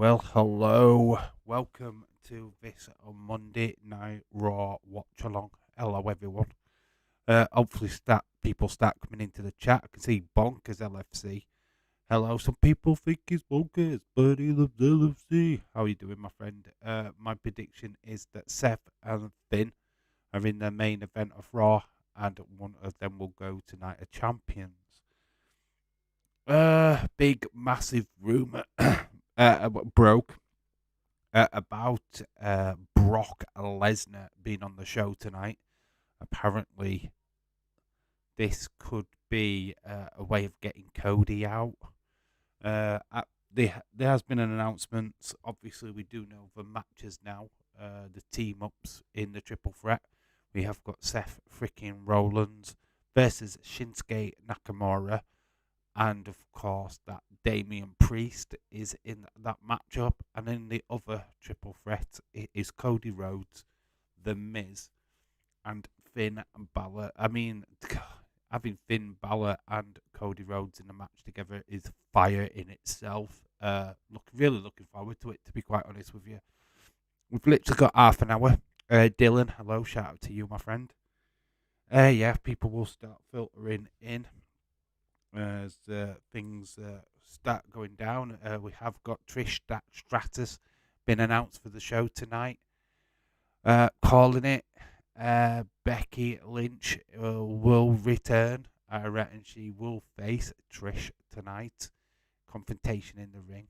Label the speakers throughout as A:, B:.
A: Well, hello. Welcome to this Monday Night Raw watch along. Hello, everyone. Hopefully, people start coming into the chat. I can see Bonkers LFC. Hello. Some people think he's Bonkers, but he loves LFC. How are you doing, my friend? My prediction is that Seth and Finn are in the main event of Raw, and one of them will go to Night of Champions. Big, massive rumor broke about Brock Lesnar being on the show tonight. Apparently, this could be a way of getting Cody out. There has been an announcement. Obviously, we do know the matches now, the team ups in the triple threat. We have got Seth freaking Rollins versus Shinsuke Nakamura. And of course, that Damian Priest is in that matchup. And in the other triple threat, it is Cody Rhodes, The Miz, and Finn Balor. I mean, having Finn Balor and Cody Rhodes in a match together is fire in itself. Really looking forward to it, to be quite honest with you. We've literally got half an hour. Dylan, hello, shout out to you, my friend. Yeah, people will start filtering in as things start going down. We have got Trish Stratus been announced for the show tonight. Calling it. Becky Lynch will return. I reckon she will face Trish tonight. Confrontation in the ring.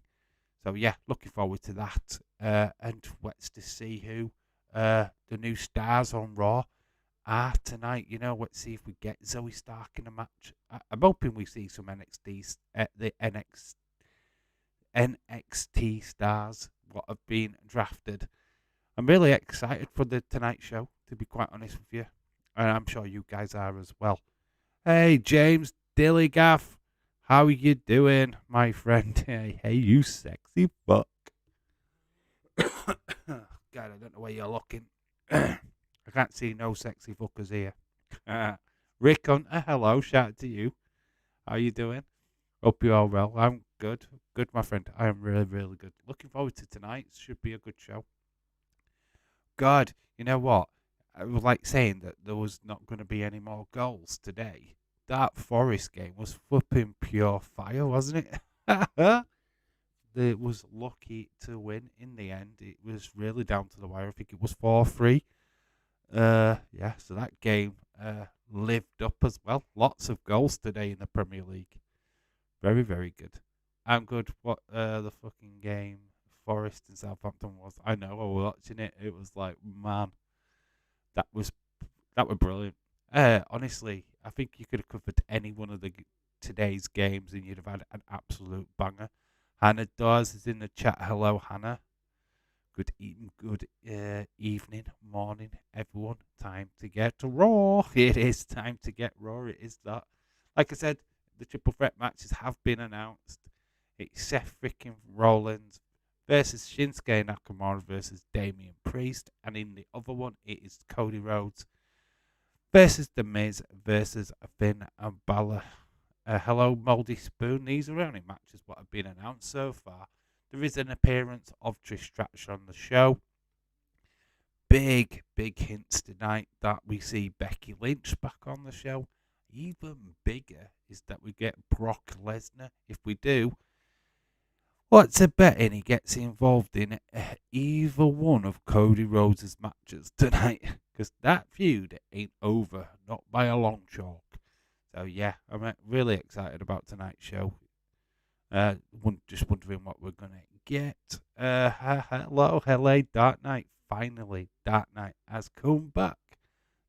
A: So yeah, looking forward to that. And let's to see who the new stars on Raw are tonight. Let's see if we get Zoe Stark in a match. I'm hoping we see some NXT stars what have been drafted. I'm really excited for the Tonight Show, to be quite honest with you, and I'm sure you guys are as well. Hey, James Dillygaff, how are you doing, my friend? Hey, you sexy fuck. God, I don't know where you're looking. I can't see no sexy fuckers here. Rick Hunter, hello, shout out to you. How you doing? Hope you're all well. I'm good. Good, my friend. I am really, really good. Looking forward to tonight. Should be a good show. God, you know what? I was like saying that there was not going to be any more goals today. That Forest game was flipping pure fire, wasn't it? It was lucky to win in the end. It was really down to the wire. I think it was 4-3. Yeah, so that game lived up as well. Lots of goals today in the Premier League. Very, very good. I'm good. What the fucking game Forest and Southampton was. I know. I was watching it. It was like, man, that was brilliant. Honestly, I think you could have covered any one of the today's games and you'd have had an absolute banger. Hannah Dawes is in the chat. Hello, Hannah. Good evening, morning, everyone. Time to get raw. It is time to get raw. It is that. Like I said, the triple threat matches have been announced. It's Seth freaking Rollins versus Shinsuke Nakamura versus Damian Priest. And in the other one, it is Cody Rhodes versus The Miz versus Finn Balor. Hello, Moldy Spoon. These are only matches what have been announced so far. There is an appearance of Trish Stratus on the show. Big hints tonight that we see Becky Lynch back on the show. Even bigger is that we get Brock Lesnar. If we do, what's a betting he gets involved in either one of Cody Rhodes' matches tonight? Because that feud ain't over, not by a long chalk. So yeah, I'm really excited about tonight's show. Just wondering what we're gonna get. Hello, Dark Knight. Finally, Dark Knight has come back.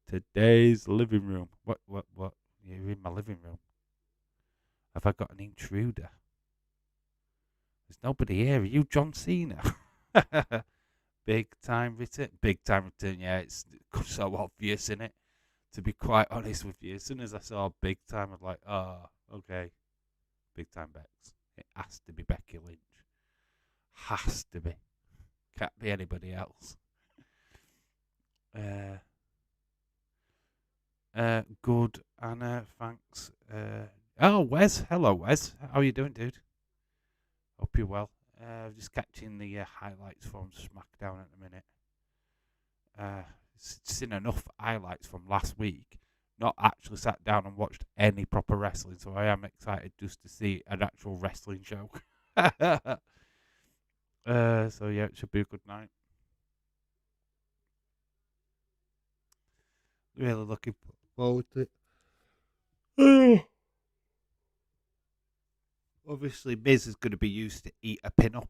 A: Today's living room. What? You're in my living room. Have I got an intruder? There's nobody here. Are you John Cena? Big time return. Big time return. Yeah, it's so obvious, isn't it? To be quite honest with you, as soon as I saw big time, I was like, oh, okay. Big time Bex. It has to be Becky Lynch. Has to be. Can't be anybody else. Good, Anna. Thanks. Oh, Wes. Hello, Wes. How are you doing, dude? Hope you're well. Just catching the highlights from SmackDown at the minute. Uh, seen enough highlights from last week. Not actually sat down and watched any proper wrestling, so I am excited just to see an actual wrestling show. So yeah, it should be a good night. Really looking forward to it. Obviously, Miz is going to be used to eat a pin up.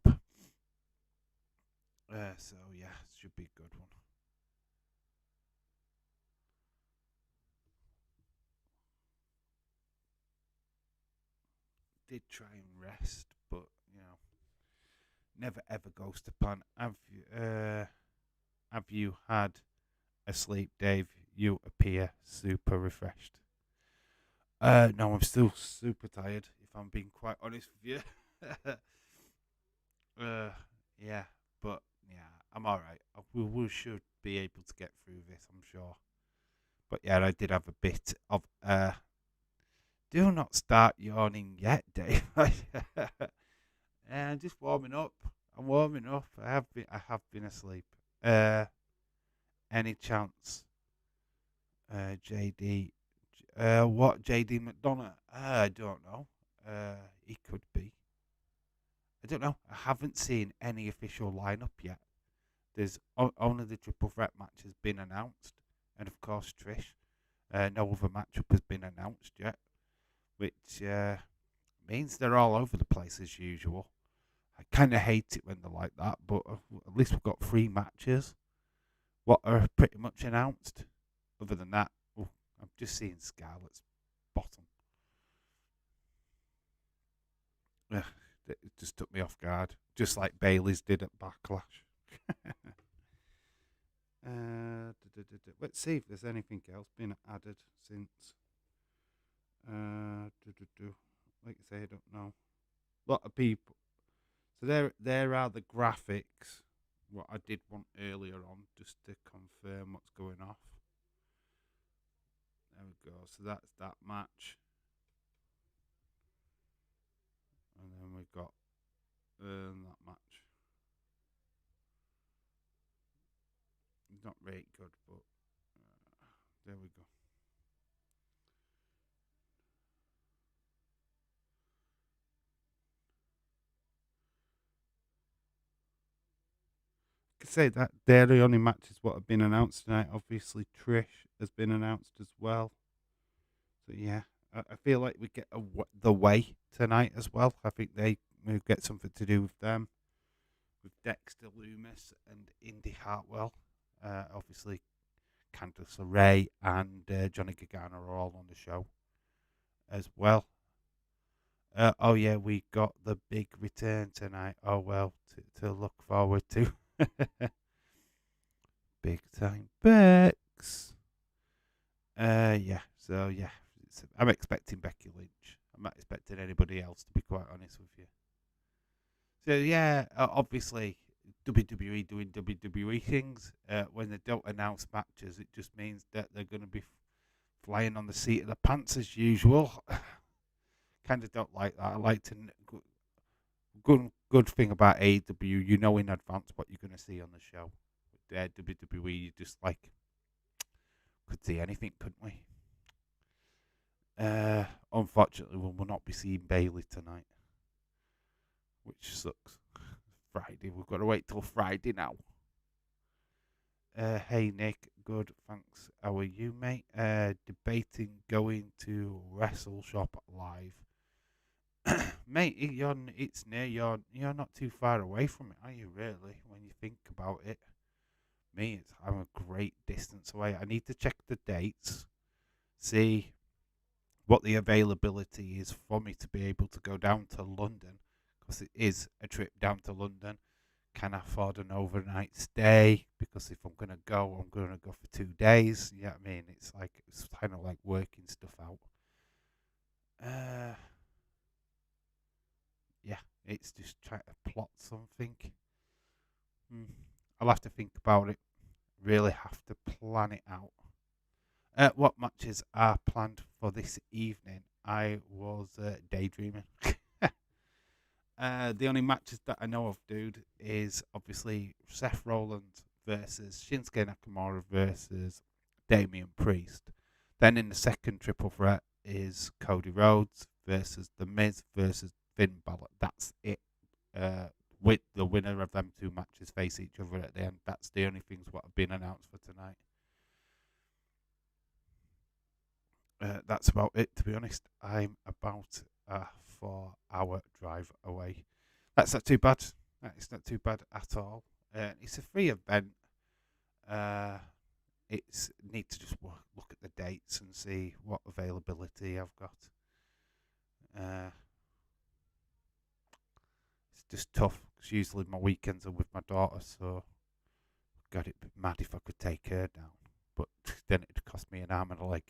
A: So yeah, it should be a good one. Did try and rest, but never ever goes to plan. Have you had a sleep, Dave? You appear super refreshed. No, I'm still super tired. If I'm being quite honest with you. uh, yeah, but yeah, I'm all right. We should be able to get through this, I'm sure. But yeah, I did have a bit of Do not start yawning yet, Dave. And just warming up. I'm warming up. I have been asleep. Uh, any chance, JD? What JD McDonough? I don't know. He could be. I don't know. I haven't seen any official lineup yet. There's only the triple threat match has been announced, and of course Trish. No other matchup has been announced yet, which means they're all over the place as usual. I kind of hate it when they're like that, but at least we've got 3 matches. What are pretty much announced. Other than that, I'm just seeing Scarlett's bottom. Ugh, it just took me off guard, just like Bailey's did at Backlash. Let's see if there's anything else been added since. Like I say, I don't know. A lot of people. So there are the graphics. What I did want earlier on, just to confirm what's going off. There we go. So that's that match, and then we got that match. Not very good, but there we go. I could say that they're the only matches what have been announced tonight. Obviously, Trish has been announced as well. So yeah, I feel like we get the way tonight as well. I think we get something to do with them, with Dexter Loomis and Indy Hartwell. Obviously, Candice LeRae and Johnny Gargano are all on the show as well. Oh yeah, we got the big return tonight. Oh well, to look forward to. Big time Bex. Yeah. So yeah, I'm expecting Becky Lynch. I'm not expecting anybody else, to be quite honest with you. So yeah, obviously WWE doing WWE things. When they don't announce matches, it just means that they're going to be flying on the seat of the pants as usual. Kind of don't like that. I like to good thing about AEW, you know in advance what you're going to see on the show. With WWE, you just like could see anything, couldn't we? Unfortunately, we will not be seeing Bailey tonight, which sucks. Friday, we've got to wait till Friday now. Hey Nick, good, thanks. How are you, mate? Debating going to Wrestle Shop live. Mate, it's near. You're not too far away from it, are you? Really, when you think about it. Me, I'm a great distance away. I need to check the dates, see what the availability is for me to be able to go down to London, because it is a trip down to London. Can I afford an overnight stay? Because if I'm gonna go, I'm gonna go for 2 days. Yeah, I mean, it's kind of like working stuff out. Yeah, it's just trying to plot something. I'll have to think about it. Really have to plan it out. What matches are planned for this evening? I was daydreaming. The only matches that I know of, dude, is obviously Seth Rollins versus Shinsuke Nakamura versus Damian Priest. Then in the second triple threat is Cody Rhodes versus The Miz versus Finn Balor. That's it. With the winner of them two matches face each other at the end. That's the only things what have been announced for tonight. That's about it, to be honest. I'm about a 4-hour drive away. That's not too bad. It's not too bad at all. It's a free event. It's need to just look at the dates and see what availability I've got. It's just tough because usually my weekends are with my daughter, so God, it'd be mad if I could take her down, but then it'd cost me an arm and a leg.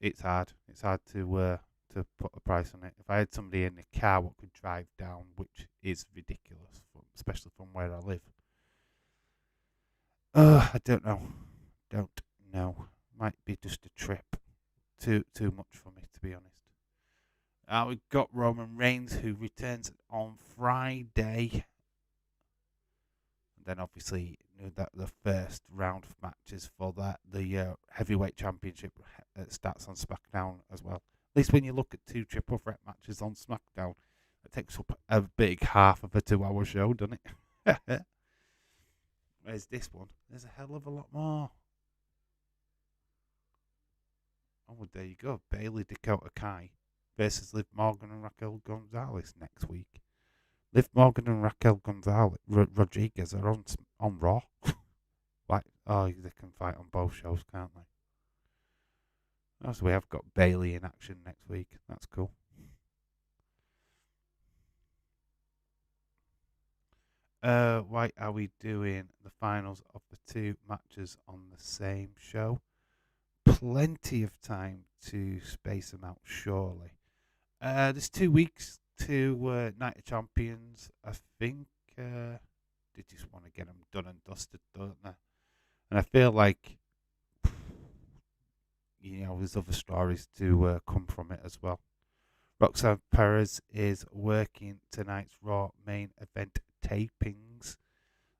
A: It's hard. It's hard to put a price on it. If I had somebody in the car what could drive down, which is ridiculous, especially from where I live. I don't know. Don't know. Might be just a trip. Too much for me, to be honest. We've got Roman Reigns, who returns on Friday. Then obviously that the first round of matches for the heavyweight championship starts on SmackDown as well. At least when you look at two triple threat matches on SmackDown, it takes up a big half of a 2-hour show, doesn't it? Where's this one? There's a hell of a lot more. Oh, there you go. Bailey Dakota Kai versus Liv Morgan and Raquel Gonzalez next week. Liv Morgan and Raquel Gonzalez Rodriguez are on Raw. Like, oh, they can fight on both shows, can't they? Oh, so we have got Bailey in action next week. That's cool. Why are we doing the finals of the two matches on the same show? Plenty of time to space them out, surely. There's 2 weeks to Night of Champions. I think they just want to get them done and dusted, don't they? And I feel like, there's other stories to come from it as well. Roxanne Perez is working tonight's Raw main event tapings.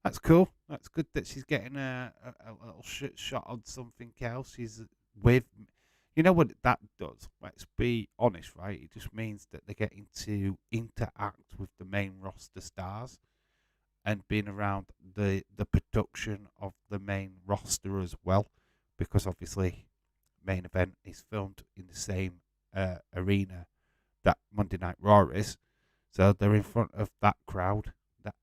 A: That's cool. That's good that she's getting a little shot on something else. She's with, you know what that does? Let's be honest, right? It just means that they're getting to interact with the main roster stars and being around the production of the main roster as well, because obviously main event is filmed in the same arena that Monday Night Raw is, so they're in front of that crowd,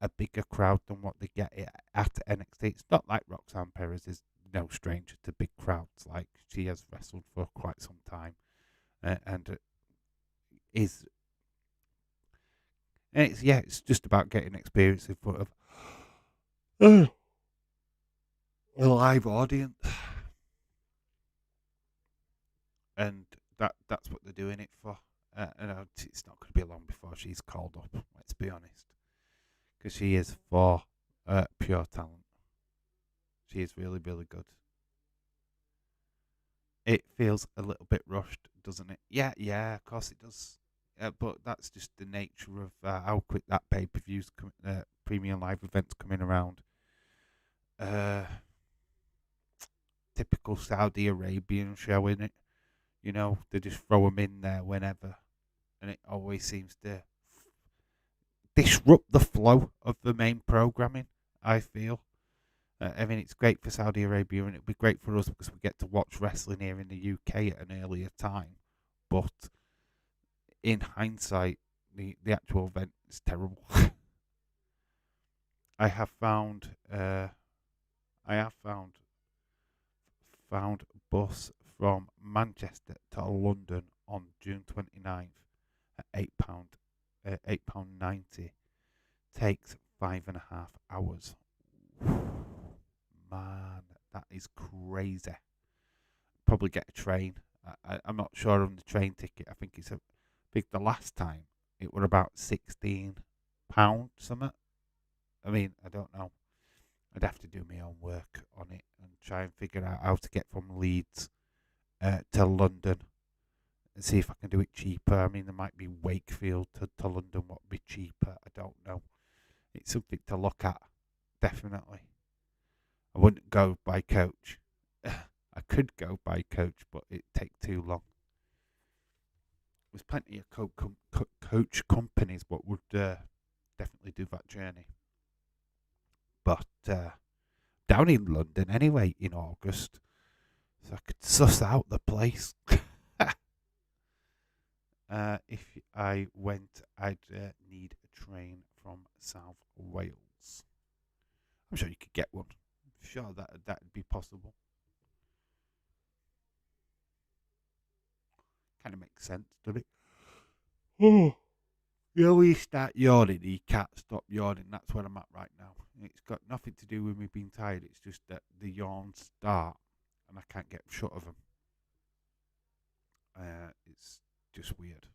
A: a bigger crowd than what they get at NXT. It's not like Roxanne Perez is no stranger to big crowds. Like, she has wrestled for quite some time, and it's just about getting experience in front of a live audience, and that's what they're doing it for. And it's not going to be long before she's called up. Let's be honest, because she is for pure talent. She is really, really good. It feels a little bit rushed, doesn't it? Yeah, of course it does. But that's just the nature of how quick that pay-per-views, premium live events coming around. Typical Saudi Arabian show, innit? They just throw them in there whenever. And it always seems to disrupt the flow of the main programming, I feel. I mean, it's great for Saudi Arabia, and it'd be great for us because we get to watch wrestling here in the UK at an earlier time. But in hindsight, the actual event is terrible. I have found bus from Manchester to London on June 29th at £8.90. Takes 5.5 hours. Man, that is crazy. Probably get a train. I'm not sure on the train ticket. I think the last time it were about £16 something. I mean, I don't know. I'd have to do my own work on it and try and figure out how to get from Leeds to London and see if I can do it cheaper. I mean, there might be Wakefield to London, what would be cheaper. I don't know. It's something to look at, definitely. I wouldn't go by coach. I could go by coach, but it'd take too long. There's plenty of coach companies what would definitely do that journey. But down in London anyway in August, so I could suss out the place. If I went, I'd need a train from South Wales. I'm sure you could get one. I'm sure that'd be possible. Kind of makes sense, doesn't it? Oh, you always start yawning, you can't stop yawning. That's where I'm at right now. It's got nothing to do with me being tired. It's just that the yawns start and I can't get shut of them. It's just weird.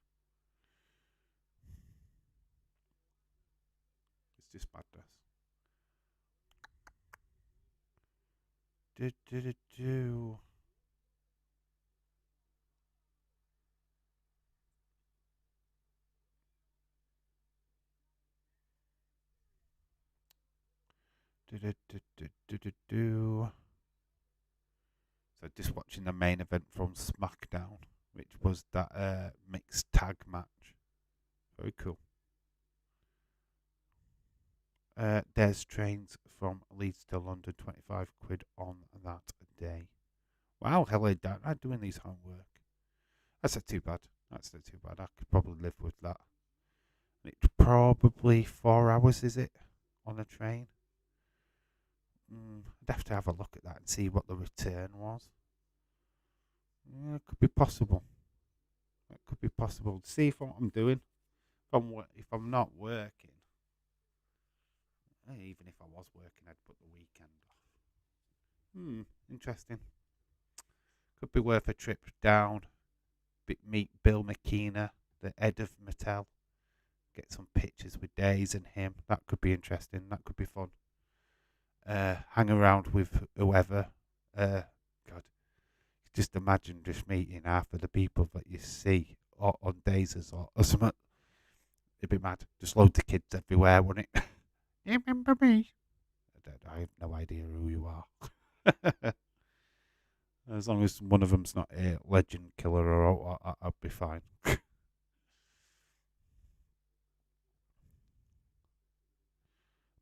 A: It's just madness. Do do do do. Do do do do do do do. So just watching the main event from SmackDown, which was that mixed tag match. Very cool. There's trains from Leeds to London, 25 quid on that day. Wow, hell, I'm doing these homework. That's not too bad. That's not too bad. I could probably live with that. It's probably 4 hours, is it, on a train? I'd have to have a look at that and see what the return was. Yeah, it could be possible. It could be possible. See if what I'm doing. If I'm not working, even if I was working, I'd put the weekend off. Interesting. Could be worth a trip down. Meet Bill McKenna, the head of Mattel. Get some pictures with Days and him. That could be interesting. That could be fun. Hang around with whoever. God, just imagine just meeting half of the people that you see on Days or something. It'd be mad. Just loads of kids everywhere, wouldn't it? You remember me? I have no idea who you are. As long as one of them's not a legend killer, or I'll be fine.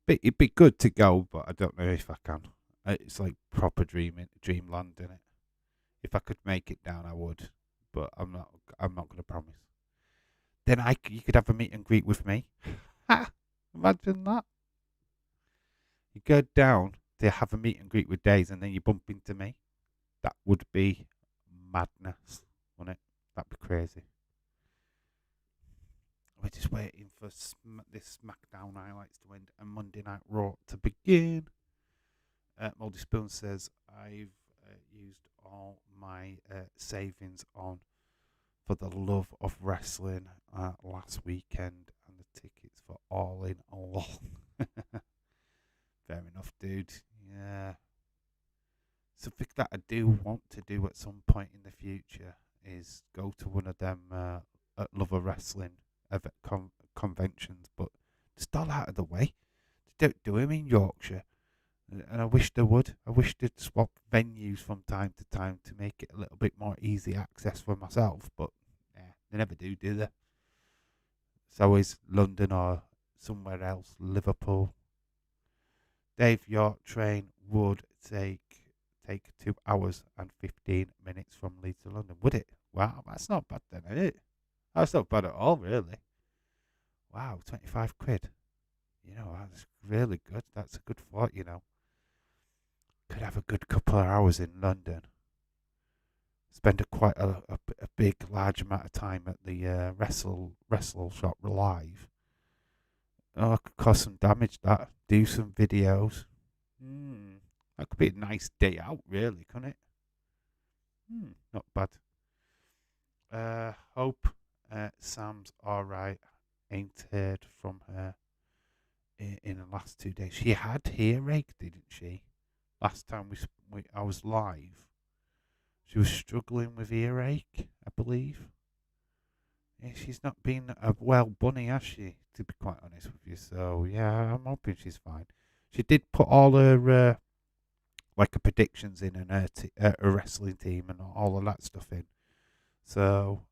A: But it'd be good to go, but I don't know if I can. It's like proper dreamland, in it. If I could make it down, I would, but I'm not. I'm not going to promise. Then you could have a meet and greet with me. Imagine that. You go down to have a meet and greet with Days, and then you bump into me. That would be madness, wouldn't it? That'd be crazy. We're just waiting for this SmackDown highlights to end and Monday Night Raw to begin. Moldy Spoon says, I've used all my savings on For the Love of Wrestling last weekend and the tickets for All In All. Fair enough, dude. Yeah. Something that I do want to do at some point in the future is go to one of them Love of Wrestling conventions, but just all out of the way. They don't do them in Yorkshire, and I wish they would. I wish they'd swap venues from time to time to make it a little bit more easy access for myself, but they never do they? It's always London or somewhere else, Liverpool. Dave, your train would take 2 hours and 15 minutes from Leeds to London, would it? Wow, that's not bad then, is it? That's not bad at all, really. Wow, 25 quid. That's really good. That's a good thought, Could have a good couple of hours in London. Spend quite a big, large amount of time at the wrestle shop live. Oh, it could cause some damage, that. Do some videos. That could be a nice day out, really, couldn't it? Not bad. Hope Sam's alright. Ain't heard from her in the last 2 days. She had earache, didn't she? Last time I was live, she was struggling with earache, I believe. she's not been a well bunny, has she? To be quite honest with you. So yeah, I'm hoping she's fine. She did put all her like her predictions in and her wrestling team and all of that stuff in. So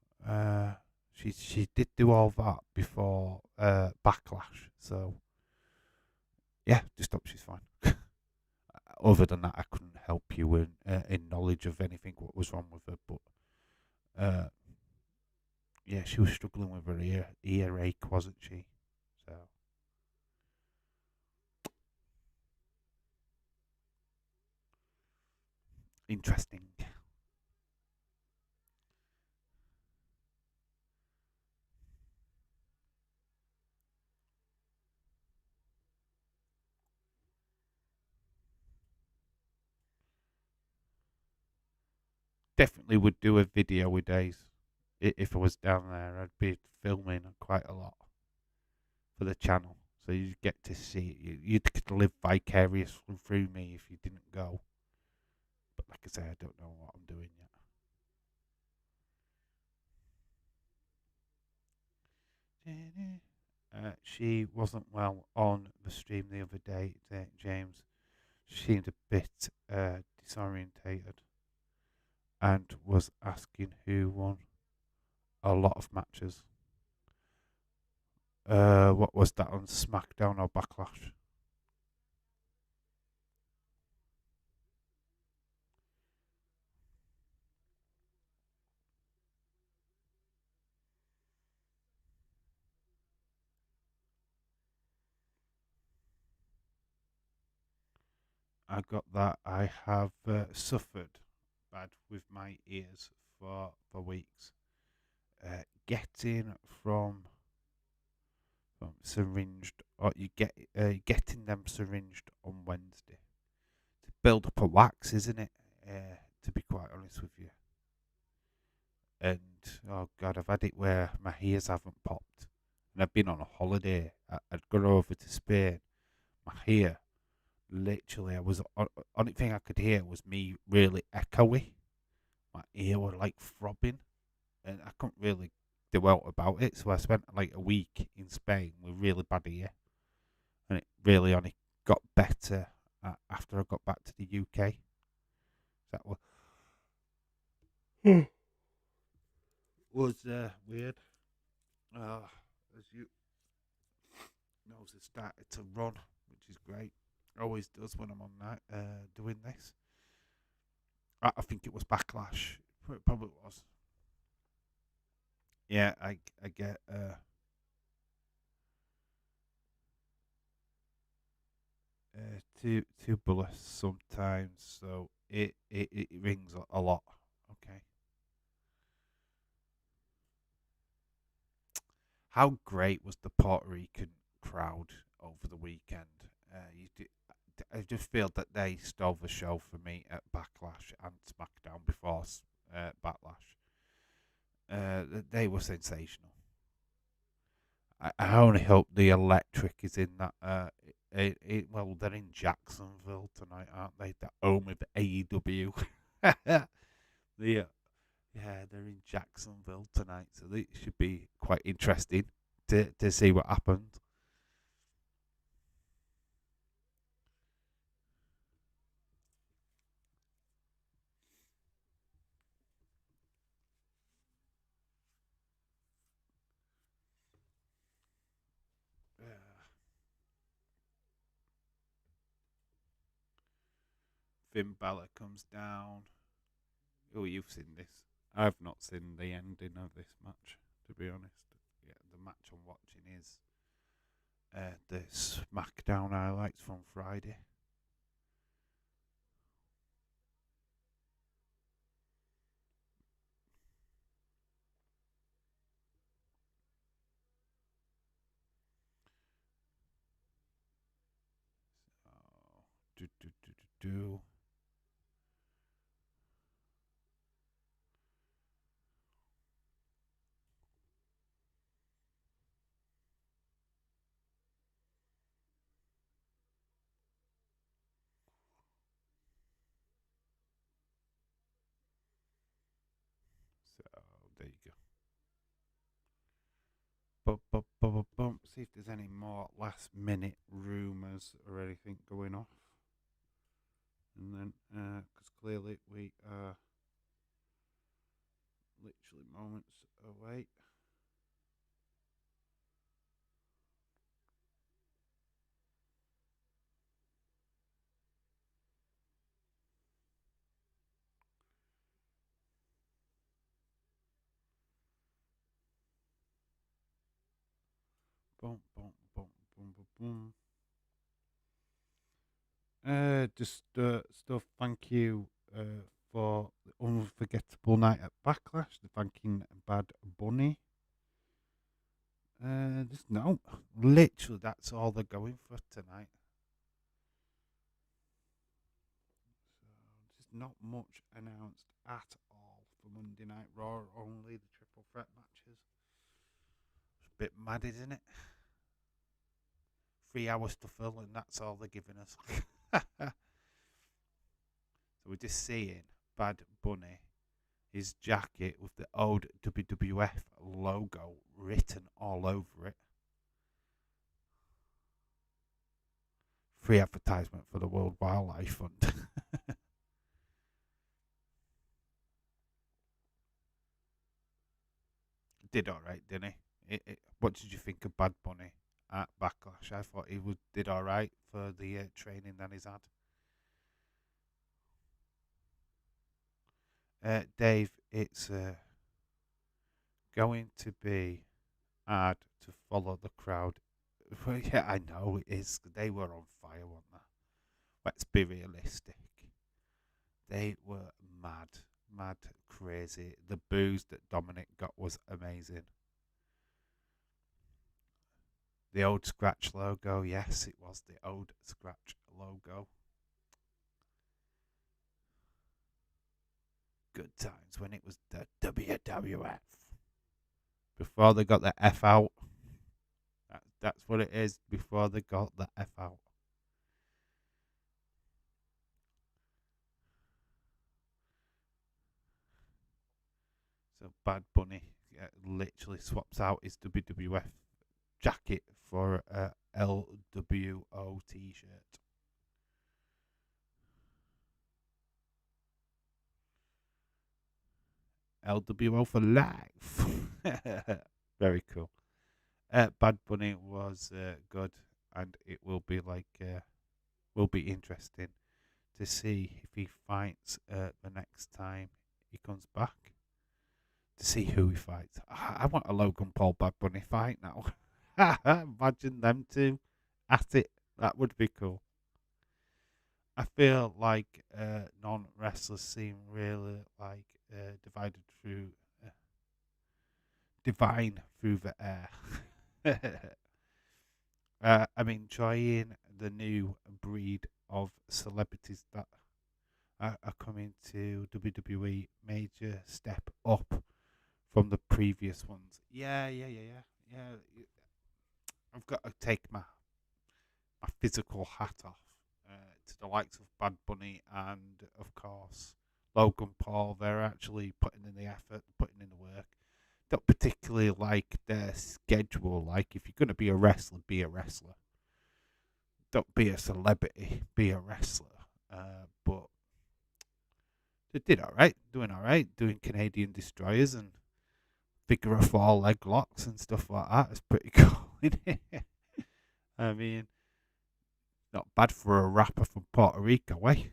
A: she did do all that before Backlash. So yeah, just hope she's fine. Other than that, I couldn't help you in knowledge of anything what was wrong with her. But yeah, she was struggling with her earache, wasn't she? So interesting. Definitely would do a video with days. If I was down there, I'd be filming quite a lot for the channel. So you get to see it. You'd get to live vicariously through me if you didn't go. But like I say, I don't know what I'm doing yet. She wasn't well on the stream the other day, James. She seemed a bit disorientated and was asking who won a lot of matches. What was that on SmackDown or Backlash? I got that. I have suffered bad with my ears for weeks. Getting from syringed, or you get getting them syringed on Wednesday to build up a wax, isn't it? To be quite honest with you, and oh god, I've had it where my ears haven't popped, and I've been on a holiday. I'd gone over to Spain. My ear, literally, I was only thing I could hear was me really echoey. My ear were like throbbing, and I couldn't really do out about it. So I spent like a week in Spain with really bad ear, and it really only got better after I got back to the UK. That was weird. As you nose has started to run, which is great. Always does when I'm on that doing this. I think it was Backlash. It probably was. Yeah, I get two bullets sometimes, so it rings a lot. Okay. How great was the Puerto Rican crowd over the weekend? I just feel that they stole the show for me at Backlash and SmackDown before Backlash. They were sensational. I only hope the electric is in that. Well, they're in Jacksonville tonight, aren't they? The home of AEW. the Yeah, they're in Jacksonville tonight, so it should be quite interesting to see what happens. Uh, Finn Balor comes down. Oh, you've seen this. I've not seen the ending of this match, to be honest. Yeah, the match I'm watching is the SmackDown highlights from Friday. So, do. So there you go. See if there's any more last minute rumours or anything going off. And then, because clearly we are literally moments away. Boom, boom, boom, boom, boom, boom. Just stuff. Thank you for the unforgettable night at Backlash. The thanking Bad Bunny. Just no, literally that's all they're going for tonight. So there's not much announced at all for Monday Night Raw. Only the triple threat matches. It's a bit mad, isn't it? 3 hours to fill, and that's all they're giving us. So we're just seeing Bad Bunny, his jacket with the old WWF logo written all over it. Free advertisement for the World Wildlife Fund. Did all right, didn't he? What did you think of Bad Bunny at Backlash? I thought he did all right for the training that he's had. Dave, it's going to be hard to follow the crowd. Well, yeah, I know it is. They were on fire, weren't they? Let's be realistic. They were mad, mad, crazy. The booze that Dominic got was amazing. The old Scratch logo, yes, it was the old Scratch logo. Good times when it was the WWF. Before they got the F out. That's what it is, before they got the F out. So Bad Bunny literally swaps out his WWF jacket for a LWO t-shirt. LWO for life. Very cool. Bad Bunny was good, and it will be interesting to see if he fights the next time he comes back. To see who he fights. I want a Logan Paul Bad Bunny fight now. Imagine them two at it. That would be cool. I feel like non wrestlers seem really like divided through divine through the air. I'm enjoying the new breed of celebrities that are coming to WWE. Major step up from the previous ones. Yeah. I've got to take my physical hat off to the likes of Bad Bunny and, of course, Logan Paul. They're actually putting in the effort, putting in the work. Don't particularly like their schedule. Like, if you're going to be a wrestler, be a wrestler. Don't be a celebrity, be a wrestler. But they did all right, doing Canadian destroyers and figure of four leg locks and stuff like that. It's pretty cool, isn't it? I mean, not bad for a rapper from Puerto Rico, eh?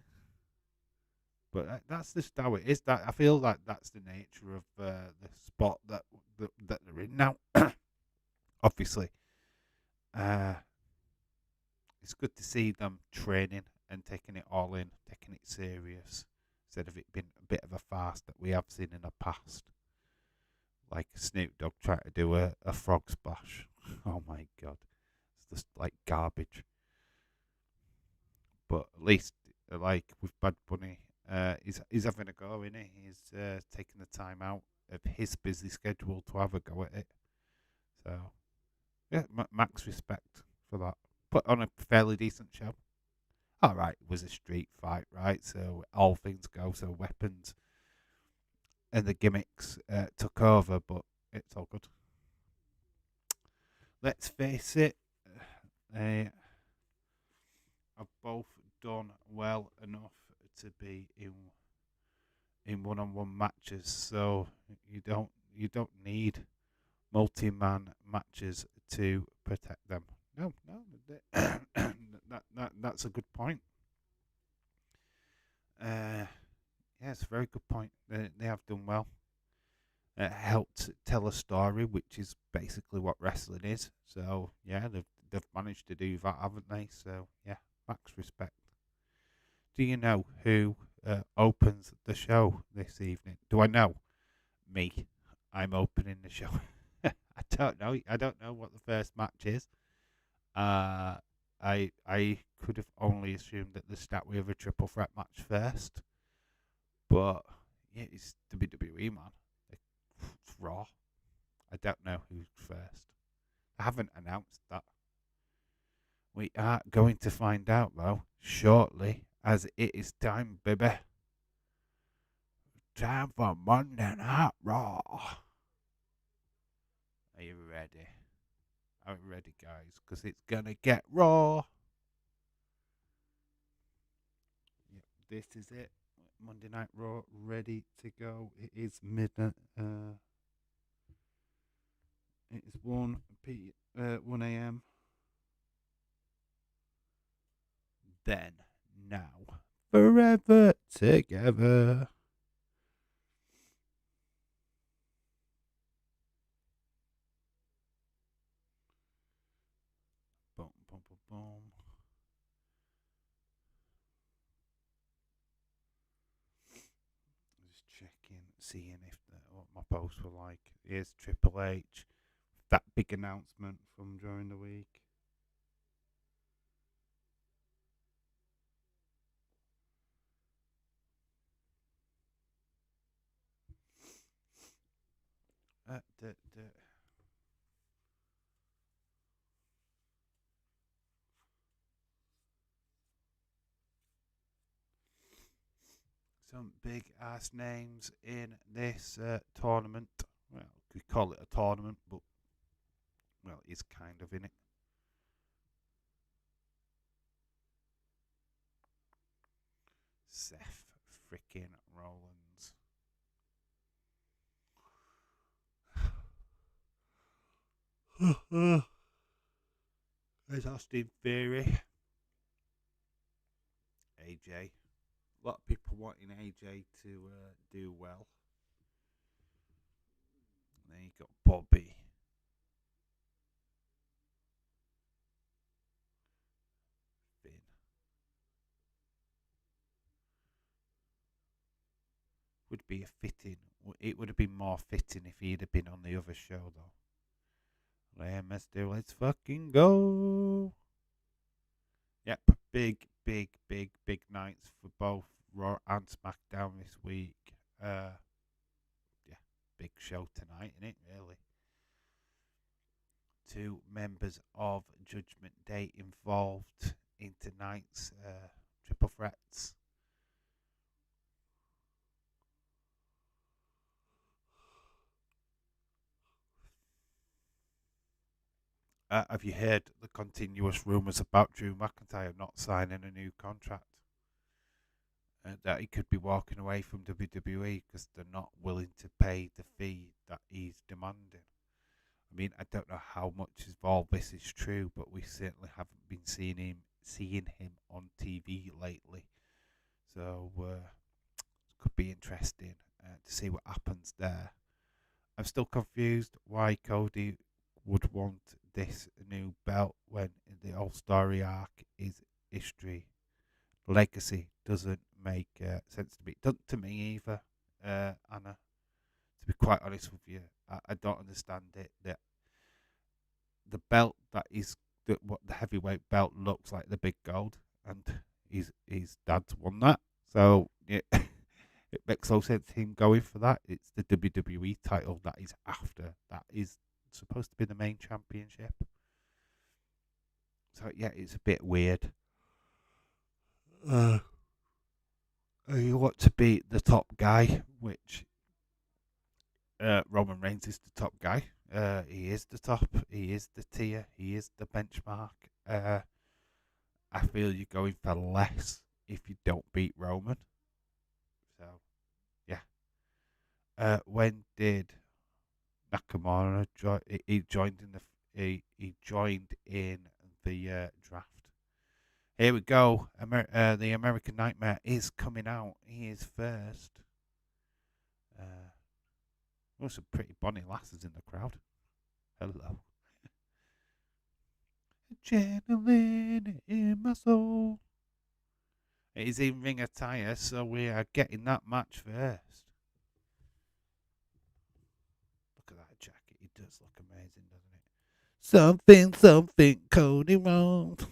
A: But that's just how it is. That I feel like that's the nature of the spot that they're in now. Obviously, uh, it's good to see them training and taking it all in, taking it serious, instead of it being a bit of a farce that we have seen in the past. Like Snoop Dogg trying to do a frog splash. Oh my god. It's just like garbage. But at least, like with Bad Bunny, he's having a go, isn't he? He's taking the time out of his busy schedule to have a go at it. So, yeah, max respect for that. Put on a fairly decent show. All right, it was a street fight, right? So all things go. So weapons and the gimmicks took over, but it's all good. let's face it, they have both done well enough to be in one-on-one matches. So you don't need multi-man matches to protect them. No, no, that's a good point. Yeah, it's a very good point. They have done well. Helped tell a story, which is basically what wrestling is. So yeah, they've managed to do that, haven't they? So yeah, max respect. Do you know who opens the show this evening? Do I know? Me. I'm opening the show. I don't know. I don't know what the first match is. Uh, I could have only assumed that the stat we have a triple threat match first, but yeah, it's WWE, man. It's Raw. I don't know who's first. I haven't announced that. We are going to find out though shortly, as it is time, baby. Time for Monday Night Raw. Are you ready? Are you ready, guys? Because it's gonna get raw. Yep, this is it. Monday Night Raw, ready to go. It is midnight. It is 1 a.m. Then, now, forever together. Boom, boom, boom, boom. Just checking, seeing if what my posts were like. Here's Triple H. That big announcement from during the week. Uh, the, the, some big ass names in this tournament. Well, we call it a tournament, but well, it's kind of in it. Seth freaking Rollins. There's Austin Theory. AJ. A lot of people wanting AJ to do well. And then you got Bobby. Finn. Would be a fitting. It would have been more fitting if he'd have been on the other show, though. Let's fucking go. Yep, big nights for both Raw and SmackDown this week. Yeah, big show tonight, isn't it? Really. Two members of Judgment Day involved in tonight's triple threats. Have you heard the continuous rumours about Drew McIntyre not signing a new contract? That he could be walking away from WWE because they're not willing to pay the fee that he's demanding. I mean, I don't know how much of all this is true, but we certainly haven't been seeing him on TV lately. So it could be interesting to see what happens there. I'm still confused why Cody would want this new belt when the whole story arc is history. Legacy doesn't make sense to me. It doesn't to me either, Anna. To be quite honest with you, I don't understand it. The belt that is what the heavyweight belt looks like, the big gold, and his dad's won that. So yeah, it makes no sense him going for that. It's the WWE title that is after. That is supposed to be the main championship. So yeah, it's a bit weird. Uh, you want to be the top guy, which Roman Reigns is the top guy. He is the top. He is the tier. He is the benchmark. I feel you're going for less if you don't beat Roman. So yeah. When did Nakamura join? He joined in he joined in the draft. Here we go. The American Nightmare is coming out. He is first. There's some pretty bonny lasses in the crowd. Hello. Adrenaline in my soul. It is in ring attire, so we are getting that match first. Look at that jacket. It does look amazing, doesn't it? Something, Cody Rhodes.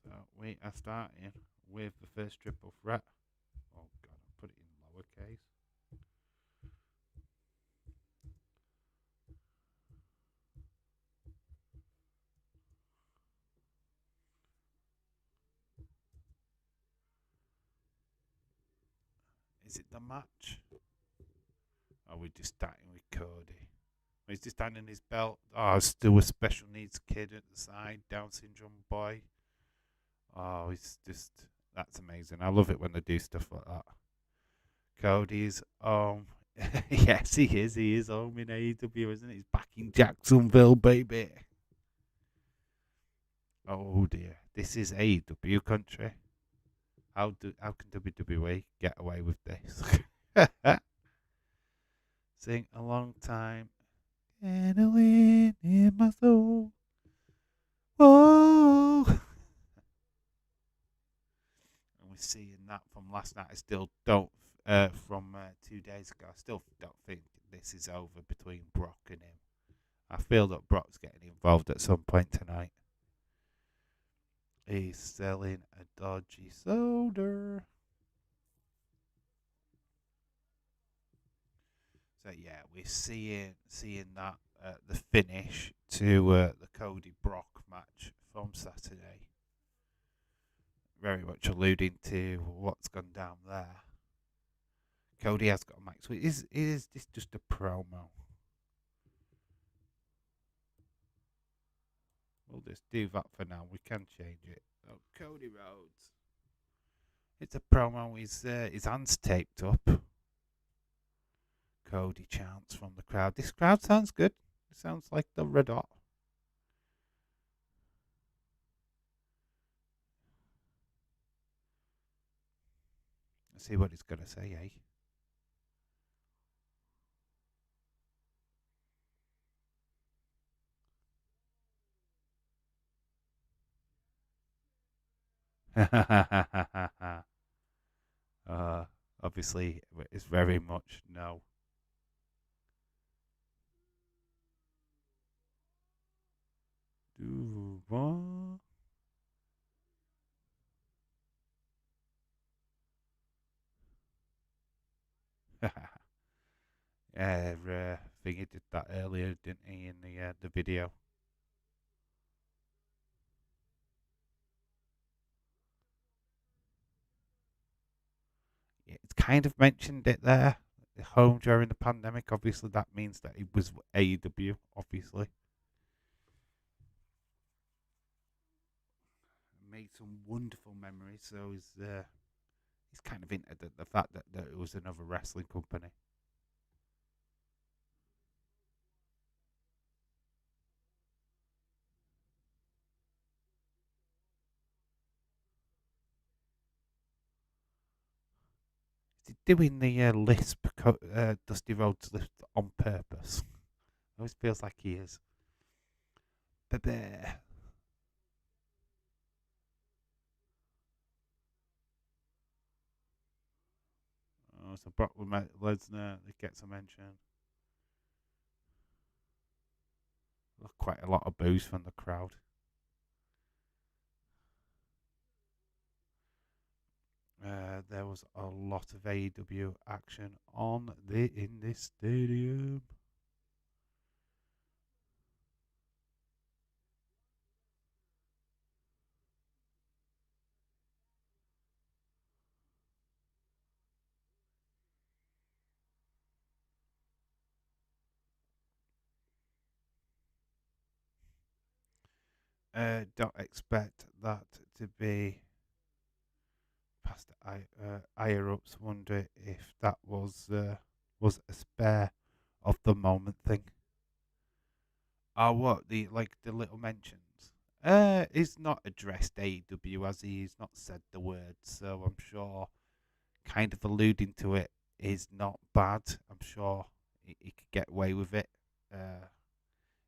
A: So we are starting with the first triple threat. Oh god, I put it in lowercase. Is it the match? Or are we just starting with Cody? He's just standing his belt. Oh, still a special needs kid at the side, Down syndrome boy. Oh, it's just, that's amazing. I love it when they do stuff like that. Cody's yes, he is. He is home in AEW, isn't he? He's back in Jacksonville, baby. Oh dear, this is AEW country. How can WWE get away with this? Sing a long time. Adrenaline in my soul. Whoa. And we're seeing that from last night. I still don't, from 2 days ago, I still don't think this is over between Brock and him. I feel that Brock's getting involved at some point tonight. He's selling a dodgy soda. So yeah, we're seeing that the finish to the Cody Brock match from Saturday. Very much alluding to what's gone down there. Cody has got a max. Is this just a promo? We'll just do that for now. We can change it. Oh, Cody Rhodes. It's a promo. His hands taped up. Cody chants from the crowd. This crowd sounds good. It sounds like the Red Hot. Let's see what he's going to say, eh? Obviously, it's very much no. Do what? I think he did that earlier, didn't he, in the video? Yeah, it's kind of mentioned it there. Home during the pandemic. Obviously, that means that it was AEW. Obviously, made some wonderful memories. So he's kind of into the fact that it was another wrestling company. Is he doing the Dusty Rhodes lisp on purpose? Always feels like he is. Baby. Oh, so Brock Lesnar gets a mention. Look, quite a lot of boos from the crowd. There was a lot of AEW action in this stadium. Don't expect that to be past higher ups. Wonder if that was a spare of the moment thing. Oh, what the little mentions? He's not addressed AEW, has he? He's not said the words, so I'm sure kind of alluding to it is not bad. I'm sure he could get away with it. Uh,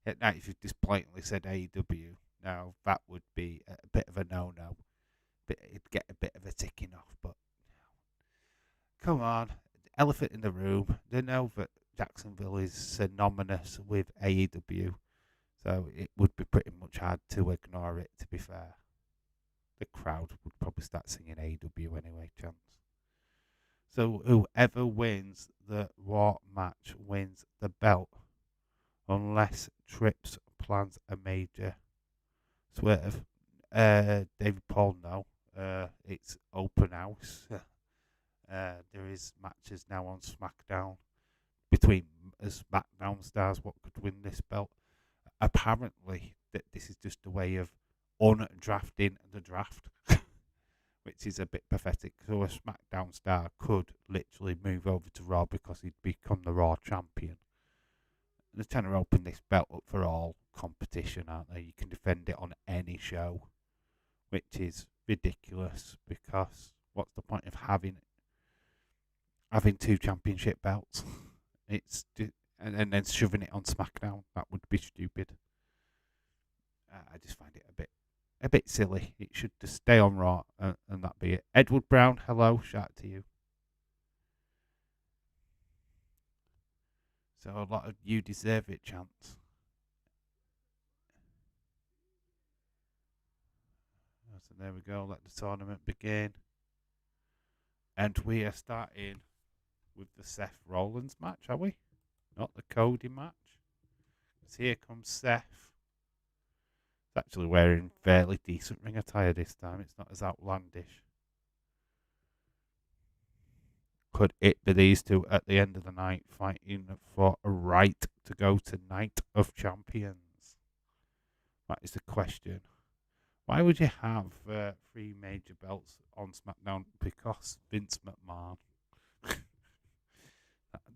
A: at night, if you just blatantly said AEW, now that would be a bit of a no-no. But it'd get a bit of a ticking off. But come on, elephant in the room. They know that Jacksonville is synonymous with AEW, so it would be pretty much hard to ignore it. To be fair, the crowd would probably start singing AEW anyway. Chance. So whoever wins the Raw match wins the belt, unless Trips plans a major swerve. David Paul, no. It's open house. There is matches now on SmackDown between SmackDown stars. What could win this belt? Apparently, that this is just a way of undrafting the draft. Which is a bit pathetic. So a SmackDown star could literally move over to Raw because he'd become the Raw champion. They're trying to open this belt up for all competition, aren't they? You can defend it on any show, which is ridiculous because what's the point of having two championship belts? And then shoving it on SmackDown. That would be stupid. I just find it a bit silly. It should just stay on Raw and that be it. Edward Brown, hello, shout to you. So a lot of you deserve it chants. So there we go. Let the tournament begin. And we are starting with the Seth Rollins match, are we? Not the Cody match. So here comes Seth. He's actually wearing fairly decent ring attire this time. It's not as outlandish. Could it be these two at the end of the night fighting for a right to go to Night of Champions? That is the question. Why would you have 3 major belts on SmackDown? Because Vince McMahon.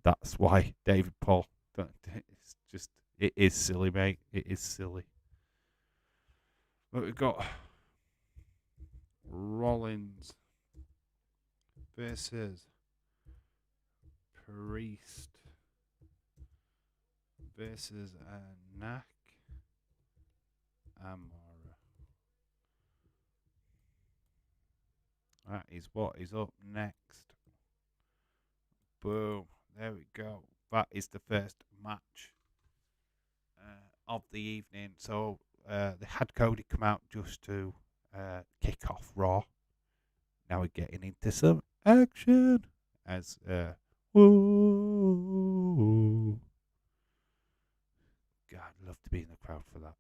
A: That's why David Paul. It's just, it is silly, mate. It is silly. But we've got Rollins versus Priest versus Nakamura. That is what is up next. Boom. There we go. That is the first match of the evening. So they had Cody come out just to kick off Raw. Now we're getting into some action. As woo. God, I'd love to be in the crowd for that.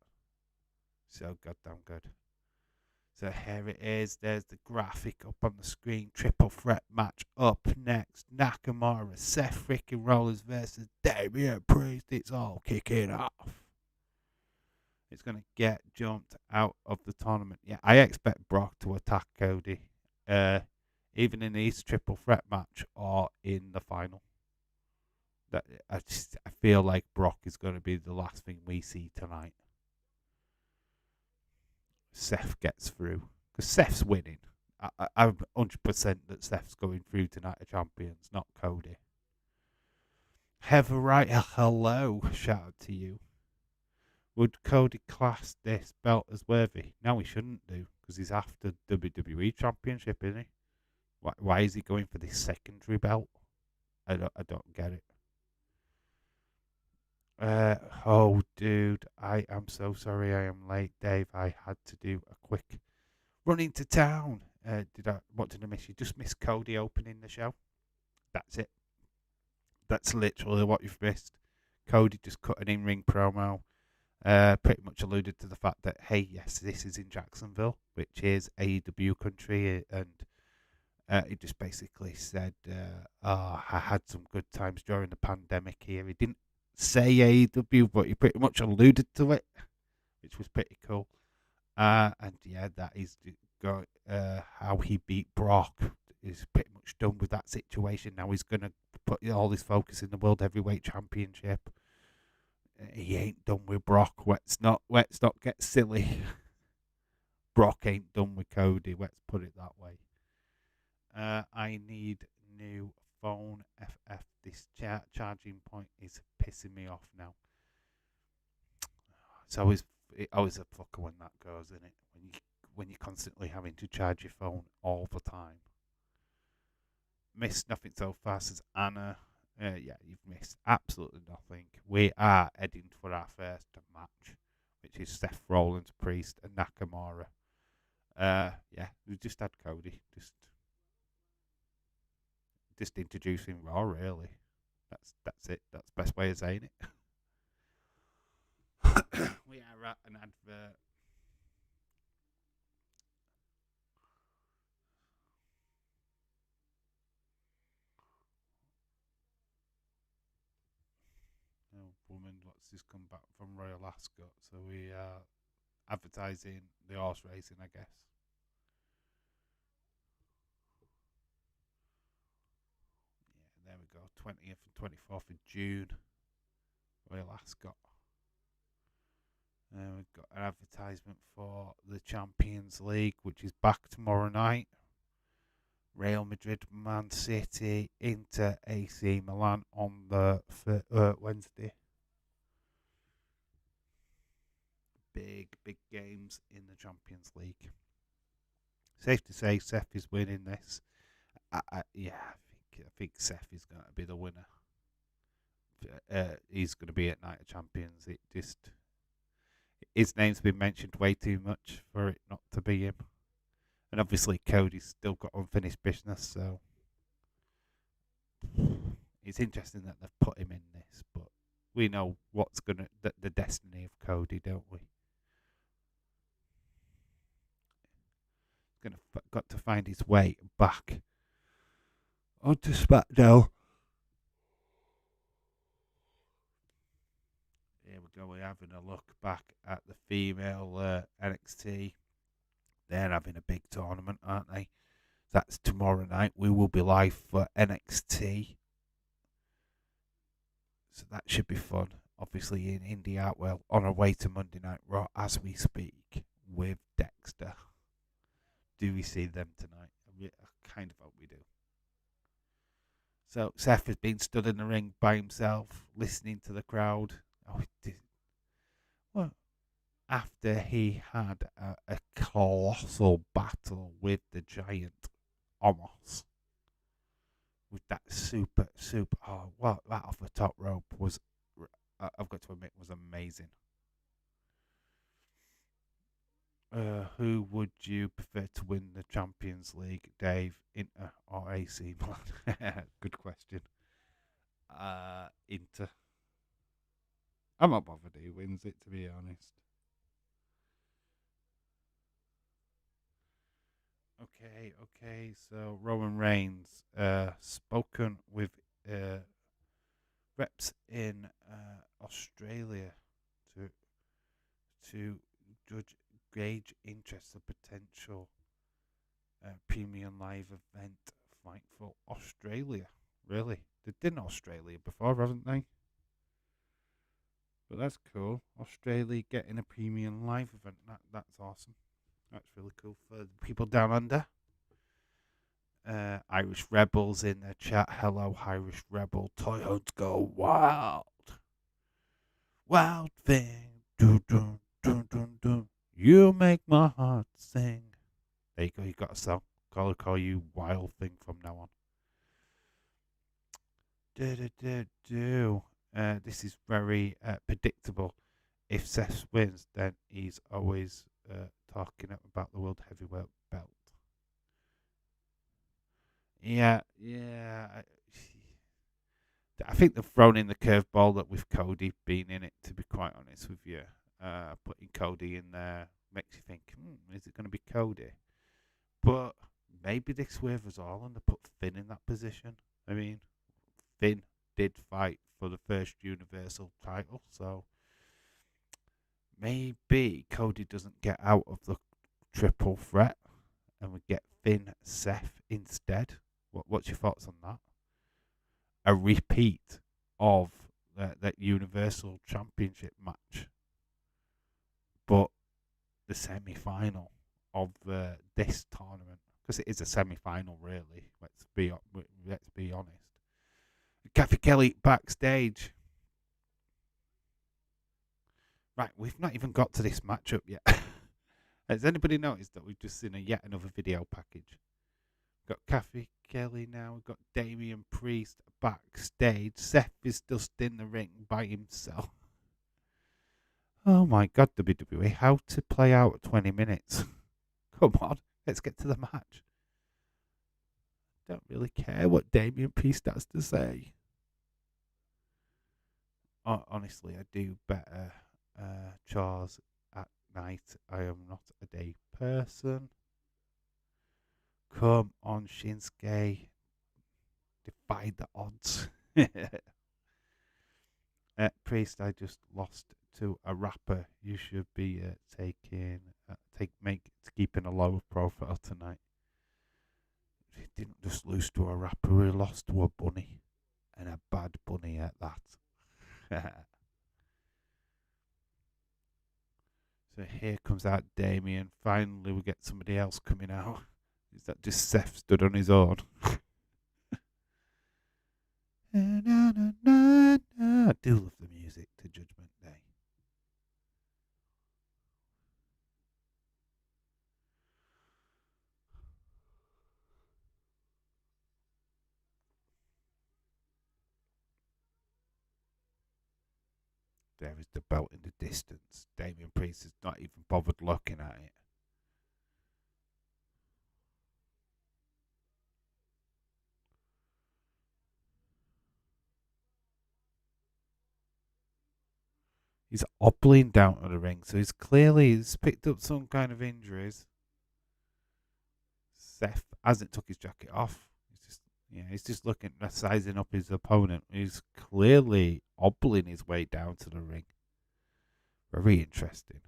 A: So goddamn good. So here it is. There's the graphic up on the screen. Triple threat match up next. Nakamura, Seth freaking Rollins versus Damian Priest. It's all kicking off. It's going to get jumped out of the tournament. Yeah, I expect Brock to attack Cody. Even in his triple threat match or in the final. I feel like Brock is going to be the last thing we see tonight. Seth gets through because Seth's winning. I'm 100% that Seth's going through tonight of Champions, not Cody. Heather Wright, hello, shout out to you. Would Cody class this belt as worthy? No, he shouldn't do because he's after WWE Championship, isn't he? Why is he going for this secondary belt? I don't get it. Oh, dude, I am so sorry I am late, Dave. I had to do a quick run into town. What did I miss? You just missed Cody opening the show. That's it. That's literally what you've missed. Cody just cut an in-ring promo. Pretty much alluded to the fact that, hey, yes, this is in Jacksonville, which is AEW country, and he just basically said, I had some good times during the pandemic here. He didn't say AEW, but he pretty much alluded to it, which was pretty cool. And yeah, that is how he beat Brock. Is pretty much done with that situation. Now he's going to put all his focus in the World Heavyweight Championship. He ain't done with Brock. Let's not get silly. Brock ain't done with Cody. Let's put it that way. I need new phone. FF. This charging point is pissing me off now. It's always a fucker when that goes, isn't it? When you're constantly having to charge your phone all the time. Missed nothing so far, says Anna. Yeah, you've missed absolutely nothing. We are heading for our first match, which is Seth Rollins, Priest, and Nakamura. Yeah, we just had Cody. Just introducing Raw, really. That's it. That's the best way of saying it. We are at an advert. Oh, woman, what's this come back from Royal Ascot? So we are advertising the horse racing, I guess. Yeah, there we go. 20th and 24th of June, Royal Ascot. We've got an advertisement for the Champions League, which is back tomorrow night. Real Madrid, Man City, Inter, AC Milan on the Wednesday. Big games in the Champions League. Safe to say, Seth is winning this. I think Seth is going to be the winner. He's going to be at Night of Champions. His name's been mentioned way too much for it not to be him. And obviously Cody's still got unfinished business, so it's interesting that they've put him in this, but we know the destiny of Cody, don't we? Got to find his way back onto SmackDown. Here we go. We're having a look back at the female NXT. They're having a big tournament, aren't they? That's tomorrow night. We will be live for NXT. So that should be fun. Obviously in Indy Hartwell on our way to Monday Night Raw as we speak with Dexter. Do we see them tonight? I kind of hope we do. So Seth has been stood in the ring by himself, listening to the crowd. Well, after he had a colossal battle with the giant Omos. With that super, that off the top rope was, I've got to admit, was amazing. Who would you prefer to win the Champions League, Dave? Inter or AC Milan? Good question. Inter. I'm not bothered who wins it, to be honest. Okay. So Roman Reigns, spoken with reps in Australia to to judge gauge interest of potential premium live event fight for Australia. Really, they've done Australia before, haven't they? But that's cool. Australia getting a premium live event. That's awesome. That's really cool for the people down under. Irish Rebels in the chat. Hello, Irish Rebel. Toy hunts go wild. Wild thing. Dun, dun, dun, dun, dun. You make my heart sing. There you go. You got a song. Call you Wild Thing from now on. This is very predictable. If Seth wins, then he's always talking about the World Heavyweight belt. Yeah. I think they've thrown in the curveball that with Cody being in it, to be quite honest with you. Putting Cody in there makes you think, is it going to be Cody? But maybe they swerve us all and they put Finn in that position. I mean, Finn did fight for the first Universal title, so maybe Cody doesn't get out of the triple threat and we get Finn Seth instead. What's your thoughts on that? A repeat of that Universal Championship match, but the semi-final of this tournament, because it is a semi-final, really. Let's be honest. Kathy Kelly backstage. Right, we've not even got to this matchup yet. Has anybody noticed that we've just seen yet another video package? We've got Kathy Kelly now. We've got Damian Priest backstage. Seth is just in the ring by himself. Oh my God, WWE, how to play out 20 minutes? Come on, let's get to the match. Don't really care what Damian Priest has to say. Honestly, I do better chores at night. I am not a day person. Come on, Shinsuke. Defy the odds. Priest, I just lost to a rapper. You should be keeping a low profile tonight. He didn't just lose to a rapper, he lost to a bunny. And a bad bunny at that. So here comes out Damien. Finally, we get somebody else coming out. Is that just Seth stood on his own? I do love the music to Judgment Day. There is the belt in the distance. Damian Priest is not even bothered looking at it. He's hobbling down to the ring, so he's picked up some kind of injuries. Seth hasn't took his jacket off. He's just looking, sizing up his opponent. He's clearly hobbling his way down to the ring. Very interesting.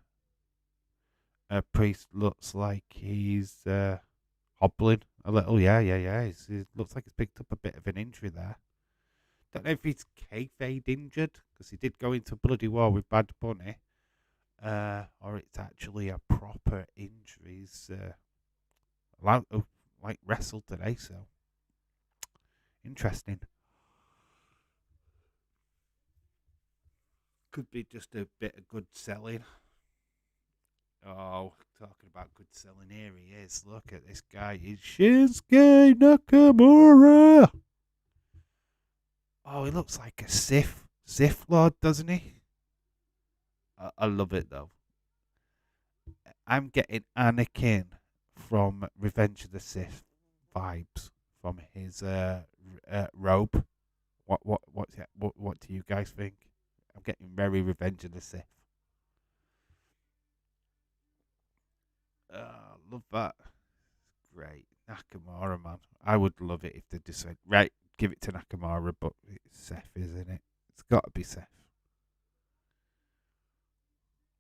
A: Priest looks like he's hobbling a little. Yeah. He looks like he's picked up a bit of an injury there. Don't know if he's kayfabe injured, because he did go into bloody war with Bad Bunny, or it's actually a proper injury. He's allowed to wrestle today, so interesting. Could be just a bit of good selling. Oh, talking about good selling, here he is. Look at this guy. He's Shinsuke Nakamura. Oh, he looks like a Sith Lord, doesn't he? I love it, though. I'm getting Anakin from Revenge of the Sith vibes from his robe. What do you guys think? I'm getting very Revenge of the Sith. Love that. Great. Nakamura, man. I would love it if they just said, right, give it to Nakamura, but it's Seth, isn't it? It's got to be Seth.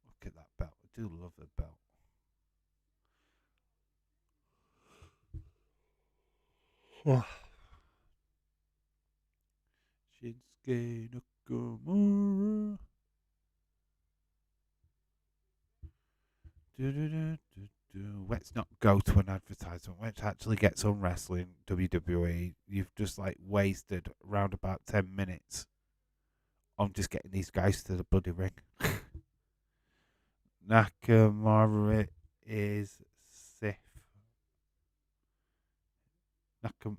A: Look at that belt. I do love the belt. Shinsuke Nakamura. Let's not go to an advertisement. Let's actually get some wrestling, WWE. You've just wasted around about 10 minutes on just getting these guys to the bloody ring. Nakamura is Sith. Nakamura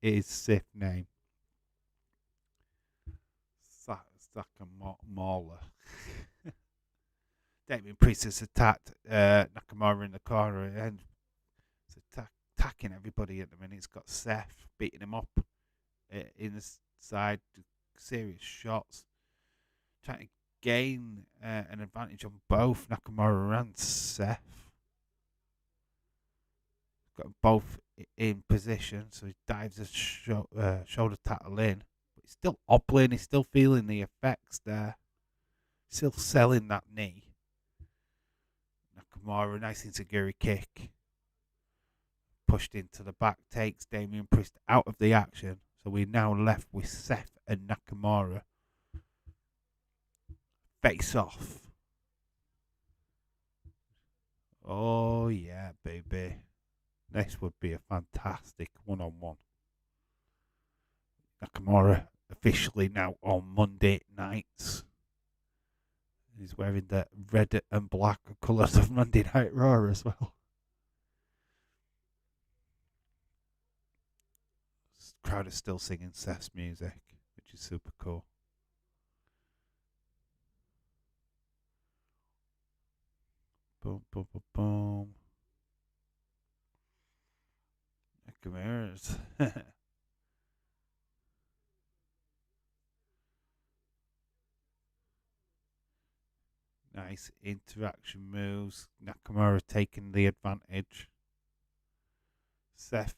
A: is Sith name. Nakamura. Damian Priest has attacked Nakamura in the corner and it's attacking everybody at the minute. It's got Seth beating him up in the side, serious shots, trying to gain an advantage on both Nakamura and Seth. Got them both in position, so he dives a shoulder tackle in, but he's still hobbling. He's still feeling the effects there. Still selling that knee. Nakamura, nice insecurity kick. Pushed into the back, takes Damian Priest out of the action. So we're now left with Seth and Nakamura. Face off. Oh, yeah, baby. This would be a fantastic one-on-one. Nakamura officially now on Monday nights. He's wearing the red and black colours of Monday Night Raw as well. The crowd is still singing Seth's music, which is super cool. Boom, boom, boom, boom. Nakamura's. Nice interaction moves. Nakamura taking the advantage. Seth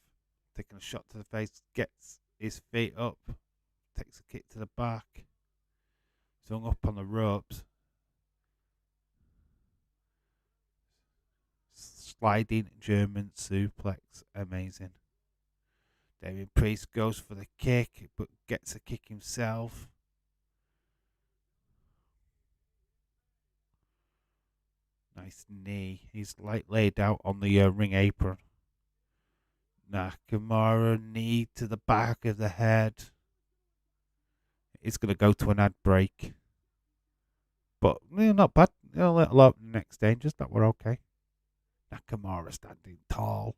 A: taking a shot to the face, gets his feet up, takes a kick to the back. He's hung up on the ropes. Sliding German suplex, amazing. Damian Priest goes for the kick, but gets a kick himself. Nice knee. He's laid out on the ring apron. Nakamura knee to the back of the head. It's going to go to an ad break. But not bad. A little up next changes. That were okay. Nakamura standing tall.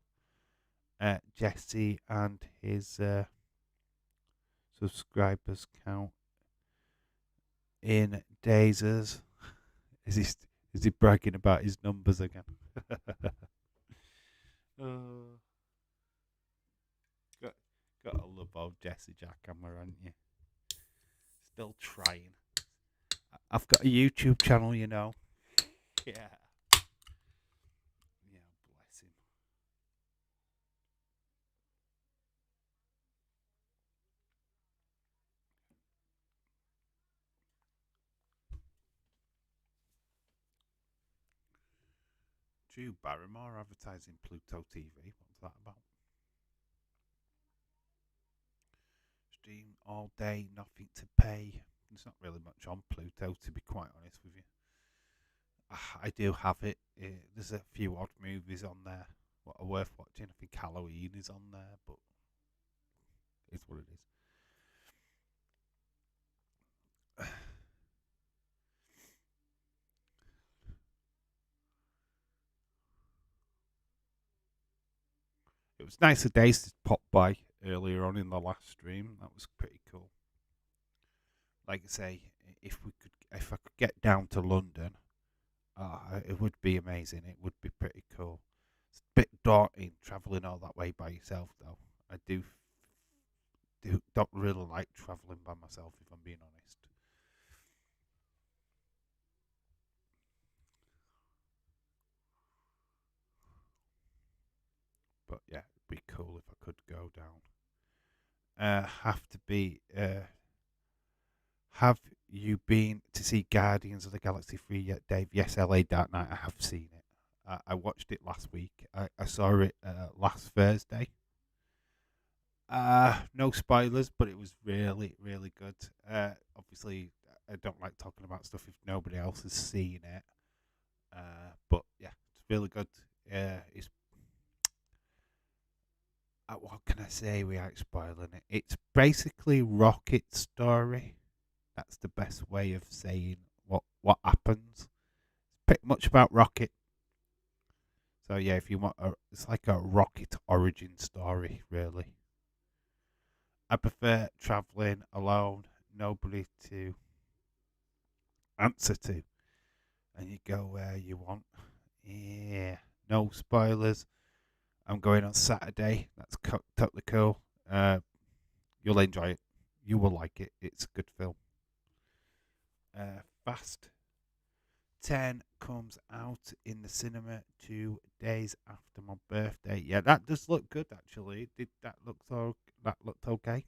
A: Jesse and his subscribers count in dazes. Is he bragging about his numbers again? Gotta love old Jesse Jackhammer, haven't you? Still trying. I've got a YouTube channel, you know. Yeah. Yeah, bless him. Drew Barrymore advertising Pluto TV. What's that about? Stream all day, nothing to pay. There's not really much on Pluto, to be quite honest with you. I do have it. There's a few odd movies on there what are worth watching. I think Halloween is on there, but it's what it is. It was nice of Days to pop by earlier on in the last stream. That was pretty cool. Like I say, if I could get down to London, it would be amazing. It would be pretty cool. It's a bit daunting traveling all that way by yourself, though. I don't really like traveling by myself, if I'm being honest. But yeah, it'd be cool if I could go down. Have you been to see Guardians of the Galaxy 3 yet, Dave? Yes, LA Dark Knight. I have seen it. I watched it last week. I saw it last Thursday. No spoilers, but it was really, really good. Obviously, I don't like talking about stuff if nobody else has seen it. But yeah, it's really good. It's what can I say without spoiling it? It's basically Rocket's story. That's the best way of saying what happens. It's pretty much about Rocket. So yeah, if you want, it's like a Rocket origin story, really. I prefer traveling alone, nobody to answer to, and you go where you want. Yeah, no spoilers. I'm going on Saturday. That's totally cool. You'll enjoy it. You will like it. It's a good film. Fast 10 comes out in the cinema 2 days after my birthday. Yeah, that does look good actually. Did that looked okay?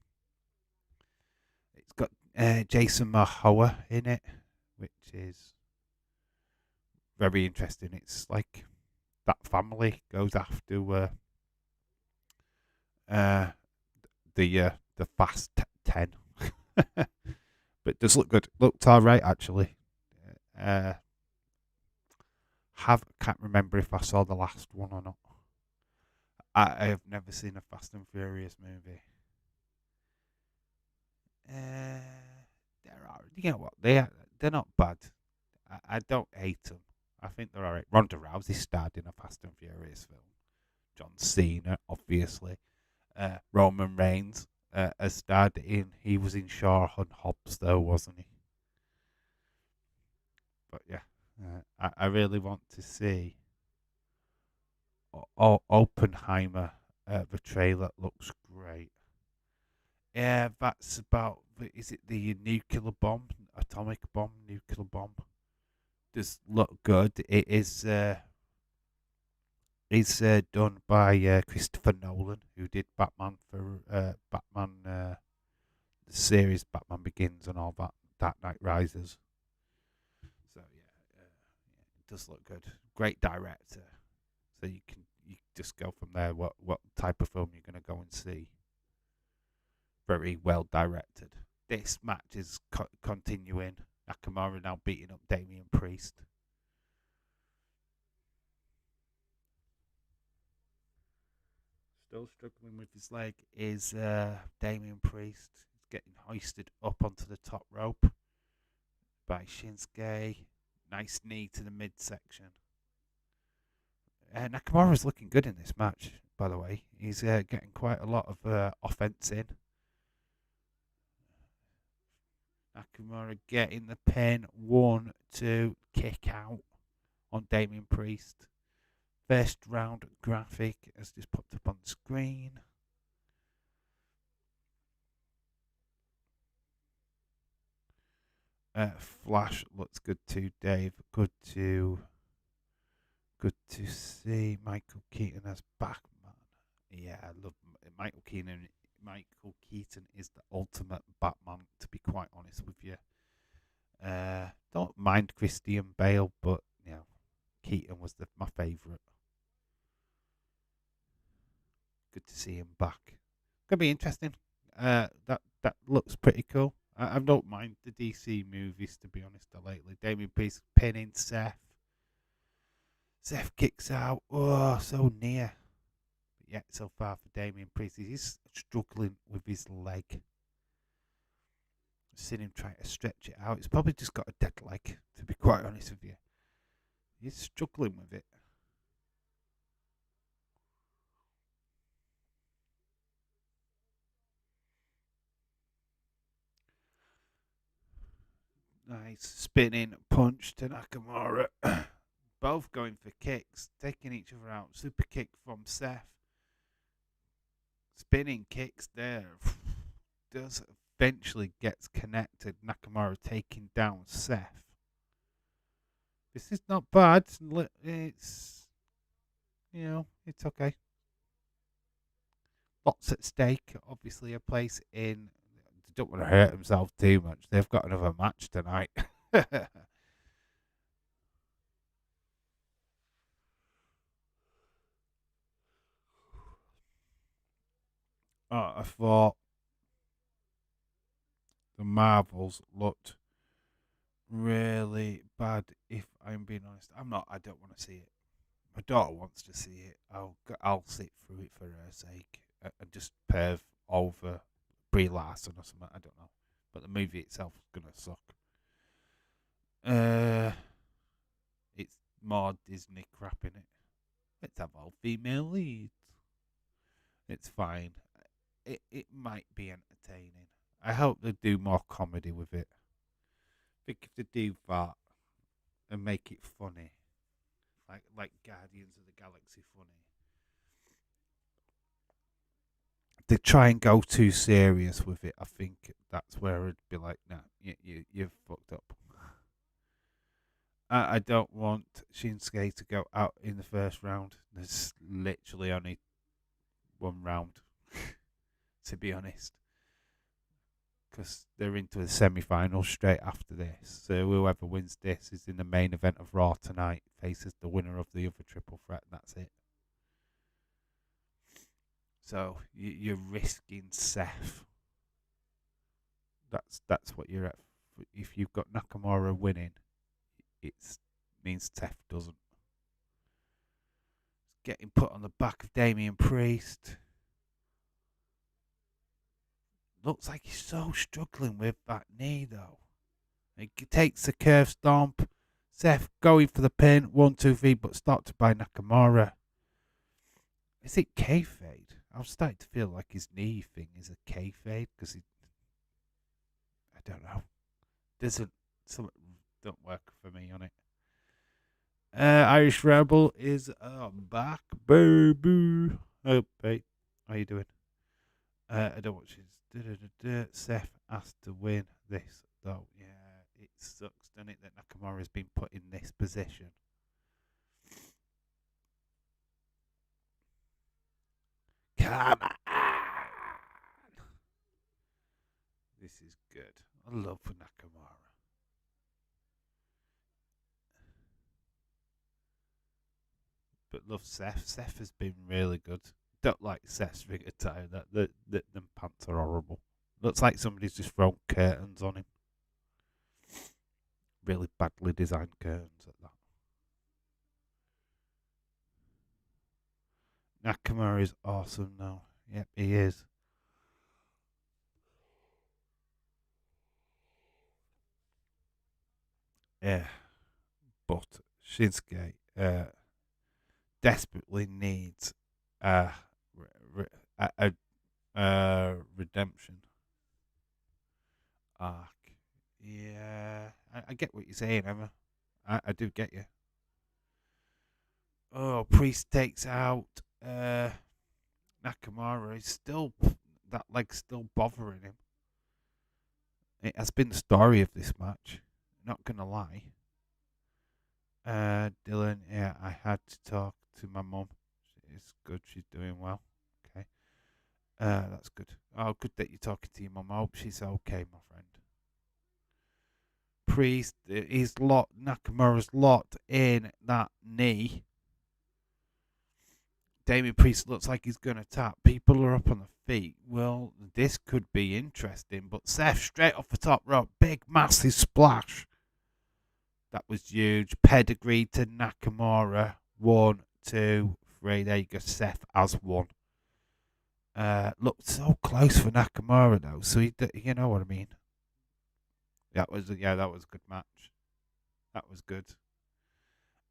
A: Jason Momoa in it, which is very interesting. It's like that family goes after uh, the Fast 10, but it does look good. Looked alright actually. Uh, can't remember if I saw the last one or not. I have never seen a Fast and Furious movie. There are, you know what? They're not bad. I don't hate them. I think they're alright. Ronda Rousey starred in a Fast and Furious film. John Cena, obviously. Roman Reigns has starred in. He was in Shaw and Hobbs, though, wasn't he? But yeah, I really want to see Oppenheimer. The trailer looks great. Yeah, that's about. Is it the nuclear bomb, atomic bomb, nuclear bomb? Does look good. It is. Is done by Christopher Nolan, who did Batman for Batman the series, Batman Begins, and all that. Dark Knight Rises. So yeah, it does look good. Great director. So you just go from there. What type of film you're going to go and see? Very well directed. This match is continuing. Nakamura now beating up Damian Priest. Still struggling with his leg is Damian Priest. He's getting hoisted up onto the top rope by Shinsuke. Nice knee to the midsection. Nakamura's looking good in this match, by the way. He's getting quite a lot of offense in. Nakamura getting the pin. 1, 2, kick out on Damian Priest. First round graphic has just popped up on the screen. Flash looks good too, Dave. Good to see Michael Keaton as Batman. Yeah, I love Michael Keaton. Michael Keaton is the ultimate Batman, to be quite honest with you. Don't mind Christian Bale, but you know, Keaton was my favourite. Good to see him back. Gonna be interesting. That looks pretty cool. I don't mind the DC movies, to be honest. Lately, Damien Priest pinning Seth. Seth kicks out. Oh, so near. But yet so far for Damien Priest, he's struggling with his leg. I've seen him trying to stretch it out. He's probably just got a dead leg, to be quite honest with you. He's struggling with it. Nice spinning punch to Nakamura. Both going for kicks, taking each other out. Super kick from Seth. Spinning kicks there. Does eventually gets connected. Nakamura taking down Seth. This is not bad. It's, it's okay. Lots at stake. Obviously, a place in. They don't want to hurt themselves too much. They've got another match tonight. I thought the Marvels looked really bad. If I'm being honest, I'm not. I don't want to see it. My daughter wants to see it. I'll sit through it for her sake and just perv over Brie Larson or something. I don't know, but the movie itself is gonna suck. Uh, it's more Disney crap in it. Let's have all female leads. It's fine. It might be entertaining. I hope they do more comedy with it. I think if they do that and make it funny, like Guardians of the Galaxy funny, they try and go too serious with it. I think that's where it'd be like, nah, you've fucked up. I don't want Shinsuke to go out in the first round. There's literally only one round, to be honest. because they're into the semi-final straight after this. So whoever wins this is in the main event of Raw tonight, faces the winner of the other triple threat, and that's it. So you're risking Seth. That's what you're at. If you've got Nakamura winning, it means Seth doesn't. Getting put on the back of Damian Priest. Looks like he's so struggling with that knee, though. He takes the curve stomp. Seth going for the pin. 1, 2, 3, but stopped by Nakamura. Is it kayfabe? I'm starting to feel like his knee thing is a kayfabe because I don't know. Something don't work for me on it. Irish Rebel is back, baby. Oh, hey, how you doing? I don't watch his. Seth has to win this, though. Yeah, it sucks, doesn't it, that Nakamura's been put in this position. Come on! This is good. I love Nakamura. But love Seth. Seth has been really good. Don't like Seth's ring attire. Them pants are horrible. Looks like somebody's just thrown curtains on him. Really badly designed curtains at that. Nakamura is awesome now. Yep, he is. Yeah, but Shinsuke desperately needs a, redemption arc. Yeah, I get what you're saying, Emma. I do get you. Oh, Priest takes out Nakamura. He's still, that leg's still bothering him. It has been the story of this match. Not gonna lie. Dylan, yeah, I had to talk to my mum. It's good. She's doing well. Okay. That's good. Oh, good that you're talking to your mum. I hope she's okay, my friend. Priest, he's locked. Nakamura's locked in that knee. Damian Priest looks like he's going to tap. People are up on the feet. Well, this could be interesting. But Seth straight off the top rope. Big, massive splash. That was huge. Pedigree to Nakamura. 1, 2, 3. There you go. Seth has won. Looked so close for Nakamura, though. So, you know what I mean. That was a good match. That was good.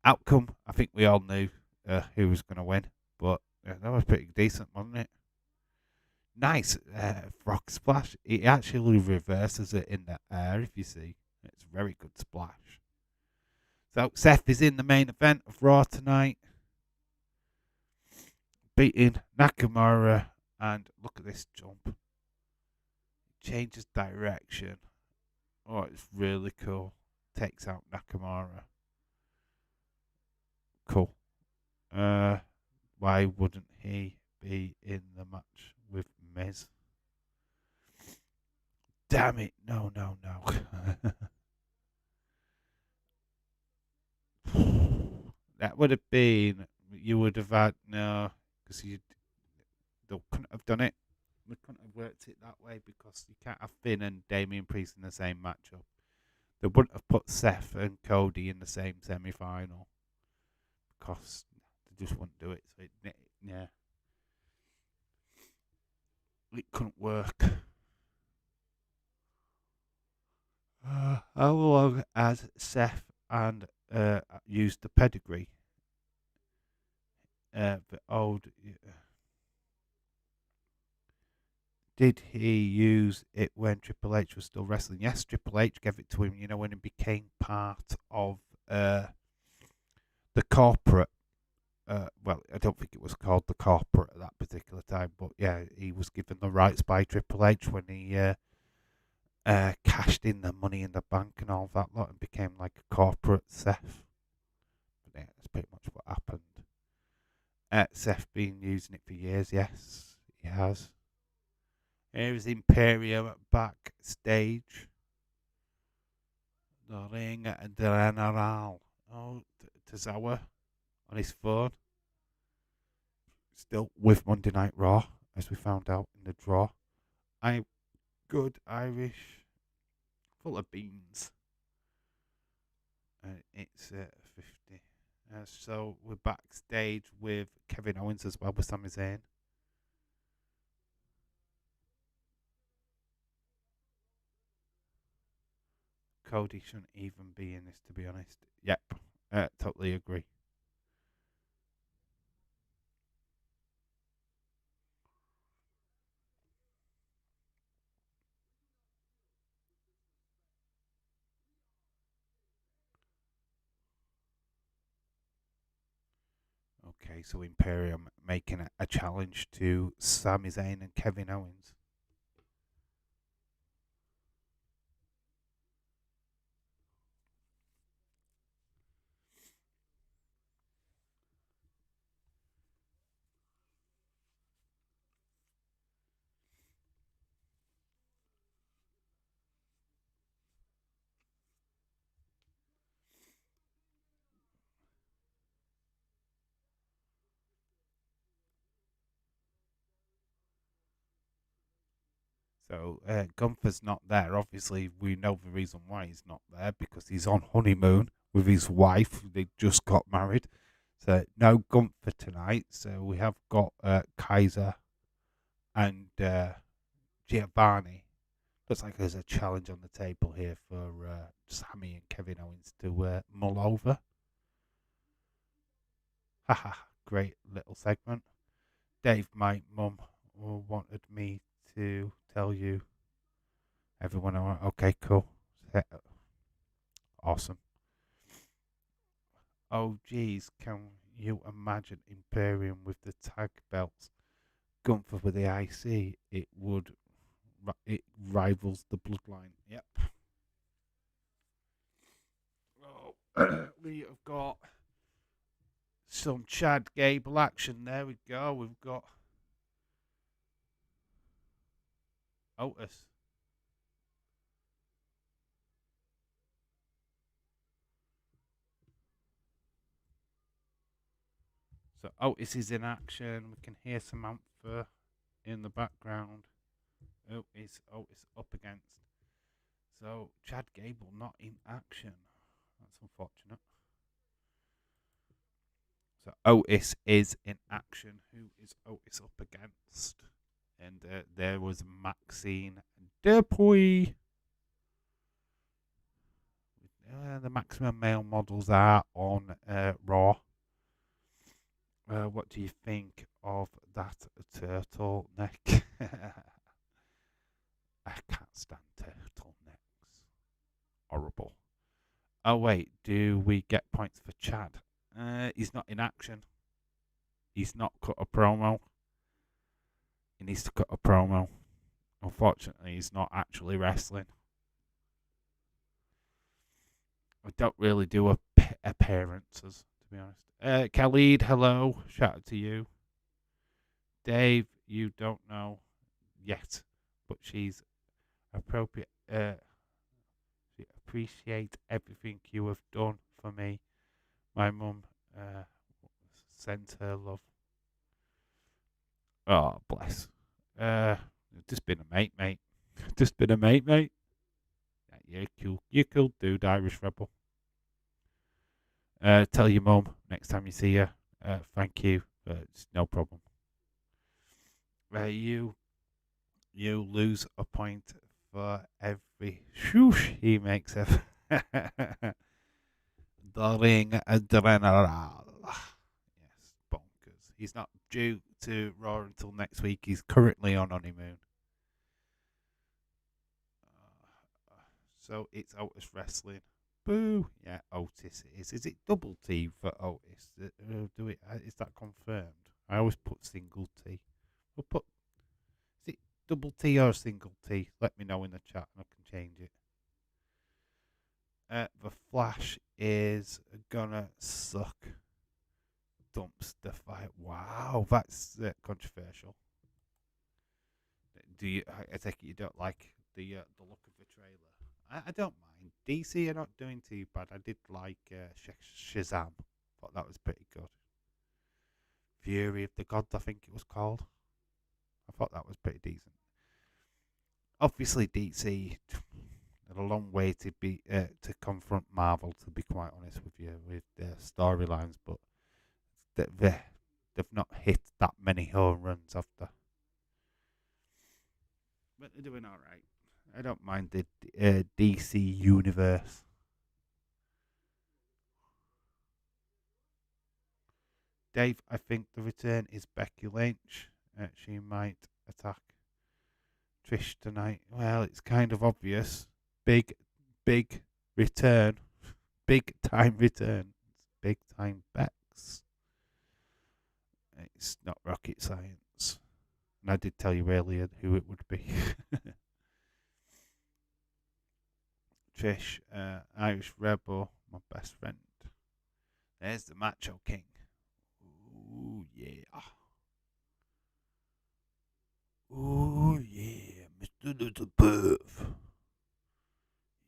A: Outcome, I think we all knew who was going to win. But that was pretty decent, wasn't it? Nice frog splash. It actually reverses it in the air, if you see. It's a very good splash. So Seth is in the main event of Raw tonight, beating Nakamura. And look at this jump. Changes direction. Oh, it's really cool. Takes out Nakamura. Cool. Why wouldn't he be in the match with Miz? Damn it. No. That would have been, you would have had, no, because they couldn't have done it. We couldn't have worked it that way because you can't have Finn and Damian Priest in the same matchup. They wouldn't have put Seth and Cody in the same semi-final because they just wouldn't do it. So yeah, it couldn't work. How long has Seth and used the pedigree? The old. Did he use it when Triple H was still wrestling? Yes, Triple H gave it to him, when he became part of the corporate. Well, I don't think it was called the corporate at that particular time, but yeah, he was given the rights by Triple H when he cashed in the Money in the Bank and all that lot and became like a corporate Seth. But yeah, that's pretty much what happened. Seth been using it for years, yes, he has. Here is Imperium backstage. The ring general. Oh, Tozawa on his phone. Still with Monday Night Raw, as we found out in the draw. I'm good Irish, full of beans. It's 50. So we're backstage with Kevin Owens as well with Sami Zayn. Cody shouldn't even be in this, to be honest. Yep, totally agree. Okay, so Imperium making a challenge to Sami Zayn and Kevin Owens. So Gunther's not there. Obviously, we know the reason why he's not there because he's on honeymoon with his wife. They just got married. So no Gunther tonight. So we have got Kaiser and Giovanni. Looks like there's a challenge on the table here for Sammy and Kevin Owens to mull over. Haha, great little segment. Dave, my mum wanted me to tell you everyone. Okay, cool. Awesome. Oh, geez, can you imagine Imperium with the tag belts? Gunther with the IC, it rivals the bloodline. Yep. Oh, we have got some Chad Gable action. There we go. We've got Otis. So Otis is in action. We can hear Samantha in the background. Otis up against. So Chad Gable not in action. That's unfortunate. So Otis is in action. Who is Otis up against? And there was Maxine Dupuy. The maximum male models are on Raw. What do you think of that turtleneck? I can't stand turtlenecks. Horrible. Oh wait, do we get points for Chad? He's not in action. He's not cut a promo. He needs to cut a promo. Unfortunately, he's not actually wrestling. I don't really do appearances, to be honest. Khalid, hello. Shout out to you. Dave, you don't know yet, but she's appropriate. She appreciate everything you have done for me. My mum sent her love. Oh, bless. Uh, just been a mate, mate. Just been a mate, mate. Yeah, you're cool. You're cool, dude, Irish rebel. Tell your mum next time you see her. Thank you. It's no problem. You lose a point for every shoosh he makes it. The ring adrenaline. Yes, bonkers. He's not due to Raw until next week. He's currently on honeymoon. So it's Otis wrestling. Boo! Yeah, Otis is. Is it double T for Otis? Is that confirmed? I always put single T. We'll put. Is it double T or single T? Let me know in the chat and I can change it. The Flash is gonna suck. Dumpster fire. Wow, that's controversial. Do you? I take it you don't like the look of the trailer. I don't mind. DC are not doing too bad. I did like Shazam. Thought that was pretty good. Fury of the Gods, I think it was called. I thought that was pretty decent. Obviously, DC had a long way to be to confront Marvel. To be quite honest with you, with their storylines, but they've not hit that many home runs after. But they're doing all right. I don't mind the DC universe. Dave, I think the return is Becky Lynch. She might attack Trish tonight. Well, it's kind of obvious. Big, big return. Big time return. Big time Bex. It's not rocket science. And I did tell you earlier who it would be. Trish, Irish Rebel, my best friend. There's the Macho King. Ooh, yeah. Ooh, yeah, Mr. Little Perf.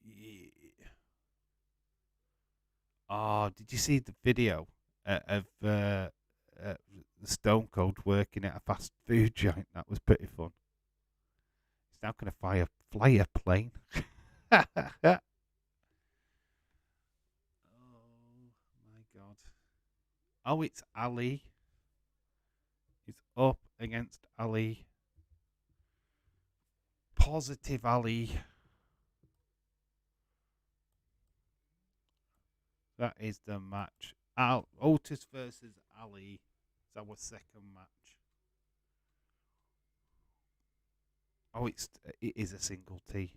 A: Yeah. Oh, did you see the video of the Stone Cold working at a fast food joint? That was pretty fun. He's now going to fly a plane. Oh, my God. Oh, it's Ali. He's up against Ali. Positive Ali. That is the match. Otis versus Ali. It's our second match. Oh, it is a single T.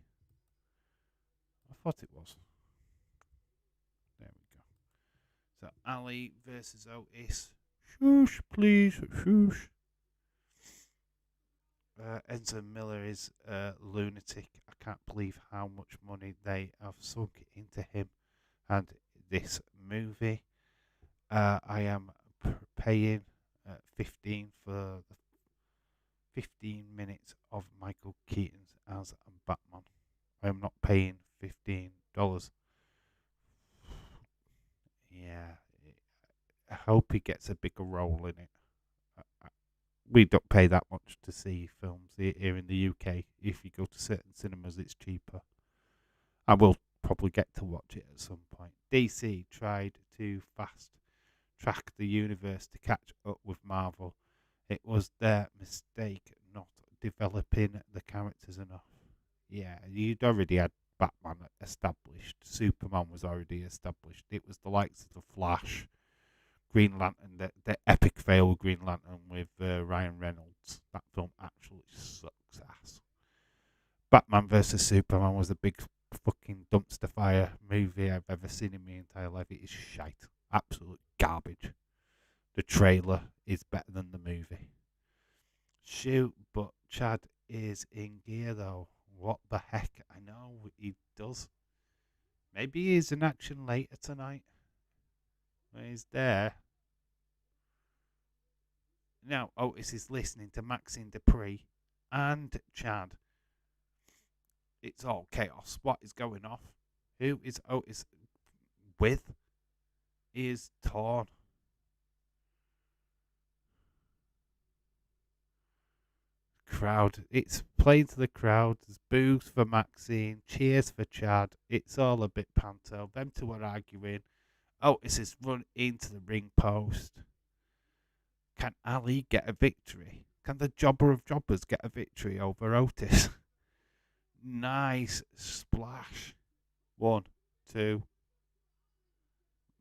A: I thought it was. There we go. So Ali versus Otis. Shoosh, please, shoosh. Enzo Miller is a lunatic. I can't believe how much money they have sunk into him and this movie. I am paying 15 for the 15 minutes of Michael Keaton's as Batman. I am not paying $15. Yeah, I hope he gets a bigger role in it. We don't pay that much to see films here in the UK. If you go to certain cinemas, it's cheaper. I will probably get to watch it at some point. DC tried to fast track the universe to catch up with Marvel. It was their mistake not developing the characters enough. Yeah, you'd already had Batman established. Superman was already established. It was the likes of the Flash, Green Lantern, the epic fail of Green Lantern with Ryan Reynolds. That film actually sucks ass. Batman versus Superman was the big fucking dumpster fire movie I've ever seen in my entire life. It is shite. Absolute garbage. The trailer is better than the movie. Shoot, but Chad is in gear though. What the heck? I know he does. Maybe he's in action later tonight. When he's there. Now Otis is listening to Maxine Dupree and Chad. It's all chaos. What is going off? Who is Otis with? He is torn. Crowd. It's playing to the crowd. There's boos for Maxine, cheers for Chad. It's all a bit panto. Them two are arguing. Otis is run into the ring post. Can Ali get a victory? Can the jobber of jobbers get a victory over Otis? Nice splash. 1, 2.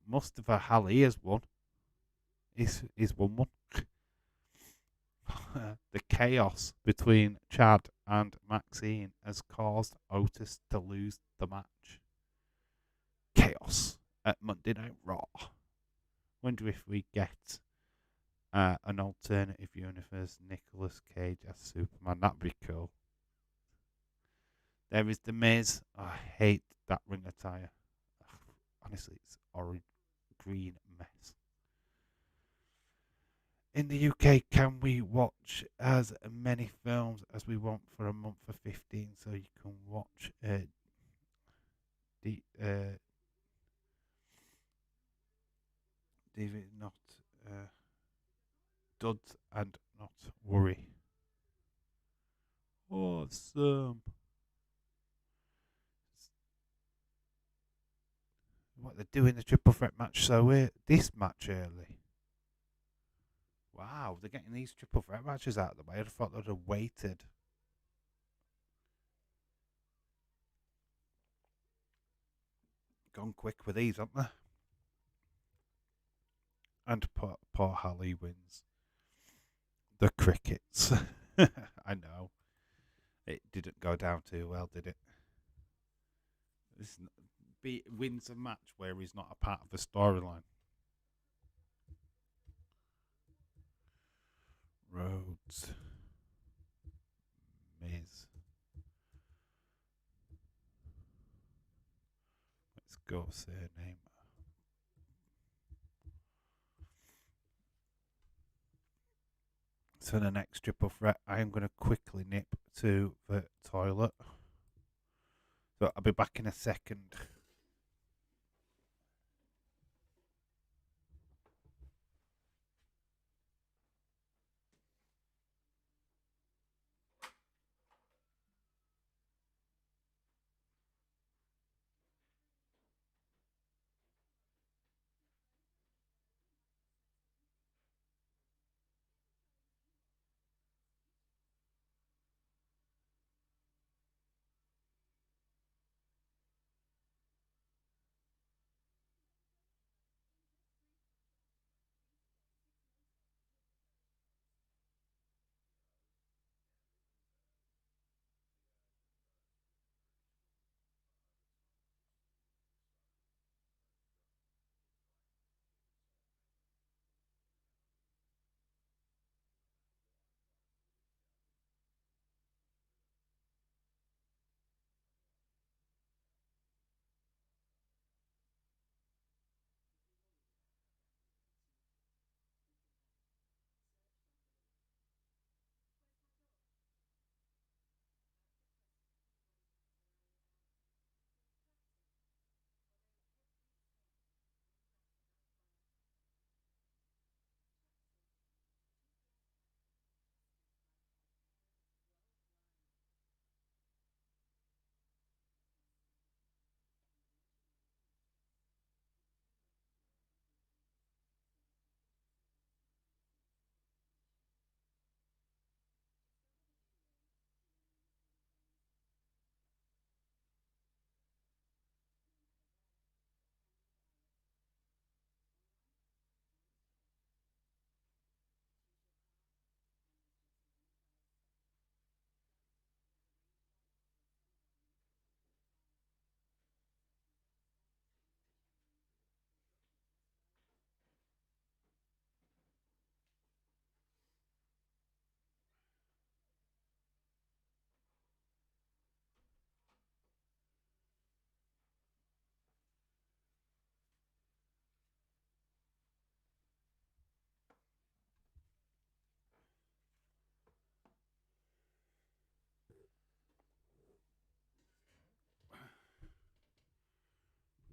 A: Mustafa Ali has won. He's won one. The chaos between Chad and Maxine has caused Otis to lose the match. Chaos at Monday Night Raw. Wonder if we get an alternative universe Nicolas Cage as Superman. That'd be cool. There is the Miz. I hate that ring attire. Honestly, it's orange, green mess. In the UK, can we watch as many films as we want for a month for 15? So you can watch the DVD, not uh, duds and not worry. Awesome. What they're doing the triple threat match so this match early. Wow, they're getting these triple threat matches out of the way. I thought they'd have waited. Gone quick with these, haven't they? And poor Holly wins. The crickets. I know. It didn't go down too well, did it? Wins a match where he's not a part of the storyline. Rhodes. Miz. Let's go say her name. So the next triple threat, I am going to quickly nip to the toilet. So I'll be back in a second.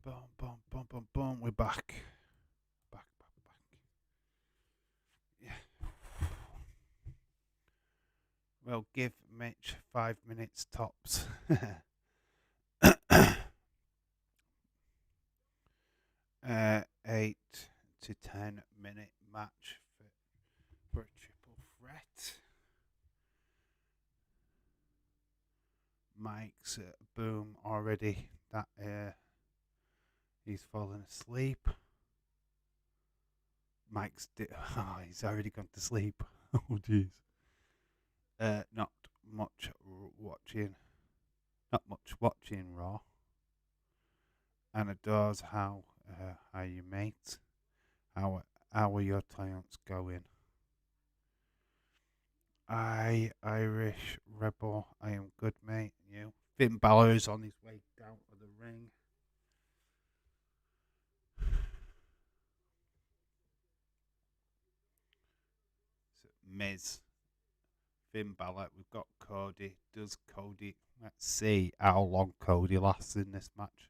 A: Boom, boom, boom, boom, boom. We're back. Back. Yeah. Well, give Mitch 5 minutes tops. 8 to 10 minute match for a triple threat. Mike's boom already. That he's fallen asleep. He's already gone to sleep. Oh jeez. Not much watching. Not much watching Raw. And adores how are you, mate? How are your talents going? Irish Rebel. I am good, mate. You. Finn Balor is on his way down to the ring. Miz, Finn Balor. We've got Cody. Does Cody? Let's see how long Cody lasts in this match.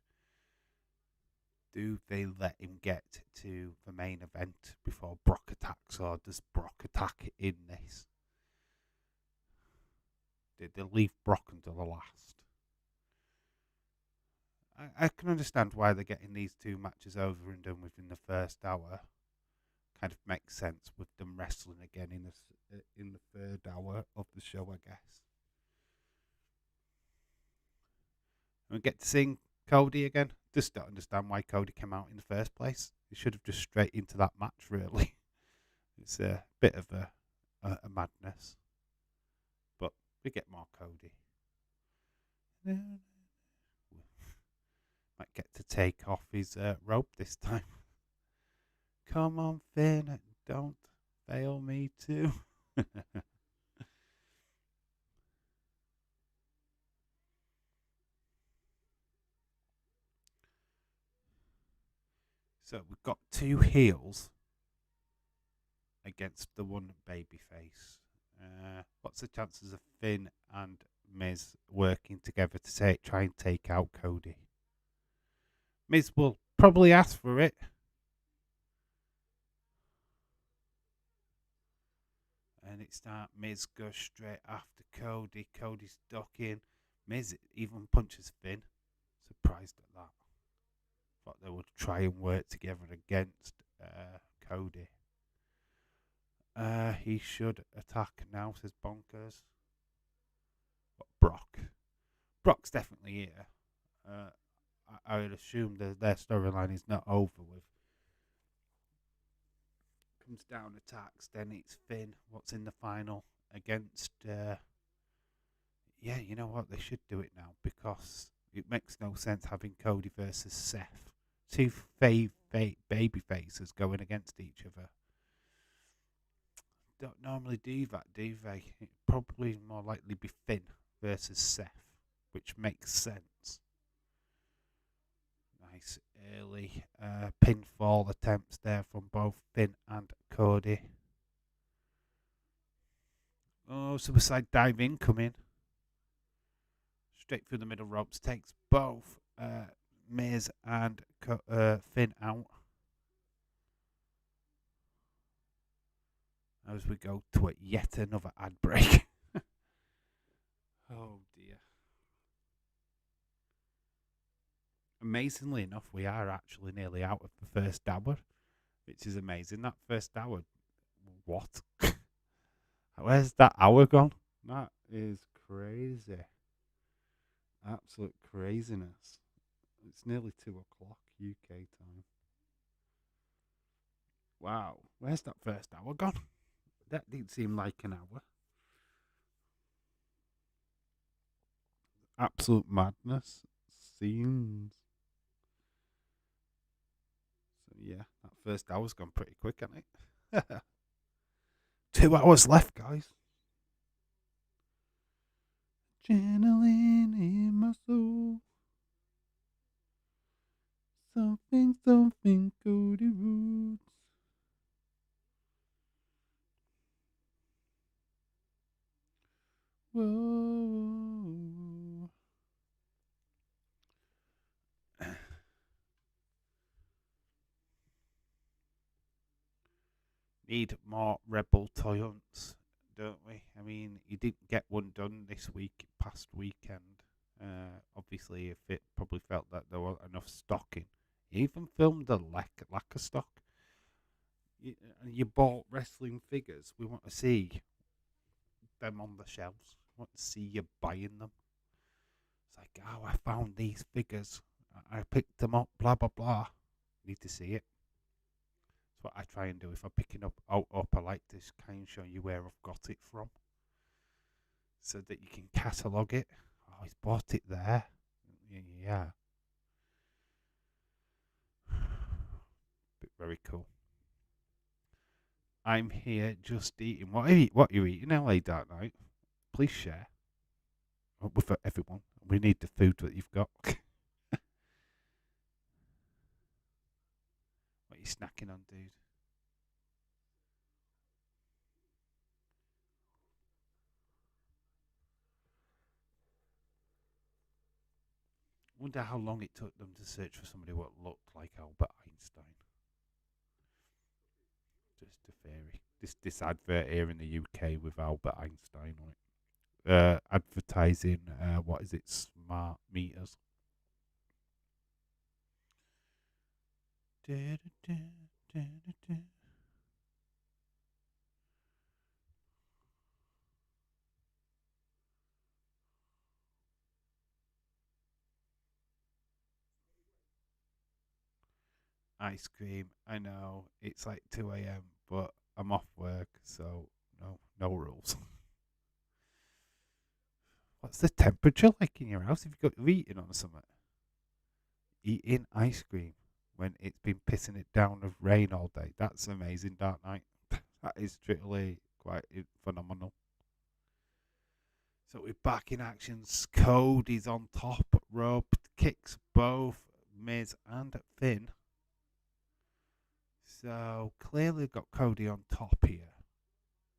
A: Do they let him get to the main event before Brock attacks, or does Brock attack in this? Did they leave Brock until the last? I can understand why they're getting these two matches over and done within the first hour. Kind of makes sense with them wrestling again in the third hour of the show, I guess. And we get to see Cody again. Just don't understand why Cody came out in the first place. He should have just straight into that match, really. It's a bit of a madness. But we get more Cody. Might get to take off his rope this time. Come on, Finn, don't fail me too. So we've got two heels against the one babyface. What's the chances of Finn and Miz working together to try and take out Cody? Miz will probably ask for it. And it's that Miz goes straight after Cody. Cody's ducking. Miz even punches Finn. Surprised at that. Thought they would try and work together against Cody. He should attack now, says Bonkers. But Brock. Brock's definitely here. I would assume that their storyline is not over with. Comes down, attacks, then it's Finn. What's in the final against? Yeah, you know what? They should do it now because it makes no sense having Cody versus Seth. Two baby faces going against each other. Don't normally do that, do they? It'd probably more likely be Finn versus Seth, which makes sense. Nice early pinfall attempts there from both Finn and Cody. Oh, suicide dive incoming. Straight through the middle ropes, takes both Miz and Finn out. As we go to yet another ad break. Oh dear. Amazingly enough, we are actually nearly out of the first hour, which is amazing. That first hour, what? Where's that hour gone? That is crazy. Absolute craziness. It's nearly 2 o'clock UK time. Wow. Where's that first hour gone? That didn't seem like an hour. Absolute madness. Seems. So yeah, that first hour's gone pretty quick, hasn't it? 2 hours left, guys. Channeling in my soul. Something, Cody Roots. Whoa. Need more Rebel Toyants, don't we? I mean, you didn't get one done this past weekend. Obviously, if it probably felt that there wasn't enough stocking. You even filmed a lack of stock. You bought wrestling figures. We want to see them on the shelves. We want to see you buying them. It's like, oh, I found these figures. I picked them up, blah, blah, blah. Need to see it. That's what I try and do. If I'm picking up, I like to kind of show you where I've got it from. So that you can catalogue it. Oh, he's bought it there. Yeah. Very cool. I'm here just eating. What are you eating, LA Dark Knight? Please share with everyone. We need the food that you've got. What are you snacking on, dude? Wonder how long it took them to search for somebody what looked like Albert Einstein. Just a theory. This advert here in the UK with Albert Einstein on it. Advertising, what is it? Smart meters. Ice cream. I know it's like 2 a.m., but I'm off work, so no rules. What's the temperature like in your house if you've got your eating on something? Eating ice cream when it's been pissing it down with rain all day. That's amazing, Dark Knight. That is truly quite phenomenal. So we're back in actions. Cody's on top rope, kicks both Miz and Finn. So clearly got Cody on top here.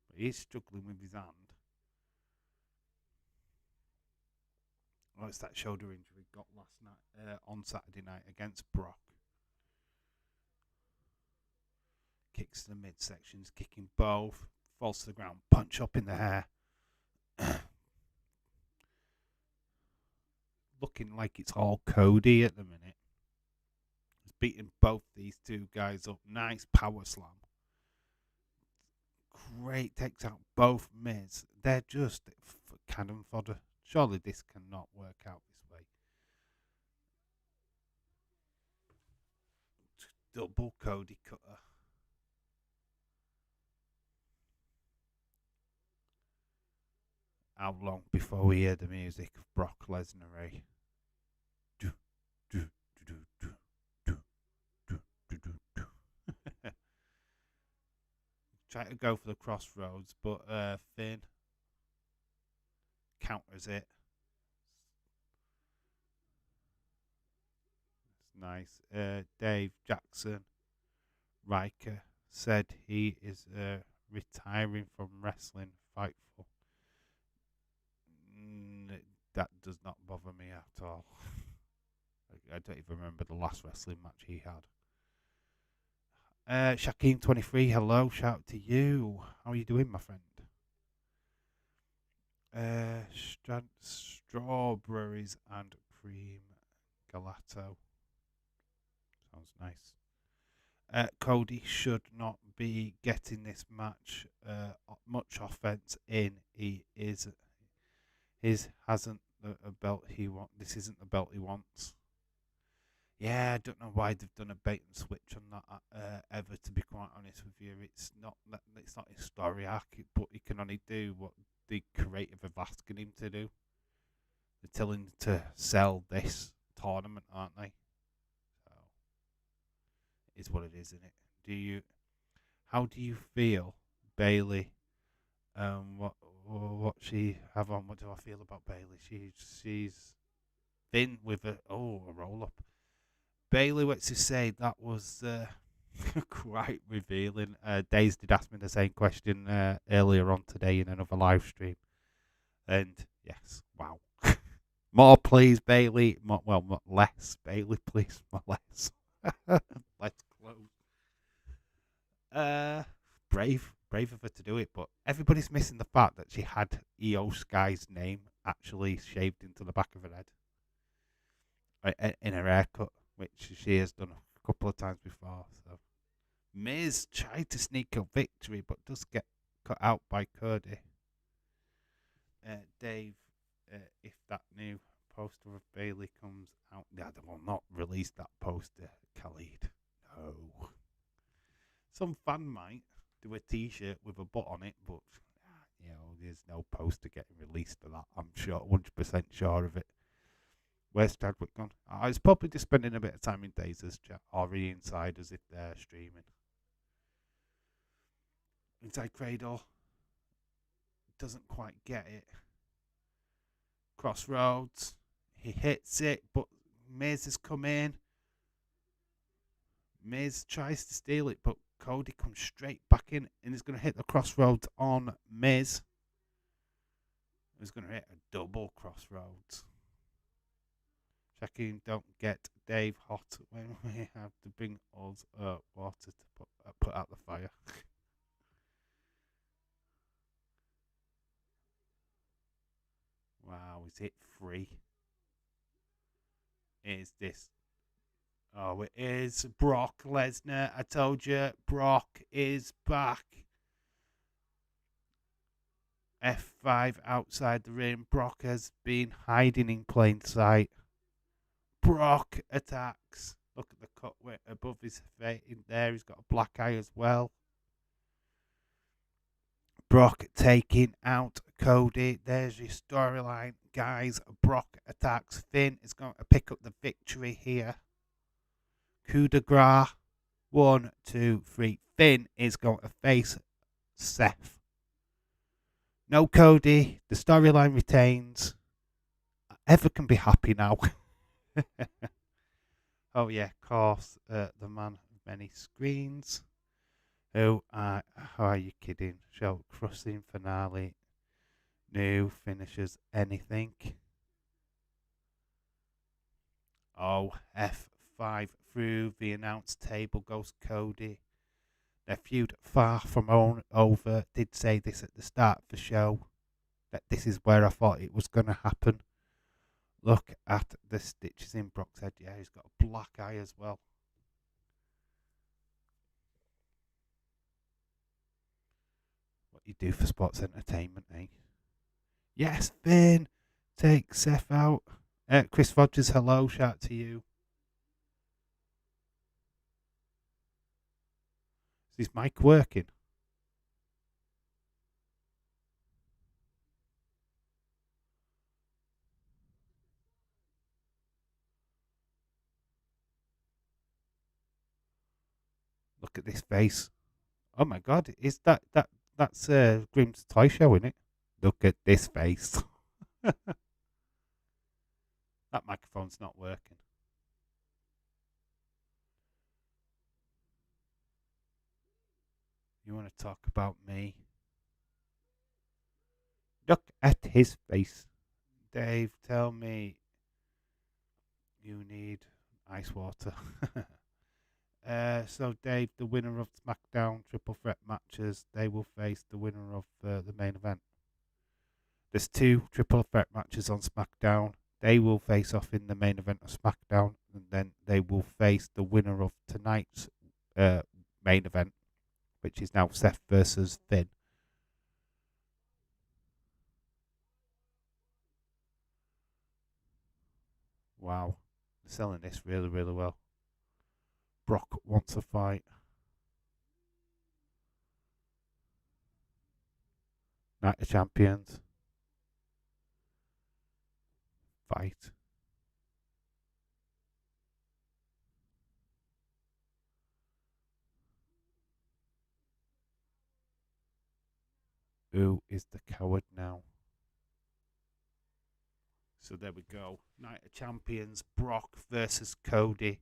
A: But he's struggling with his hand. Oh, it's that shoulder injury he got last night on Saturday night against Brock. Kicks the midsections, kicking both. Falls to the ground, punch up in the hair. Looking like it's all Cody at the minute. He's beating both these two guys up. Nice power slam. Great, takes out both Miz. They're just cannon fodder. Surely this cannot work out this way. Double Cody cutter. How long before we hear the music of Brock Lesnar, eh? Try to go for the crossroads, but Finn counters it. It's nice. Dave Jackson Riker said he is retiring from wrestling. Fightful. That does not bother me at all. I don't even remember the last wrestling match he had. Shaquem23, hello, shout out to you. How are you doing, my friend? Strawberries and cream gelato. Sounds nice. Cody should not be getting this match much offense in. His hasn't a belt he wants. This isn't the belt he wants. Yeah, I don't know why they've done a bait and switch on that ever. To be quite honest with you, it's not his story arc, but he can only do what the creative have asking him to do. They're telling him to sell this tournament, aren't they? So it is what it is, isn't it? How do you feel, Bailey? What she have on? What do I feel about Bailey? She's thin with a roll up. Bailey, what's to say? That was quite revealing. Daze did ask me the same question earlier on today in another live stream, and yes, wow. More, please, Bailey. Less, Bailey, please. More, less. Let's close. Brave of her to do it, but everybody's missing the fact that she had Io Sky's name actually shaved into the back of her head in her haircut, which she has done a couple of times before. So Miz tried to sneak a victory, but does get cut out by Cody. Dave, if that new poster of Bailey comes out, they will not release that poster, Khalid. No. Some fan might do a T-shirt with a butt on it, but there's no poster getting released of that. I'm sure, 100% sure of it. Where's Chadwick gone? I was probably just spending a bit of time in Dazers chat or inside as if they're streaming. Inside Cradle doesn't quite get it. Crossroads, he hits it, but Miz has come in. Miz tries to steal it, but Cody comes straight back in and is going to hit the crossroads on Miz. He's going to hit a double crossroads. Checking don't get Dave hot when we have to bring us water to put out the fire. Wow, is it free? Is this? Oh, it is Brock Lesnar. I told you, Brock is back. F5 outside the ring. Brock has been hiding in plain sight. Brock attacks. Look at the cut above his face in there. He's got a black eye as well. Brock taking out Cody. There's your storyline, guys. Brock attacks Finn. Is going to pick up the victory here. Coup de grace. 1, 2, 3. Finn is going to face Seth. No Cody. The storyline retains. Ever can be happy now. Oh yeah, of course, the man of many screens. How are you kidding? Show crushing finale. New finishes anything. Oh, F5 through the announce table goes Cody. Their feud far from over. Did say this at the start of the show. That this is where I thought it was going to happen. Look at the stitches in Brock's head. Yeah, he's got a black eye as well. What you do for sports entertainment, eh? Yes, Finn. Take Seth out. Chris Rogers, hello. Shout to you. Is his mic working? Look at this face. Oh my God, is that's Grimm's toy show, isn't it? Look at this face. That microphone's not working. You want to talk about me? Look at his face. Dave, tell me you need ice water. So, Dave, the winner of SmackDown Triple Threat matches, they will face the winner of the main event. There's 2 Triple Threat matches on SmackDown. They will face off in the main event of SmackDown, and then they will face the winner of tonight's main event, which is now Seth versus Finn. Wow, they're selling this really, really well. Brock wants a fight. Night of Champions. Fight. Who is the coward now? So there we go. Night of Champions, Brock versus Cody.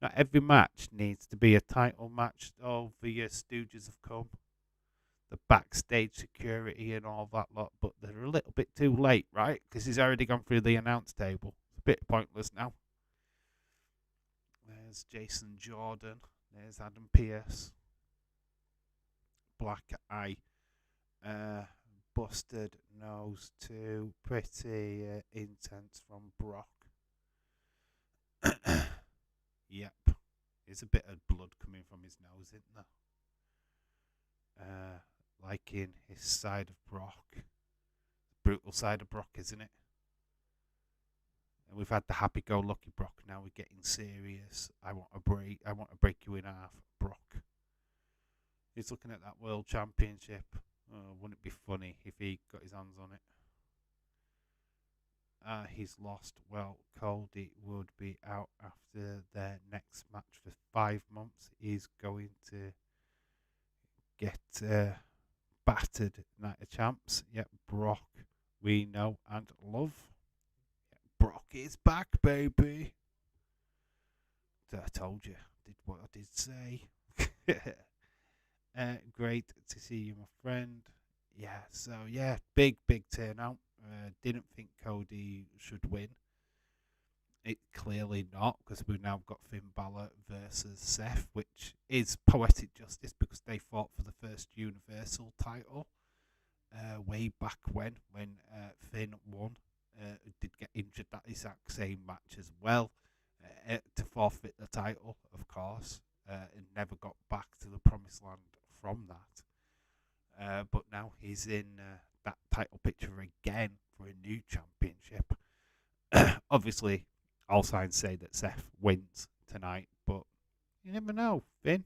A: Not every match needs to be a title match. All the Stooges have come. The backstage security and all that lot, but they're a little bit too late, right? Because he's already gone through the announce table. It's a bit pointless now. There's Jason Jordan. There's Adam Pearce. Black Eye. Busted nose too. Pretty intense from Brock. Yep. There's a bit of blood coming from his nose, isn't there? Like in his side of Brock. Brutal side of Brock, isn't it? And we've had the happy-go-lucky Brock. Now we're getting serious. I want to break you in half, Brock. He's looking at that World Championship. Oh, wouldn't it be funny if he got his hands on it? He's lost. Well, Cody would be out after their next match for 5 months. He's going to get battered Night of Champs. Yep, Brock, we know and love. Yep, Brock is back, baby. I told you. Did what I did say. Great to see you, my friend. Yeah, so yeah, big turnout. Didn't think Cody should win. It clearly not, because we've now got Finn Balor versus Seth, which is poetic justice because they fought for the first Universal title way back when Finn won. Did get injured that exact same match as well to forfeit the title, of course, and never got back to the promised land from that. But now he's in that title picture again for a new championship. Obviously, all signs say that Seth wins tonight, but you never know, Finn.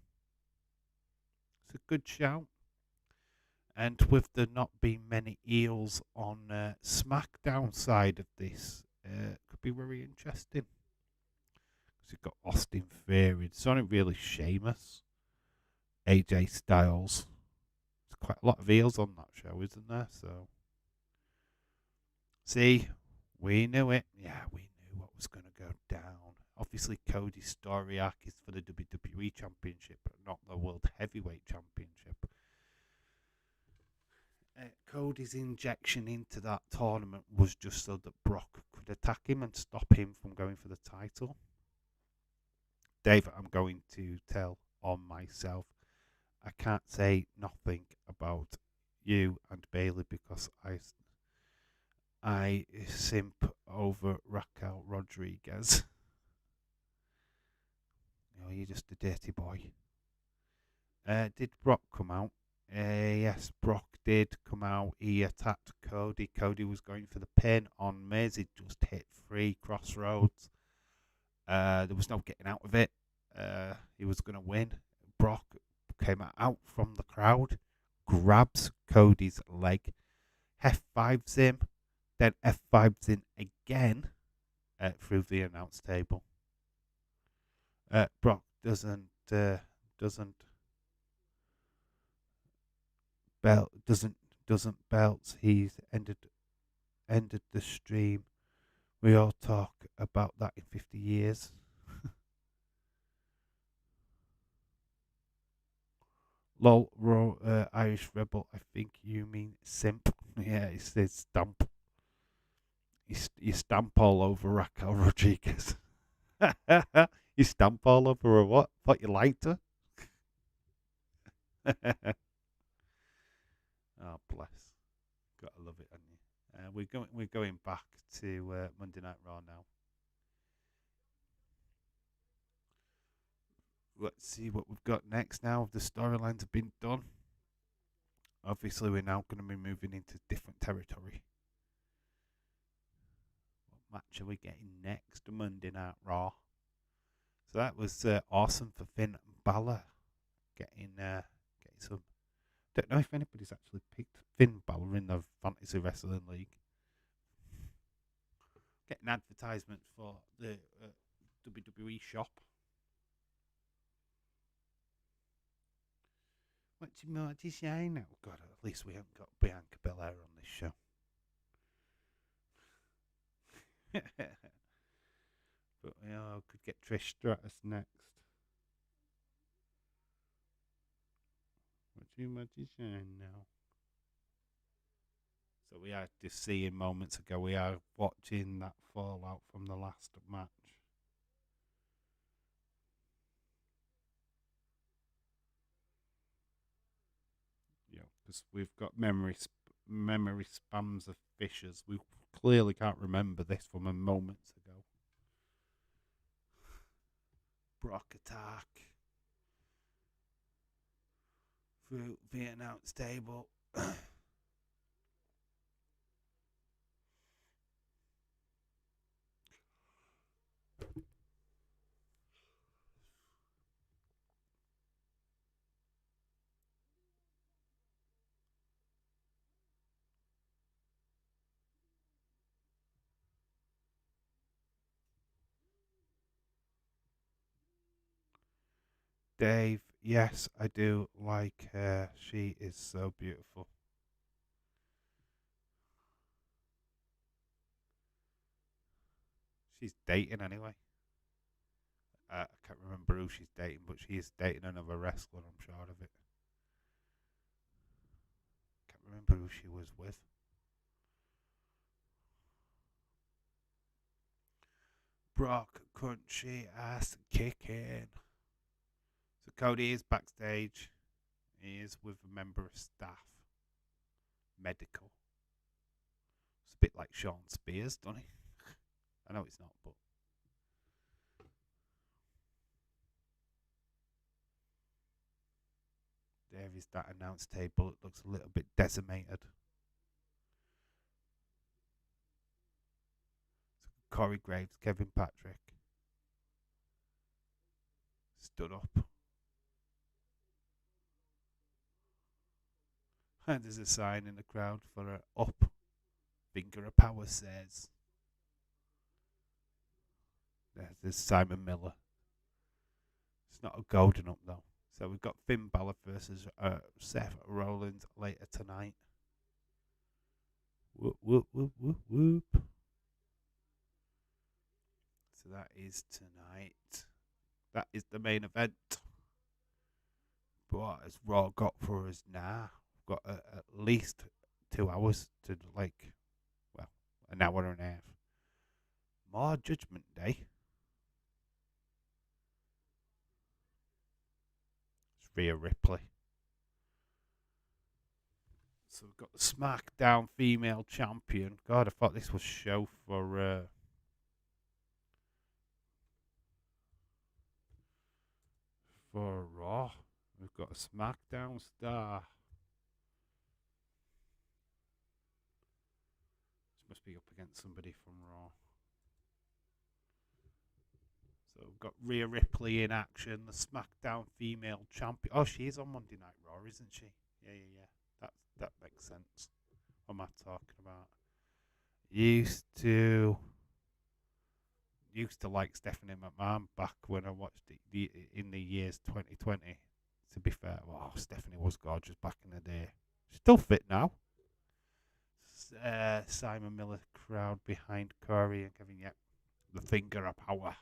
A: It's a good shout. And with there not being many eels on SmackDown side of this, could be very interesting. Because you've got Austin Theory. It's only really Sheamus, AJ Styles. There's quite a lot of eels on that show, isn't there? So, see, we knew it. Yeah, we knew what was going to go down. Obviously, Cody's story arc is for the WWE Championship, but not the World Heavyweight Championship. Cody's injection into that tournament was just so that Brock could attack him and stop him from going for the title. Dave, I'm going to tell on myself. I can't say nothing about you and Bailey because I simp over Raquel Rodriguez. You're just a dirty boy. Did Brock come out? Yes, Brock did come out. He attacked Cody. Cody was going for the pin on Miz. He just hit 3 crossroads. There was no getting out of it. He was going to win. Brock came out from the crowd, grabs Cody's leg, F5s him, then F5s him again through the announce table. Brock doesn't belt. He's ended the stream. We all talk about that in 50 years. Lol, Irish Rebel, I think you mean simp. Yeah, it says stamp. You stamp all over Raquel Rodriguez. You stamp all over her what? Thought you liked her? Oh, bless. Gotta love it, haven't you? We're going back to Monday Night Raw now. Let's see what we've got next now. The storylines have been done. Obviously, we're now going to be moving into different territory. What match are we getting next? Monday Night Raw. So that was awesome for Finn Balor getting some. Don't know if anybody's actually picked Finn Balor in the Fantasy Wrestling League. Getting advertisements for the WWE shop. What's more to say now? God, at least we haven't got Bianca Belair on this show. But could get Trish Stratus next. What's more to say now? So we are just seeing moments ago. We are watching that fallout from the last match. Because we've got memory spams of fissures. We clearly can't remember this from a moments ago. Brock attack through the announce table. Dave, yes, I do like her. She is so beautiful. She's dating anyway. I can't remember who she's dating, but she is dating another wrestler, I'm sure of it. Can't remember who she was with. Brock country ass kicking. So Cody is backstage. He is with a member of staff. Medical. It's a bit like Sean Spears, doesn't he? I know it's not, but. There is that announce table. It looks a little bit decimated. Corey Graves, Kevin Patrick. Stood up. And there's a sign in the crowd for a up. Finger of power says. There's Simon Miller. It's not a golden up though. So we've got Finn Balor versus Seth Rollins later tonight. Whoop, whoop, whoop, whoop, whoop. So that is tonight. That is the main event. But what has Raw got for us now? We've got at least 2 hours to an hour and a half. More Judgment Day. It's Rhea Ripley. So we've got the SmackDown female champion. God, I thought this was a show for Raw. We've got a SmackDown star. This must be up against somebody from Raw. So we've got Rhea Ripley in action, the SmackDown female champion. Oh, she is on Monday Night Raw, isn't she? Yeah. That makes sense. What am I talking about? Used to like Stephanie McMahon back when I watched it in the years 2020. To be fair, Stephanie was gorgeous back in the day. She's still fit now. Simon Miller crowd behind Corey and Kevin. Yep, the finger of power.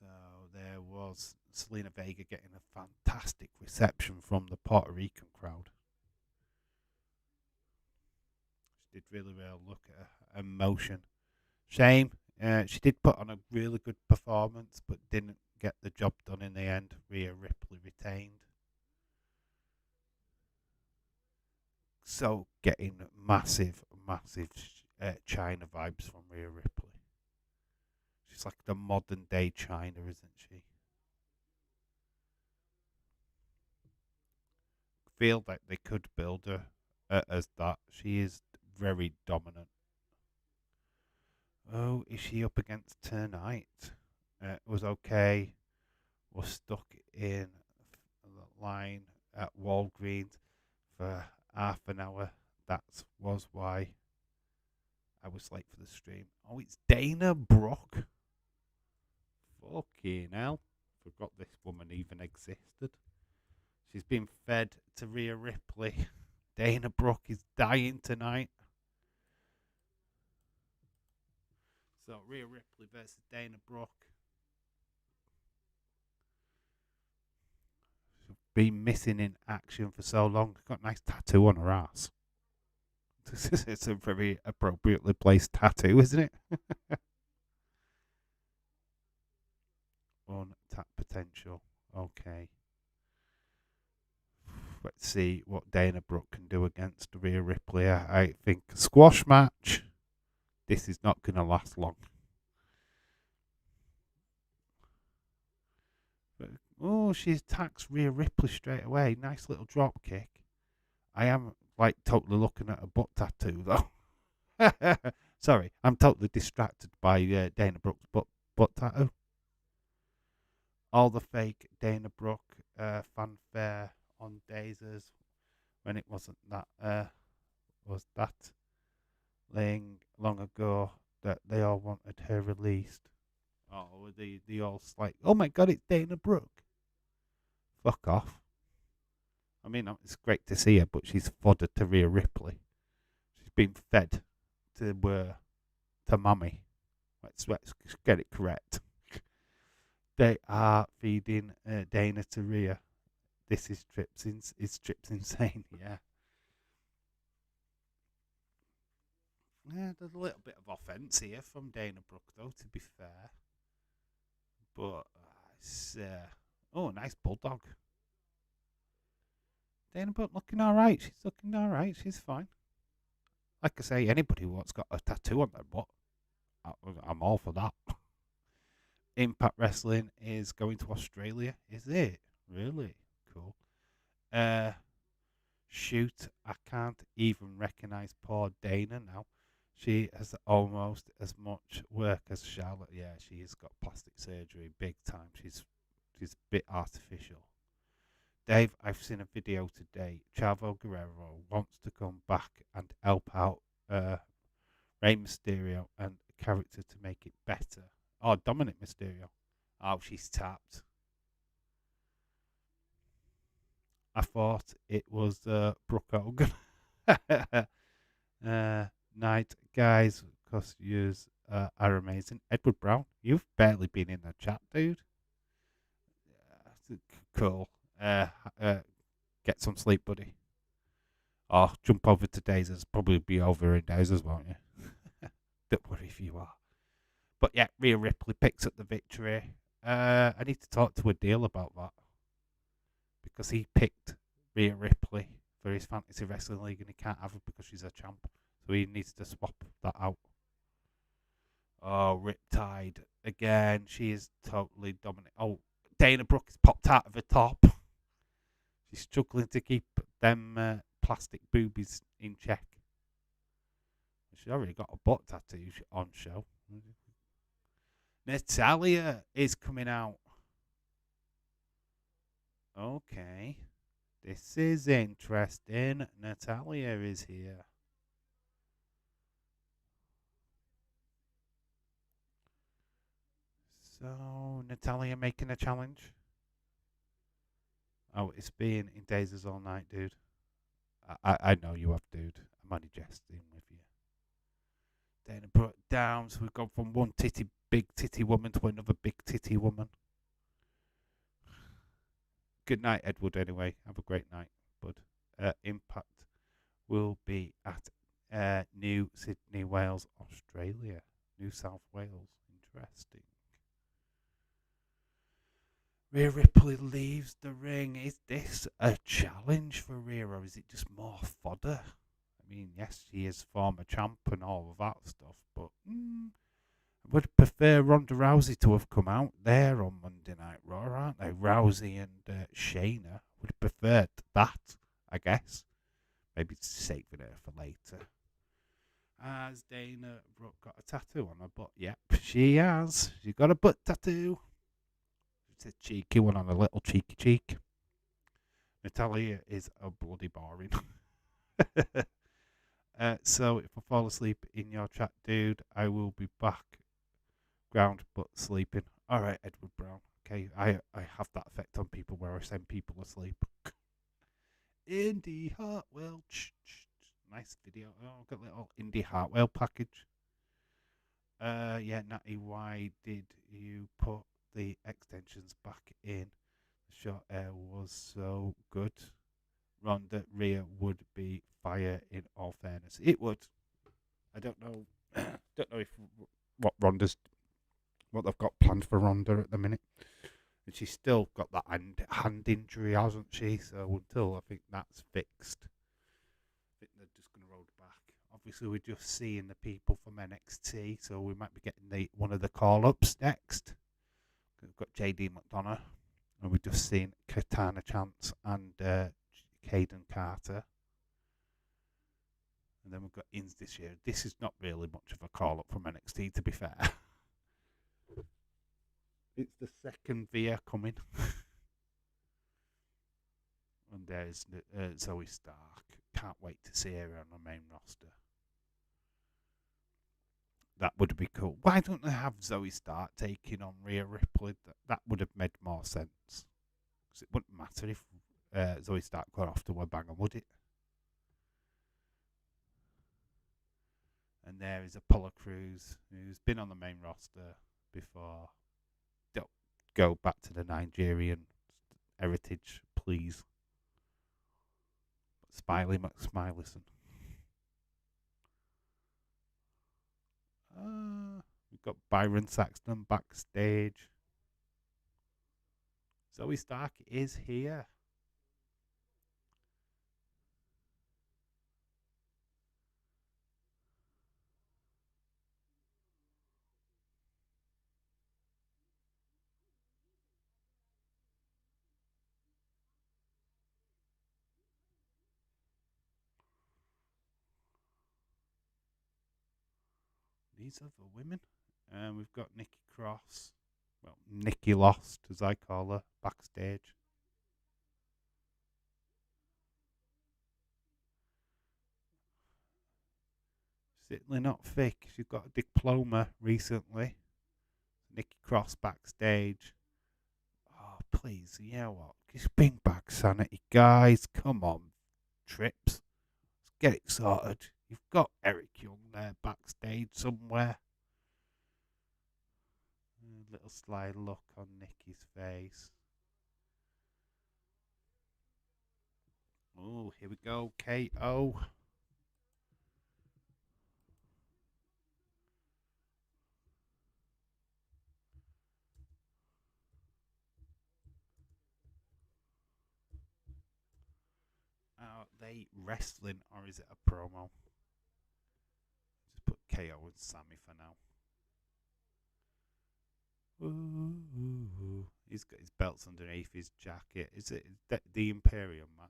A: So there was Selena Vega getting a fantastic reception from the Puerto Rican crowd. She did really well. Look at her emotion. Shame. She did put on a really good performance, but didn't get the job done in the end. Rhea Ripley retained. So getting massive China vibes from Rhea Ripley. She's like the modern day China, isn't she? Feel like they could build her as that. She is very dominant. Oh, is she up against tonight? It was okay. Was stuck in the line at Walgreens for half an hour. That was why I was late for the stream. Oh, it's Dana Brooke. Fucking hell. Forgot this woman even existed. She's been fed to Rhea Ripley. Dana Brooke is dying tonight. So Rhea Ripley versus Dana Brooke. She's been missing in action for so long. She's got a nice tattoo on her ass. It's a very appropriately placed tattoo, isn't it? Untapped potential. Okay. Let's see what Dana Brooke can do against Rhea Ripley. I think squash match. This is not going to last long. But, she attacks Rhea Ripley straight away. Nice little drop kick. I am totally looking at a butt tattoo though. Sorry, I'm totally distracted by Dana Brooke's butt tattoo. All the fake Dana Brooke fanfare on Dazers when it wasn't that was that long ago that they all wanted her released. Oh, they all oh my god, it's Dana Brooke. Fuck off. I mean, it's great to see her, but she's fodder to Rhea Ripley. She's been fed to mummy. Let's get it correct. They are feeding Dana to Rhea. This is Trips insane, yeah. Yeah, there's a little bit of offence here from Dana Brooke, though, to be fair. But it's oh, nice bulldog. Dana Brooke looking all right. She's looking all right. She's fine. Like I say, anybody who's got a tattoo on their butt, I'm all for that. Impact Wrestling is going to Australia. Is it really cool? Uh, shoot, I can't even recognize poor Dana now. She has almost as much work as Charlotte. Yeah, she has got plastic surgery big time. She's a bit artificial. Dave, I've seen a video today. Chavo Guerrero wants to come back and help out Rey Mysterio and a character to make it better. Oh, Dominic Mysterio. Oh, she's tapped. I thought it was Brooke Hogan. Night, guys, because you are amazing. Edward Brown, you've barely been in the chat, dude. Cool. Get some sleep, buddy. Or jump over to Days. Probably be over in Days, won't you? Don't worry if you are. But yeah, Rhea Ripley picks up the victory. I need to talk to Adil about that because he picked Rhea Ripley for his fantasy wrestling league and he can't have her because she's a champ. So he needs to swap that out. Oh, Riptide again. She is totally dominant. Oh, Dana Brooke has popped out of her top. She's struggling to keep them plastic boobies in check. She's already got a butt tattoo on show. Natalia is coming out. Okay. This is interesting. Natalia is here. So, Natalia making a challenge. Oh, it's been in Days all night, dude. I know you have, dude. I'm only jesting with you. Dana Brooke down, so we've gone from one big titty woman to another big titty woman. Good night, Edward, anyway. Have a great night, bud. Impact will be at New Sydney, Wales, Australia. New South Wales. Interesting. Rhea Ripley leaves the ring. Is this a challenge for Rhea, or is it just more fodder? I mean, yes, she is former champ and all of that stuff, but I would prefer Ronda Rousey to have come out there on Monday Night Raw, aren't they? Rousey and Shayna would have preferred that, I guess. Maybe saving her for later. Has Dana Brooke got a tattoo on her butt? Yep, she has. She's got a butt tattoo. It's a cheeky one on a little cheeky cheek. Natalia is a bloody boring. So if I fall asleep in your chat, dude, I will be back ground but sleeping. All right, Edward Brown. Okay, I have that effect on people where I send people asleep. Indy Hartwell. Nice video. Oh, got a little Indy Hartwell package. Yeah, Natty, why did you put the extensions back in? The short air was so good. Ronda Rhea would be fire in all fairness. It would. I don't know. Don't know if what they've got planned for Ronda at the minute. And she's still got that hand injury, hasn't she? So until I think that's fixed, I think they're just going to roll it back. Obviously, we're just seeing the people from NXT, so we might be getting one of the call-ups next. We've got JD McDonough, and we've just seen Katana Chance and Caden Carter. And then we've got Ins this year. This is not really much of a call-up from NXT, to be fair. It's the second Via coming. And there's Zoe Stark. Can't wait to see her on the main roster. That would be cool. Why don't they have Zoe Stark taking on Rhea Ripley? That would have made more sense. Because it wouldn't matter if Zoe Stark got off to a banger, would it? And there is Apollo Crews, who's been on the main roster before. Don't go back to the Nigerian heritage, please. Smiley McSmileyson. We've got Byron Saxton backstage. Zoe Stark is here. These are the women. And we've got Nikki Cross. Well, Nikki Lost, as I call her, backstage. Certainly not thick. She's got a diploma recently. Nikki Cross backstage. Oh, please, you know what? Just bring back sanity, guys. Come on, Trips. Let's get it sorted. You've got Eric Young there backstage somewhere. A little sly look on Nikki's face. Oh, here we go. KO. Are they wrestling or is it a promo? Just put KO and Sammy for now. Ooh. He's got his belts underneath his jacket. Is it the Imperium match?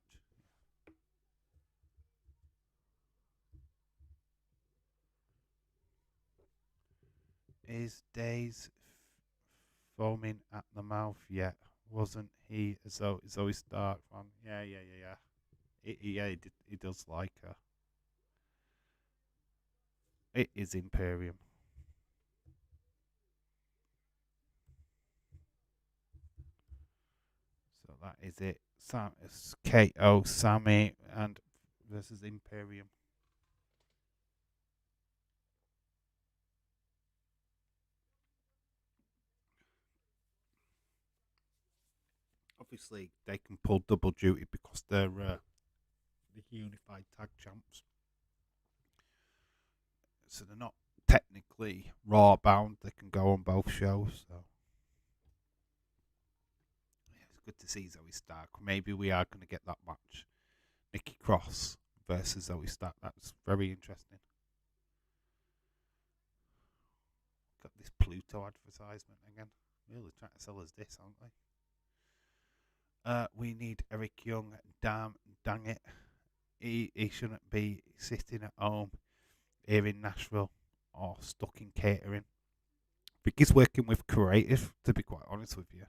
A: Is Days foaming at the mouth yet? Wasn't he Zoe Stark fan? Yeah. He does like her. It is Imperium. So that is it. It's KO, Sammy, and versus Imperium. Obviously, they can pull double duty because they're the unified tag champs. So they're not technically Raw bound. They can go on both shows. So yeah, it's good to see Zoe Stark. Maybe we are going to get that match. Nikki Cross versus Zoe Stark. That's very interesting. Got this Pluto advertisement again. Really trying to sell us this, aren't they? We need Eric Young. Dang it. He shouldn't be sitting at home here in Nashville or stuck in catering. I think he's working with creative, to be quite honest with you.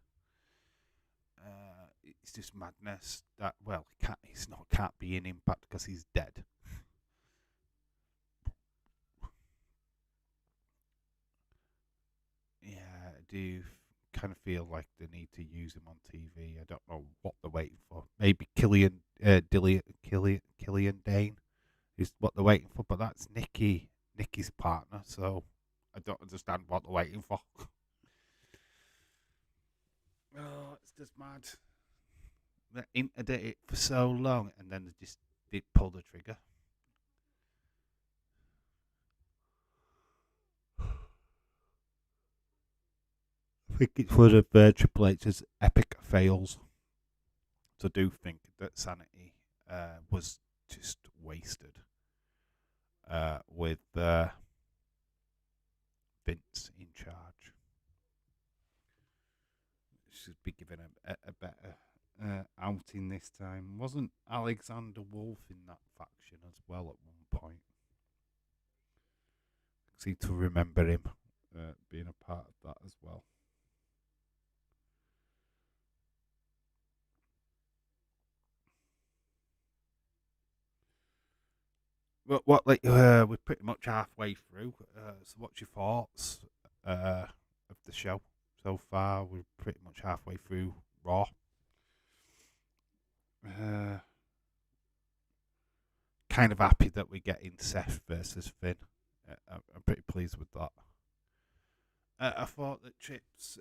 A: It's just madness that, well, can't be in Impact because he's dead. Yeah, I do kind of feel like they need to use him on TV. I don't know what they're waiting for. Maybe Killian Dane is what they're waiting for, but that's Nikki's partner, so I don't understand what they're waiting for. Oh, it's just mad. They hinted at it for so long, and then they just did pull the trigger. I think it's one of Triple H's epic fails. So I do think that Sanity was just wasted with Vince in charge. Should be given a better outing this time. Wasn't Alexander Wolf in that faction as well at one point? I seem to remember him being a part of that as well. Well, we're pretty much halfway through. So, what's your thoughts of the show so far? We're pretty much halfway through Raw. Uh, kind of happy that we're getting Seth versus Finn. I'm pretty pleased with that. I thought that Trips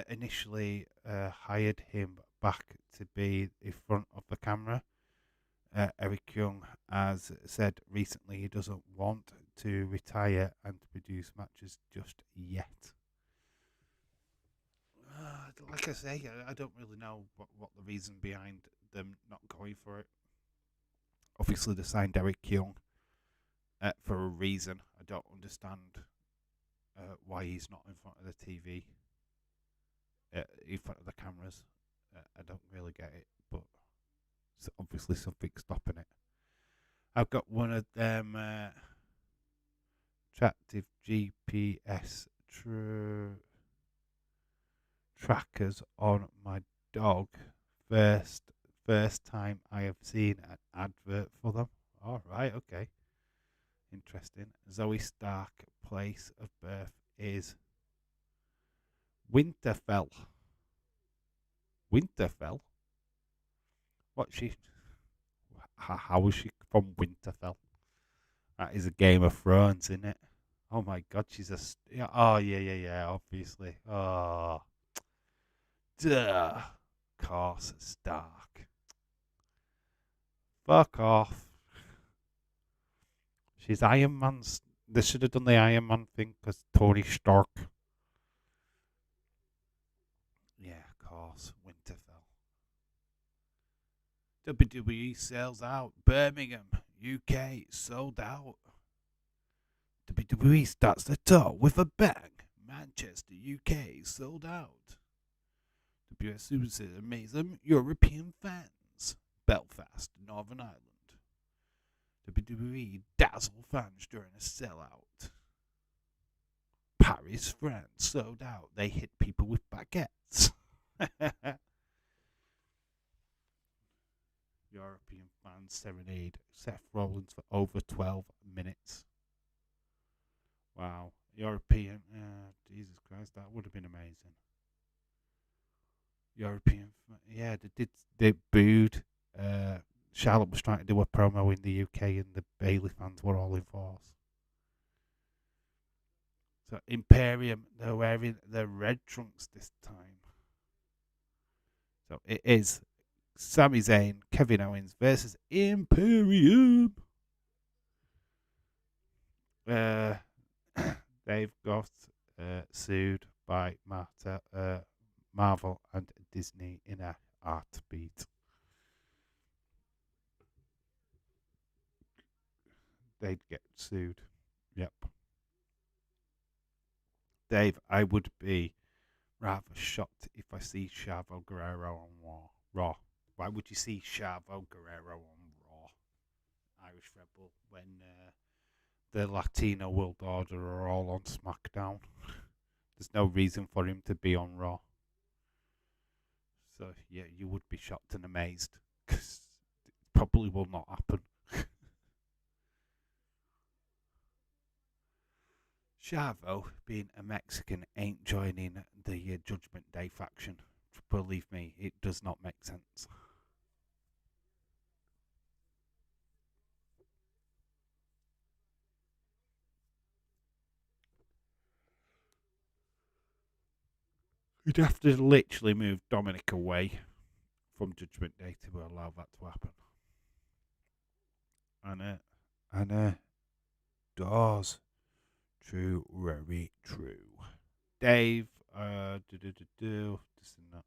A: initially hired him back to be in front of the camera, Eric Young has said recently he doesn't want to retire and produce matches just yet. Like I say, I don't really know what the reason behind them not going for it. Obviously, they signed Eric Young for a reason. I don't understand why he's not in front of the TV, in front of the cameras. I don't really get it, but it's obviously something stopping it. I've got one of them attractive GPS trackers on my dog. First time I have seen an advert for them. All right, okay, interesting. Zoe Stark place of birth is Winterfell. Winterfell. What she? How is she from Winterfell? That is a Game of Thrones, isn't it? Oh my God, she's a. Yeah, oh yeah. Obviously. Oh, duh. Course, Stark. Fuck off. She's Iron Man's. They should have done the Iron Man thing because Tony Stark. Yeah, of course, Winterfell. WWE sells out. Birmingham, UK, sold out. WWE starts the tour with a bang. Manchester, UK, sold out. WS Superstars amazing European fans. Belfast, Northern Ireland. WWE dazzle fans during a sellout. Paris, France, sold out. They hit people with baguettes. European fans serenade Seth Rollins for over 12 minutes. Wow. European, Jesus Christ, that would have been amazing. European, yeah, they booed. Charlotte was trying to do a promo in the UK and the Bailey fans were all in force. So Imperium, they're wearing their red trunks this time. So it is Sami Zayn, Kevin Owens versus Imperium. They've got sued by Marvel and Disney in a heartbeat. They'd get sued. Yep. Dave, I would be rather shocked if I see Chavo Guerrero on Raw. Why would you see Chavo Guerrero on Raw? Irish Rebel when the Latino World Order are all on SmackDown. There's no reason for him to be on Raw. So yeah, you would be shocked and amazed because it probably will not happen. Chavo, being a Mexican, ain't joining the Judgment Day faction. Believe me, it does not make sense. You'd have to literally move Dominic away from Judgment Day to allow that to happen. And does. True, very true. Dave, this and that.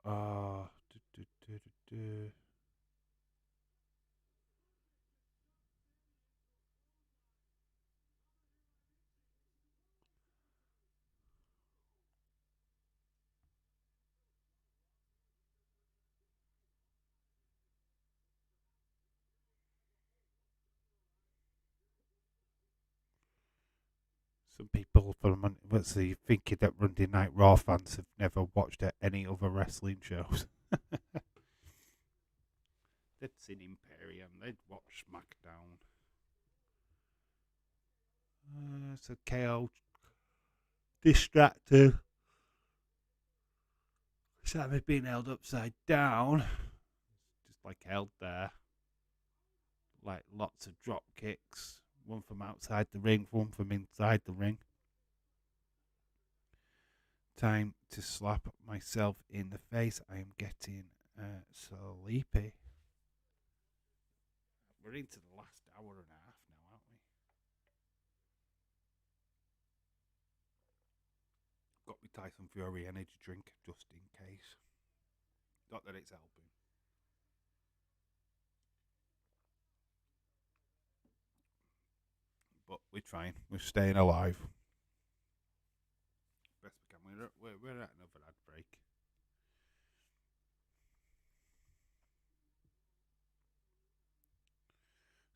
A: Uh, do, do, do, do, do. Some people from let's see, thinking that Monday Night Raw fans have never watched any other wrestling shows. They'd seen Imperium, they'd watched SmackDown. So KO distracted. Sammy being held upside down, just like held there. Like lots of drop kicks, one from outside the ring, one from inside the ring. Time to slap myself in the face. I am getting Sleepy. We're into the last hour and a half now, aren't we? Got me Tyson Fury energy drink just in case. Not that it's helping. But we're trying. We're staying alive. Best we can. We're at another ad break.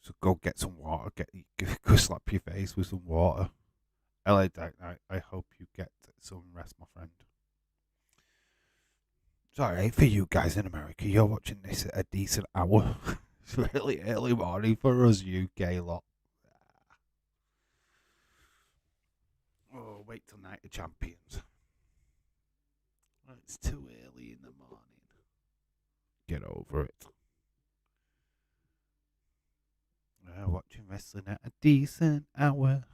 A: So go get some water. Go slap your face with some water. LA Dark Knight, I hope you get some rest, my friend. Sorry for you guys in America. You're watching this at a decent hour. It's really early morning for us UK lot. Oh, wait till Night of Champions. It's too early in the morning. Get over it. Watching wrestling at a decent hour.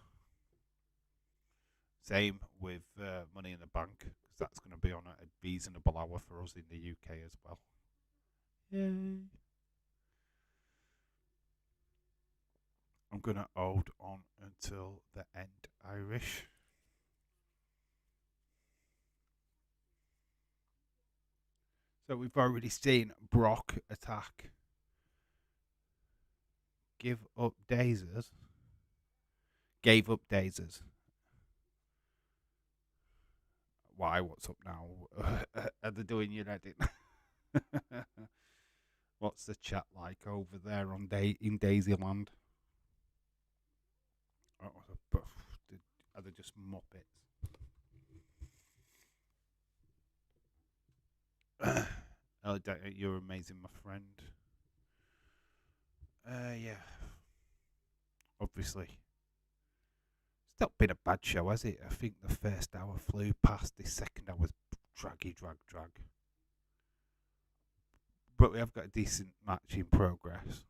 A: Same with Money in the Bank, because that's going to be on at a reasonable hour for us in the UK as well. Yay. I'm going to hold on until the end, Irish. So we've already seen Brock attack. Give up Dazers. Gave up Dazers. Why? What's up now? Are they doing your edit? What's the chat like over there on in Daisyland? Oh, are they just muppets? You're amazing, my friend. Yeah. Obviously. It's not been a bad show, has it? I think the first hour flew past. The second hour was drag. But we have got a decent match in progress.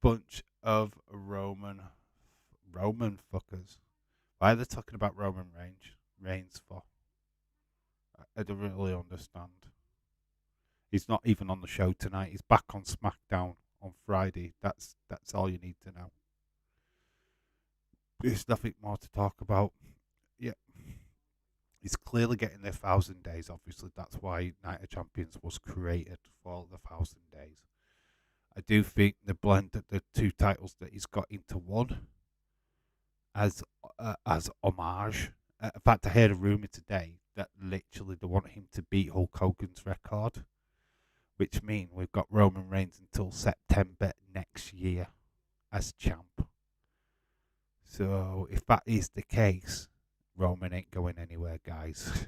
A: Bunch of Roman fuckers. Why are they talking about Roman Reigns for? I don't really understand. He's not even on the show tonight. He's back on SmackDown on Friday. That's all you need to know. There's nothing more to talk about. Yeah. He's clearly getting their 1,000 days. Obviously, that's why Night of Champions was created for the 1,000 days. I do think the blend of the two titles that he's got into one as homage. In fact, I heard a rumor today that literally they want him to beat Hulk Hogan's record, which means we've got Roman Reigns until September next year as champ. So if that is the case, Roman ain't going anywhere, guys.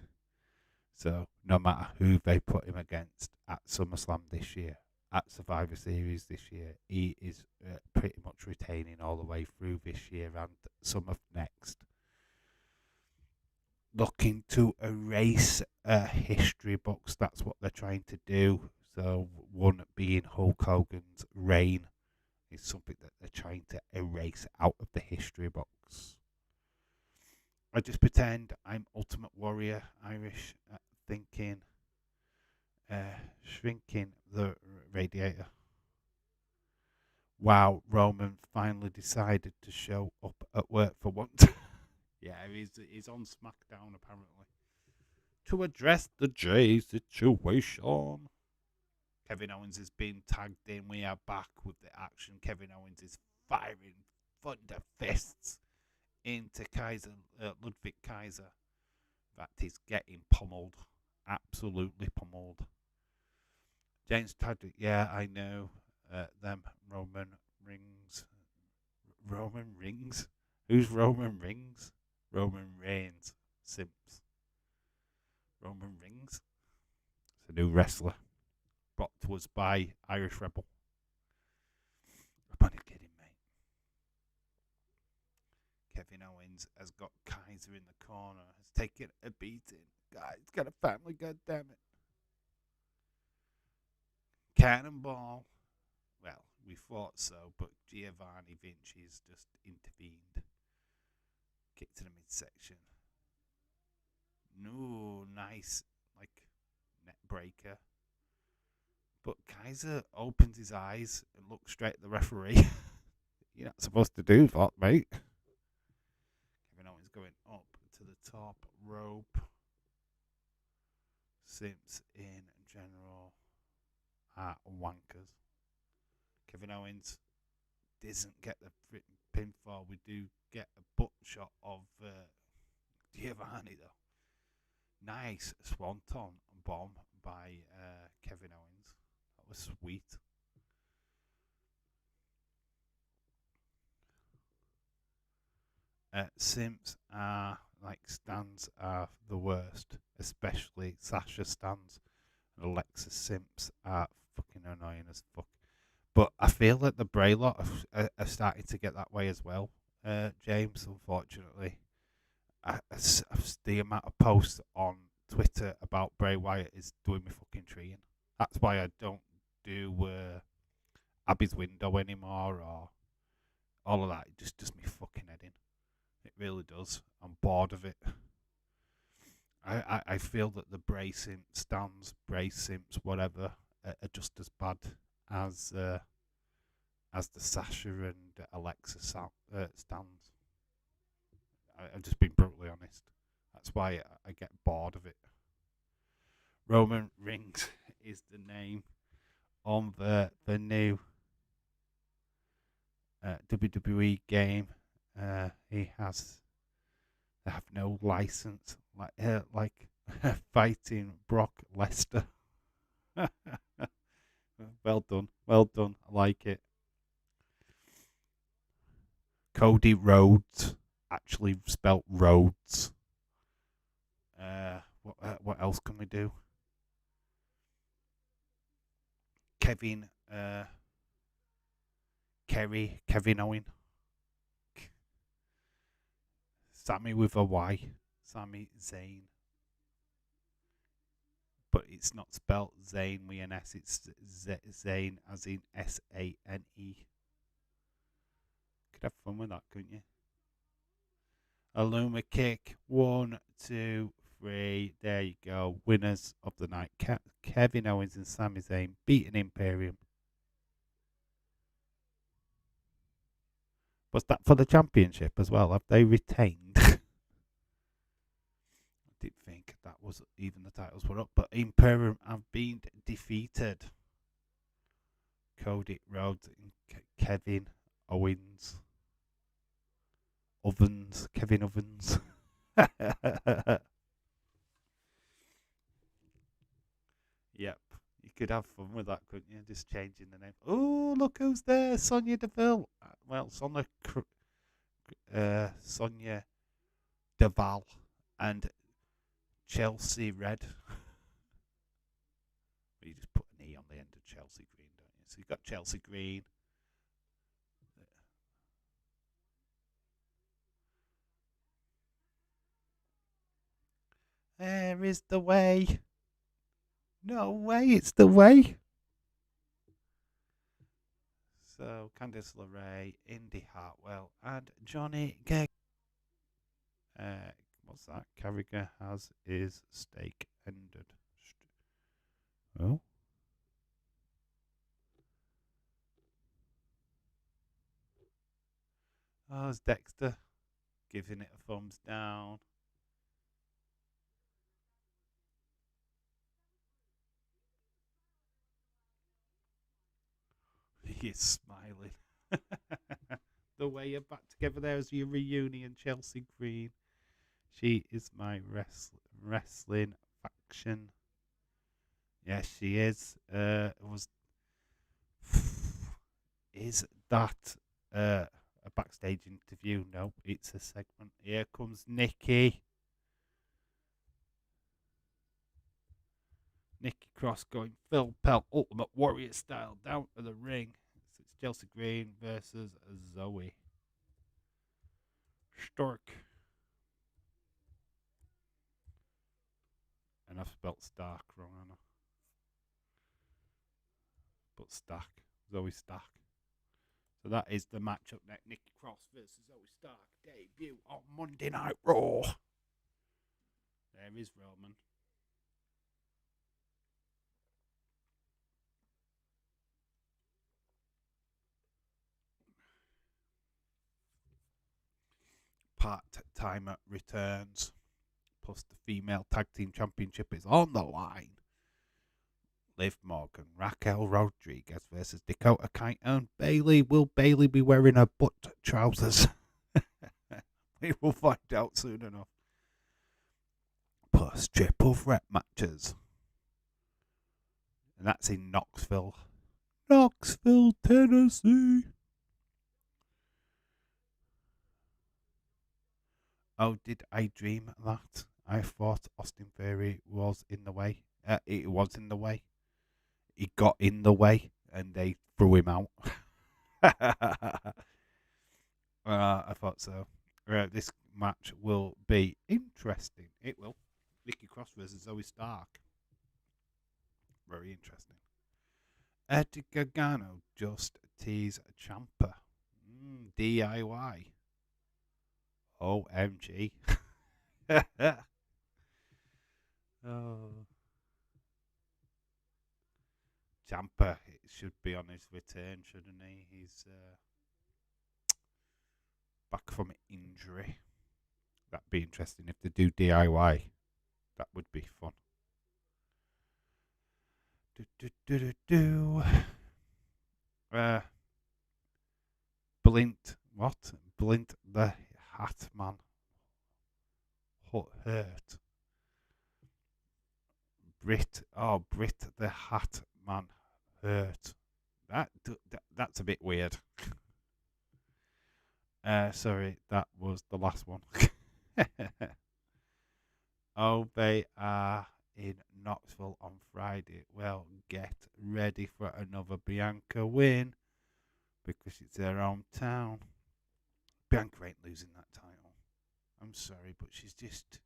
A: So no matter who they put him against at SummerSlam this year, at Survivor Series this year, he is pretty much retaining all the way through this year and some of next. Looking to erase history books, that's what they're trying to do. So one being Hulk Hogan's reign is something that they're trying to erase out of the history books. I just pretend I'm Ultimate Warrior Irish, thinking, shrinking the radiator. Wow, Roman finally decided to show up at work for once. Yeah, he's on SmackDown apparently to address the Jay situation. Kevin Owens has been tagged in. We are back with the action. Kevin Owens is firing thunder fists into Ludwig Kaiser. That is getting pummeled. Absolutely pummeled. James tagged it. Yeah, I know. Them Roman Rings. Roman Rings? Who's Roman Rings? Roman Reigns. Simps. Roman Rings? It's a new wrestler. Brought to us by Irish Rebel. I'm only kidding, mate. Kevin Owens has got Kaiser in the corner. Has taken a beating. God, he's got a family, goddammit. Cannonball. Well, we thought so, but Giovanni Vinci's just intervened. Kick to the midsection. No, nice, like, neck breaker. But Kaiser opens his eyes and looks straight at the referee. You're not supposed to do that, mate. Kevin Owens going up to the top rope. Simps in general are wankers. Kevin Owens doesn't get the pinfall. We do get a butt shot of Giovanni, though. Nice swanton bomb by Kevin Owens. That was sweet. Simps are like stands are the worst, especially Sasha stands. And Alexa Simps are fucking annoying as fuck. But I feel that the Bray lot are starting to get that way as well, James, unfortunately. The amount of posts on Twitter about Bray Wyatt is doing me fucking treeing. That's why I don't do Abby's Window anymore or all of that. It just does me fucking head in. It really does. I'm bored of it. I feel that the Bray Simps stands, Bray Simps, whatever, are just as bad as the Sasha and Alexa stands. I've just been brutally honest. That's why I get bored of it. Roman Reigns is the name on the new WWE game. They have no license, like fighting Brock Lesnar. Well done. I like it. Cody Rhodes, actually spelt Rhodes. What else can we do? Kevin Owen. Sammy with a Y. Sami Zayn. But it's not spelt Zayn with an S, it's Zayn as in Sane. Could have fun with that, couldn't you? Aluma kick. 1, 2, 3. There you go. Winners of the night. Kevin Owens and Sami Zayn beating Imperium. Was that for the championship as well? Have they retained? I didn't think that was even the titles were up, but Imperium have been defeated. Cody Rhodes and Kevin Owens. Kevin Ovens. Yep. You could have fun with that, couldn't you? Just changing the name. Oh, look who's there. Sonya Deville. Well, Sonya Deville and Chelsea Red. You just put an E on the end of Chelsea Green, don't you? So you've got Chelsea Green. There is the way. No way, it's the way. So, Candice LeRae, Indy Hartwell, and Johnny Gag. What's that? Carragher has his stake ended. Oh. Oh, it's Dexter giving it a thumbs down. He is smiling. The way you're back together there as your reunion, Chelsea Green. She is my wrestling faction. Yes, she is. Is that a backstage interview? No, it's a segment. Here comes Nikki. Nikki Cross going Phil Pell Ultimate Warrior style down to the ring. So it's Chelsea Green versus Zoe Stark. And I've spelt Stark wrong, Anna. But Stark. Zoe Stark. So that is the matchup next. Nikki Cross versus Zoe Stark. Debut on Monday Night Raw. There is Roman. part-timer returns. Plus the female tag team championship is on the line. Liv Morgan, Raquel Rodriguez versus Dakota Kai and Bayley. Will Bayley be wearing her butt trousers? We will find out soon enough. Plus triple threat matches. And that's in Knoxville, Tennessee. Oh, did I dream that? I thought Austin Theory was in the way. It was in the way. He got in the way and they threw him out. I thought so. This match will be interesting. It will. Nikki Cross versus Zoe Stark. Very interesting. Eddie Gargano just tease Ciampa. DIY. OMG. Oh. Ciampa should be on his return, shouldn't he? He's back from injury. That'd be interesting if they do DIY. That would be fun. Blint. What? Blint the Hat Man. Hurt. Brit the Hat Man hurt. That's a bit weird. Sorry, that was the last one. Oh, they are in Knoxville on Friday. Well, get ready for another Bianca win because it's their hometown. Bianca ain't losing that title. I'm sorry, but she's just...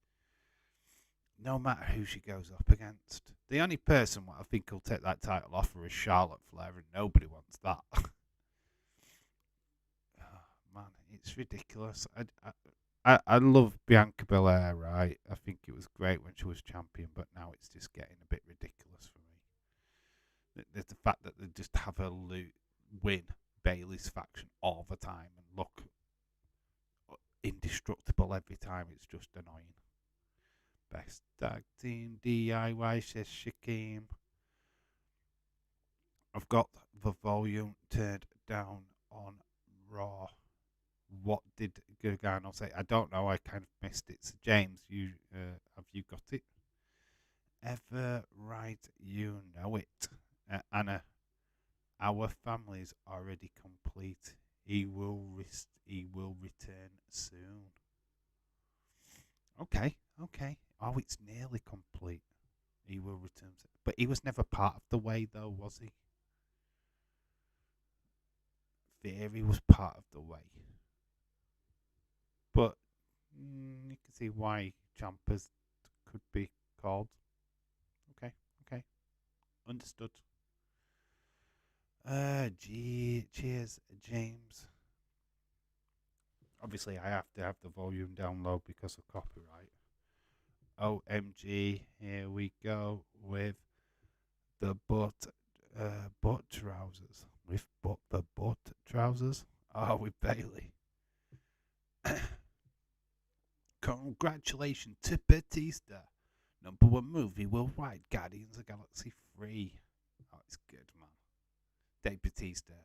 A: No matter who she goes up against. The only person what I think will take that title off her is Charlotte Flair, and nobody wants that. Oh, man, it's ridiculous. I love Bianca Belair, right? I think it was great when she was champion, but now it's just getting a bit ridiculous for me. There's the fact that they just have her win Bayley's faction all the time and look indestructible every time. It's just annoying. Best tag team DIY, says Shaquem. I've got the volume turned down on Raw. What did Gargano say? I don't know. I kind of missed it. So James, have you got it? Ever right, you know it. Anna, our family's already complete. He will return soon. Okay. Oh, it's nearly complete. He will return soon. But he was never part of the way, though, was he? Theory was part of the way. But you can see why Ciampa's could be called. Okay. Understood. Cheers, James. Obviously, I have to have the volume down low because of copyright. OMG, here we go with the butt trousers. With the butt trousers? Oh, with Bayley. Congratulations to Batista. #1 movie worldwide, Guardians of the Galaxy 3. Oh, it's good, man. Dave Batista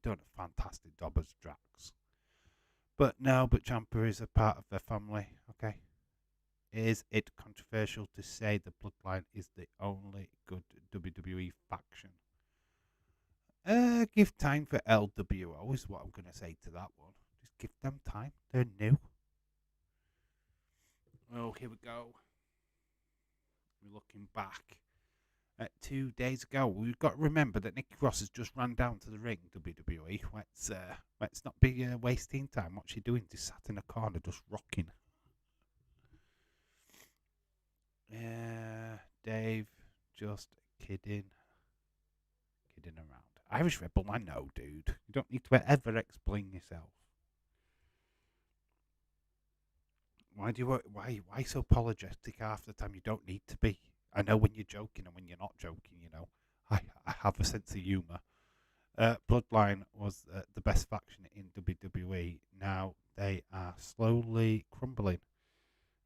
A: done a fantastic job as Drax. But Ciampa is a part of their family, okay? Is it controversial to say the Bloodline is the only good WWE faction? Give time for LWO is what I'm going to say to that one. Just give them time. They're new. Oh, here we go. We're looking back at 2 days ago. We've got to remember that Nikki Cross has just ran down to the ring, WWE. Let's not be wasting time. What's she doing? Just sat in a corner, just rocking. Dave, just kidding around. Irish Rebel, I know, dude. You don't need to ever explain yourself. Why so apologetic half the time? You don't need to be. I know when you're joking and when you're not joking, you know. I have a sense of humour. Bloodline was the best faction in WWE. Now They are slowly crumbling.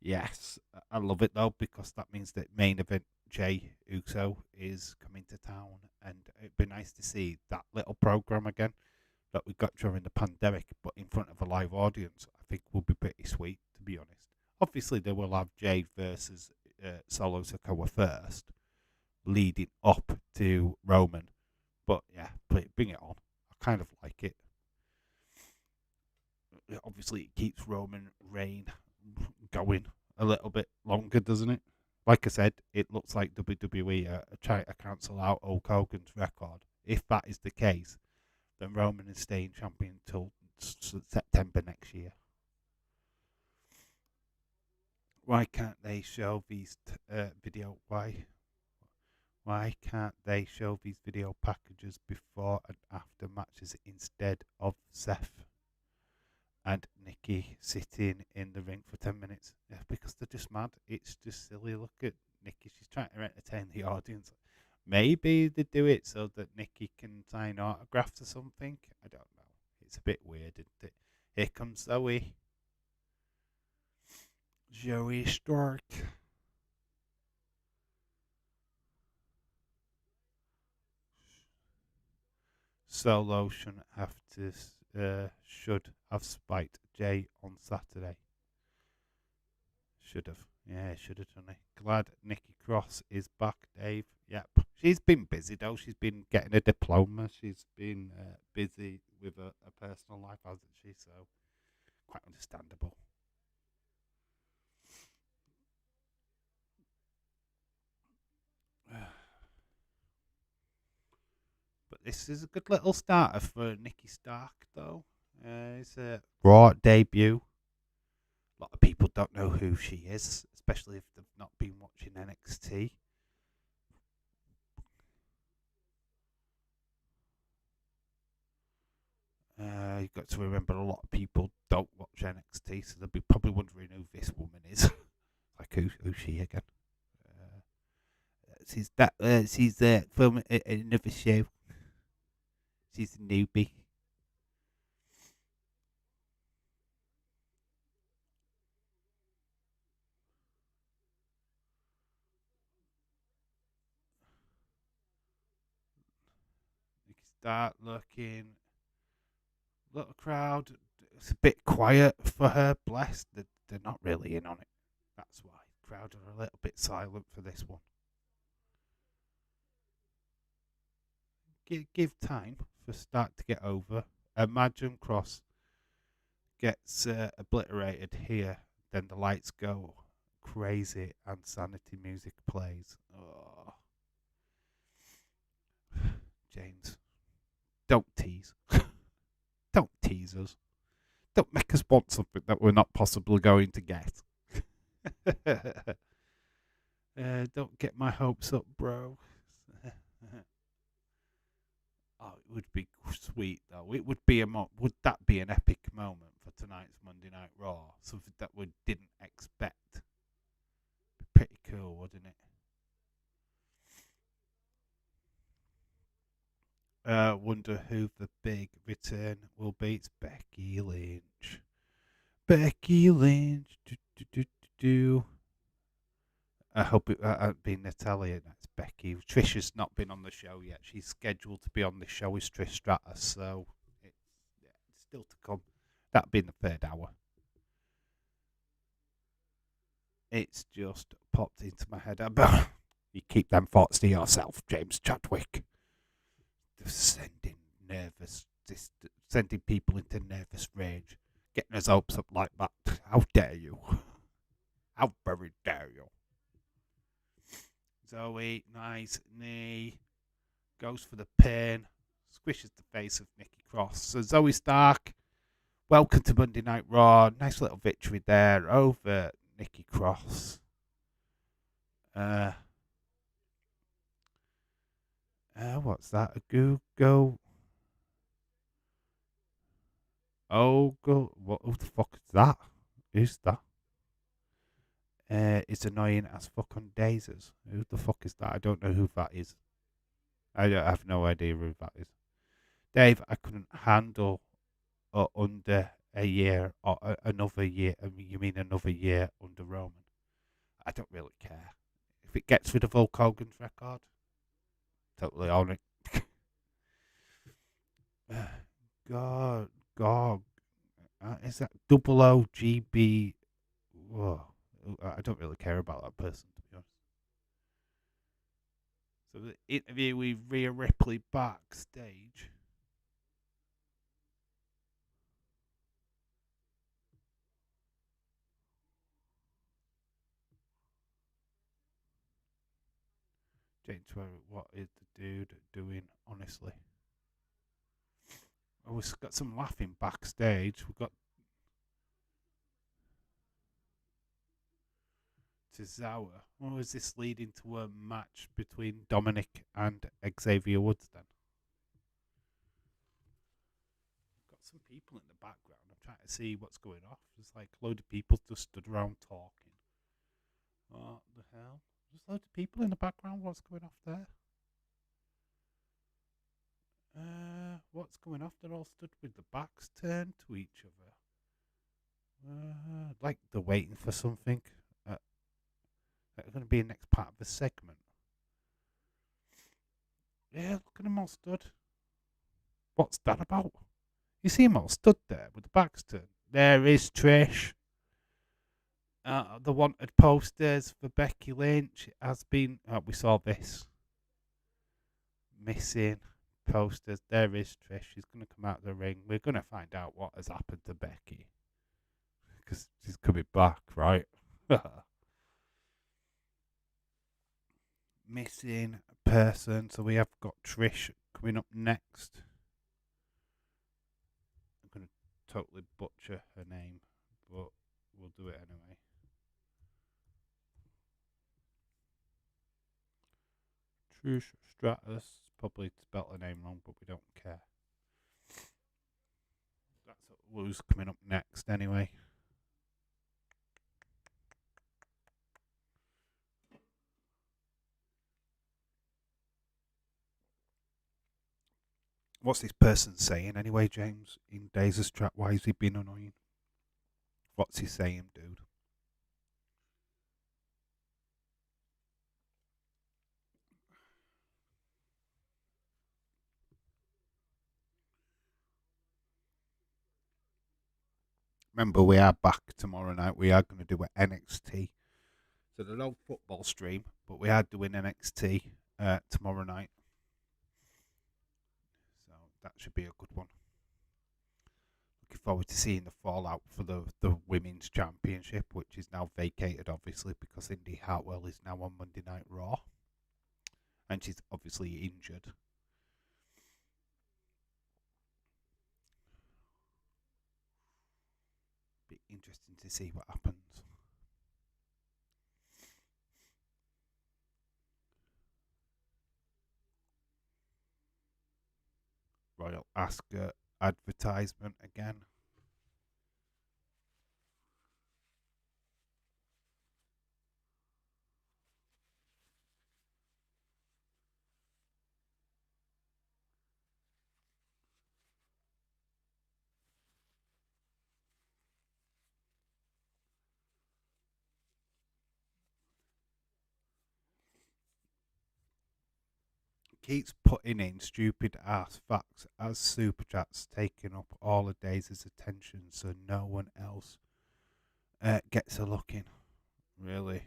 A: Yes, I love it though because that means that main event Jay Uso is coming to town, and it'd be nice to see that little program again that we got during the pandemic, but in front of a live audience. I think will be pretty sweet, to be honest. Obviously, they will have Jay versus Solo Sikoa first, leading up to Roman. But yeah, bring it on. I kind of like it. Obviously, it keeps Roman reign going a little bit longer, doesn't it? Like I said, it looks like WWE are trying to cancel out Hulk Hogan's record. If that is the case, then Roman is staying champion until September next year. Why can't they show these video? Why can't they show these video packages before and after matches instead of Seth and Nikki sitting in the ring for 10 minutes? Yeah, because they're just mad. It's just silly. Look at Nikki. She's trying to entertain the audience. Maybe they do it so that Nikki can sign autographs or something. I don't know. It's a bit weird, isn't it? Here comes Zoe. Joey Stark. Solo should have spiked Jay on Saturday. Should have. Yeah, should have done it. Glad Nikki Cross is back, Dave. Yep. She's been busy, though. She's been getting a diploma. She's been busy with a personal life, hasn't she? So, quite understandable. But this is a good little starter for Nikki Stark, though. It's a Raw debut. A lot of people don't know who she is, especially if they've not been watching NXT. You've got to remember a lot of people don't watch NXT, so they'll be probably wondering who this woman is. Like, who's she again? She's filming another show. She's a newbie. You can start looking. Little crowd. It's a bit quiet for her. Bless. They're not really in on it. That's why. Crowd are a little bit silent for this one. Give time for Stark to get over. Imagine Cross gets obliterated here, then the lights go crazy and sanity music plays. Oh. James, don't tease. Don't tease us. Don't make us want something that we're not possibly going to get. Don't get my hopes up, bro. Oh, it would be sweet though. It would be would that be an epic moment for tonight's Monday Night Raw? Something that we didn't expect. Be pretty cool, wouldn't it? Wonder who the big return will be. It's Becky Lynch. Becky Lynch. Do, do, do, do, do. I hope it hasn't been Natalia. That's Becky. Trisha's not been on the show yet. She's scheduled to be on the show with Trish Stratus, so it's still to come. That'll be in the third hour. It's just popped into my head. You keep them thoughts to yourself, James Chadwick. Sending sending people into nervous rage, getting us hopes up like that. How dare you? How very dare you? Zoe, nice knee, goes for the pin, squishes the face of Nikki Cross. So Zoe Stark, welcome to Monday Night Raw. Nice little victory there over Nikki Cross. What's that? A Google? Oh, go! What? Who the fuck is that? Who's that? It's annoying as fuck on daisies. Who the fuck is that? I don't know who that is. I have no idea who that is. Dave, I couldn't handle or under a year or another year. I mean, you mean another year under Roman? I don't really care. If it gets rid of Hulk Hogan's record, totally on it. God, God, is that double OGB? Whoa, I don't really care about that person, to be honest. So the interview with Rhea Ripley backstage. James, what is the dude doing? Honestly, oh, we've got some laughing backstage. We've got Tozawa. What was this leading to a match between Dominic and Xavier Woods then? Got some people in the background. I'm trying to see what's going off. There's like a load of people just stood around talking. What the hell? There's a load of people in the background. What's going off there? What's going off? They're all stood with the backs turned to each other. Like they're waiting for something. They're going to be the next part of the segment. Yeah, look at them all stood. What's that about? You see them all stood there with the backs turned. There is Trish. The wanted posters for Becky Lynch has been. We saw this. Missing posters. There is Trish. She's going to come out of the ring. We're going to find out what has happened to Becky. Because she's coming back, right? Missing person. So we have got Trish coming up next. I'm going to totally butcher her name, but we'll do it anyway. Trish Stratus. Probably spelt her name wrong, but we don't care. That's who's coming up next anyway. What's this person saying anyway, James? In Days of Strat, why has he been annoying? What's he saying, dude? Remember, we are back tomorrow night. We are going to do an NXT. So there's no football stream, but we are doing NXT tomorrow night. So that should be a good one. Looking forward to seeing the fallout for the Women's Championship, which is now vacated, obviously, because Indy Hartwell is now on Monday Night Raw. And she's obviously injured. Be interesting to see what happens. Royal Asuka advertisement again. Keeps putting in stupid ass facts as Super Chat's taking up all of Daisy's attention so no one else gets a look in. Really.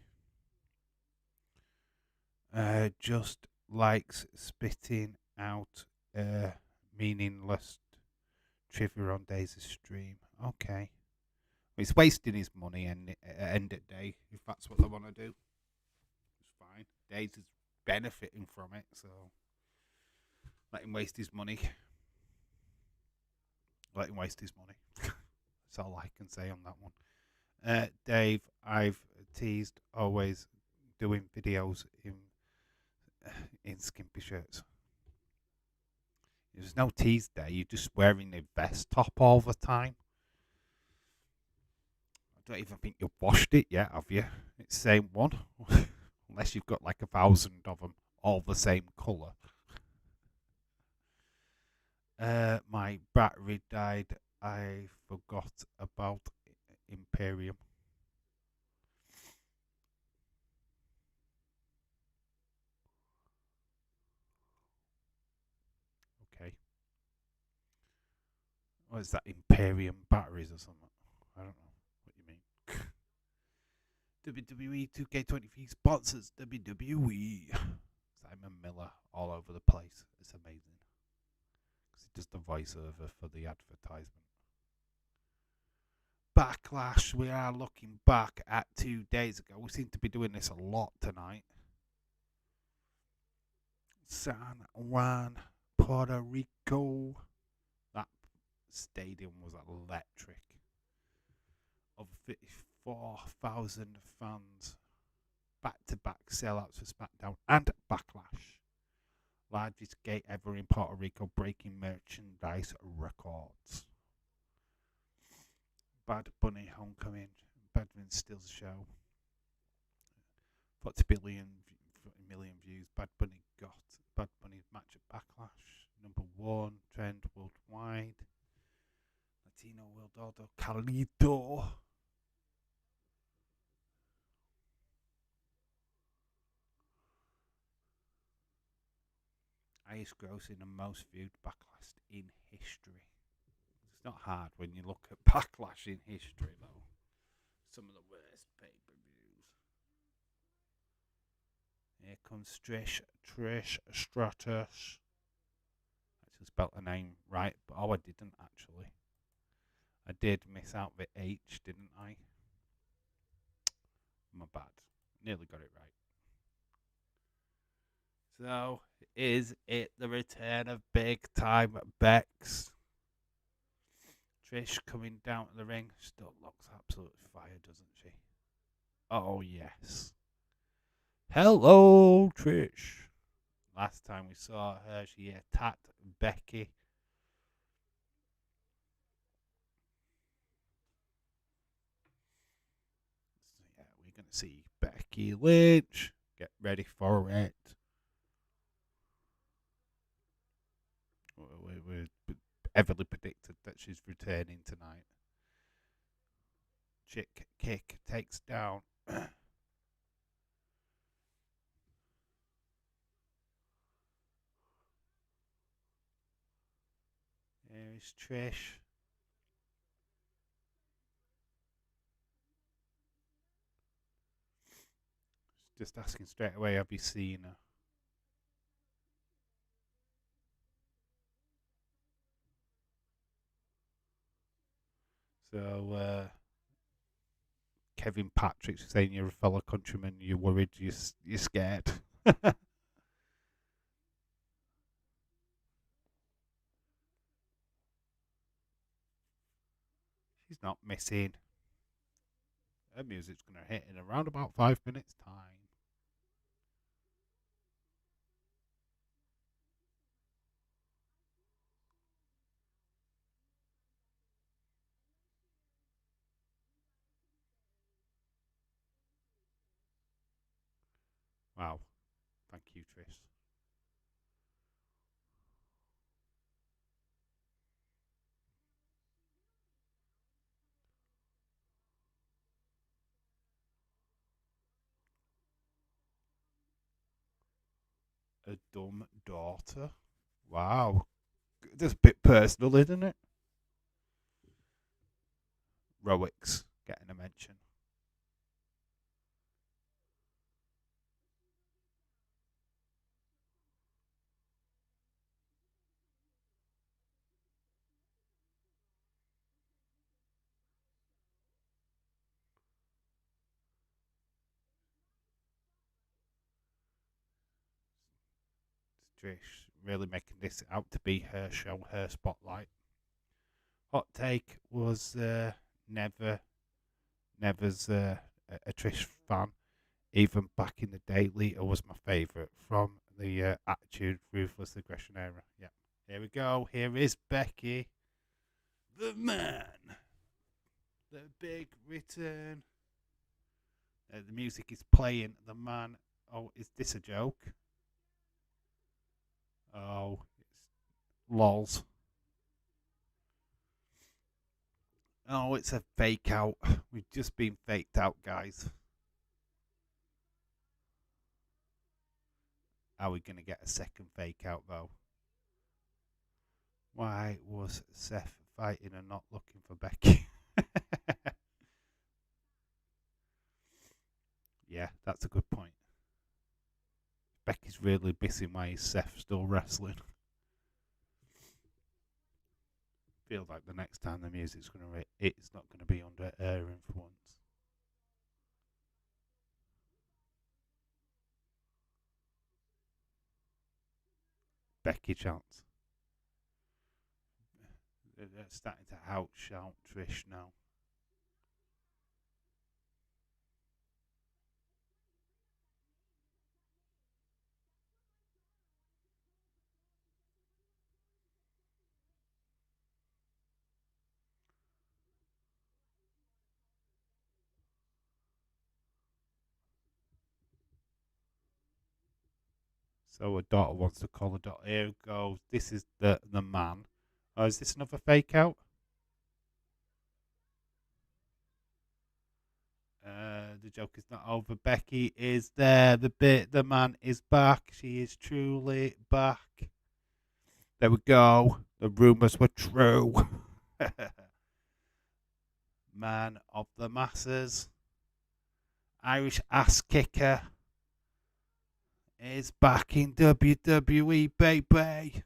A: Just likes spitting out meaningless trivia on Daisy's stream. Okay. It's wasting his money and end of day if that's what they want to do. It's fine. Daisy's benefiting from it, so let him waste his money. Let him waste his money. That's all I can say on that one. Dave, I've teased always doing videos in skimpy shirts. There's no tease there. You're just wearing a vest top all the time. I don't even think you've washed it yet, have you? It's the same one. Unless you've got like 1,000 of them, all the same colour. My battery died I forgot about Imperium. Okay. What is that? Imperium batteries or something? I don't know what you mean. WWE 2K23 sponsors WWE. Simon Miller all over the place. It's amazing. Because he does the voiceover for the advertisement. Backlash. We are looking back at 2 days ago. We seem to be doing this a lot tonight. San Juan, Puerto Rico. That stadium was electric. Over 54,000 fans. Back-to-back sellouts for SmackDown and Backlash. Largest gate ever in Puerto Rico, breaking merchandise records. Bad Bunny Homecoming. Badman steals the show. 40 million views. Bad Bunny got Bad Bunny's match at Backlash. #1 trend worldwide. Latino World Order. Carlito. Highest grossing and most viewed Backlash in history. It's not hard when you look at Backlash in history, though. Some of the worst pay-per-views. Here comes Trish Stratus. Actually spelt the name right, but I didn't actually. I did miss out the H, didn't I? My bad. Nearly got it right. So, is it the return of big time Bex? Trish coming down to the ring still looks absolutely fire, doesn't she? Oh, yes. Hello, Trish. Last time we saw her, she attacked Becky. So, yeah, we're going to see Becky Lynch. Get ready for it. We heavily predicted that she's returning tonight. Chick kick takes down. Here's Trish. Just asking straight away, have you seen her? So, Kevin Patrick's saying you're a fellow countryman, you're worried, you're scared. She's not missing. Her music's going to hit in around about 5 minutes' time. Wow. Thank you, Trish. A dumb daughter. Wow. That's a bit personal, isn't it? Roix getting a mention. Trish really making this out to be her show, her spotlight. Hot take was never's a Trish fan. Even back in the day, Lita was my favourite from the Attitude Ruthless Aggression era. Yeah. Here we go. Here is Becky. The man. The big return. The music is playing. The man. Oh, is this a joke? Oh, it's lols. Oh, it's a fake out. We've just been faked out, guys. Are we going to get a second fake out, though? Why was Seth fighting and not looking for Becky? Yeah, that's a good point. Becky's really missing why is Seth still wrestling. Feel like the next time the music's it's not gonna be under her influence. Becky chants. They're starting to outshout Trish now. So her daughter wants to call her daughter. Here goes. This is the man. Oh, is this another fake out? The joke is not over. Becky is there. The man is back. She is truly back. There we go. The rumors were true. Man of the masses. Irish ass kicker is back in WWE, baby.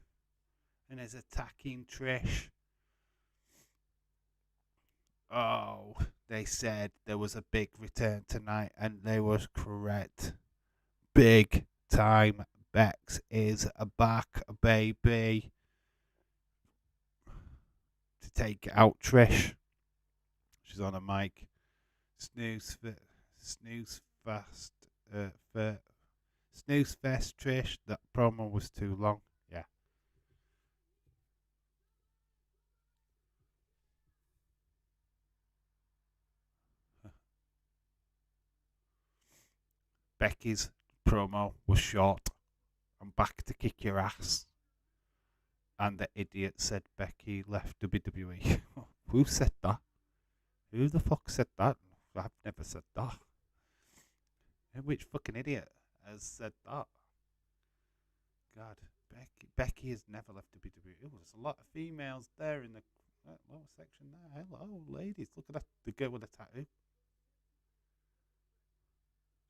A: And is attacking Trish. Oh, they said there was a big return tonight, and they was correct. Big time. Bex is back, baby. To take out Trish. She's on a mic. Snooze fast. Snooze fest, Trish. That promo was too long. Yeah. Becky's promo was short. I'm back to kick your ass. And the idiot said Becky left WWE. Who said that? Who the fuck said that? I've never said that. Which fucking idiot has said that? God, Becky has never left WWE. Oh, there's a lot of females there in the lower section there. Hello, ladies. Look at that. The girl with the tattoo.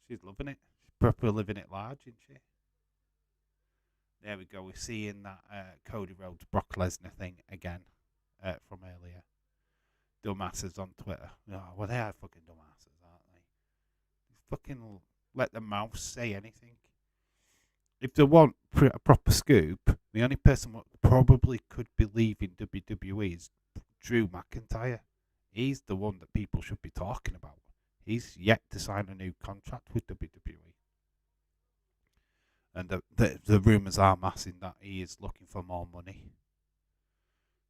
A: She's loving it. She's properly living it large, isn't she? There we go. We're seeing that Cody Rhodes Brock Lesnar thing again from earlier. Dumbasses on Twitter. Oh, well, they are fucking dumbasses, aren't they? Fucking let the mouse say anything. If they want a proper scoop, the only person that probably could be leaving WWE is Drew McIntyre. He's the one that people should be talking about. He's yet to sign a new contract with WWE. And the rumours are massing that he is looking for more money.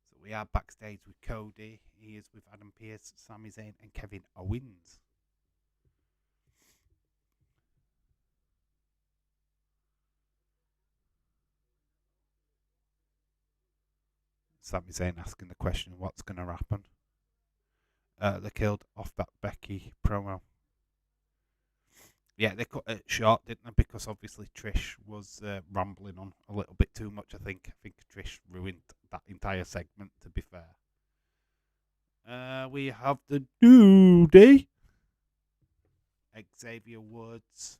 A: So we are backstage with Cody. He is with Adam Pearce, Sami Zayn, and Kevin Owens. Sami Zayn asking the question, what's going to happen? They killed off that Becky promo. Yeah, they cut it short, didn't they? Because obviously Trish was rambling on a little bit too much, I think. I think Trish ruined that entire segment, to be fair. We have the Dude, Xavier Woods.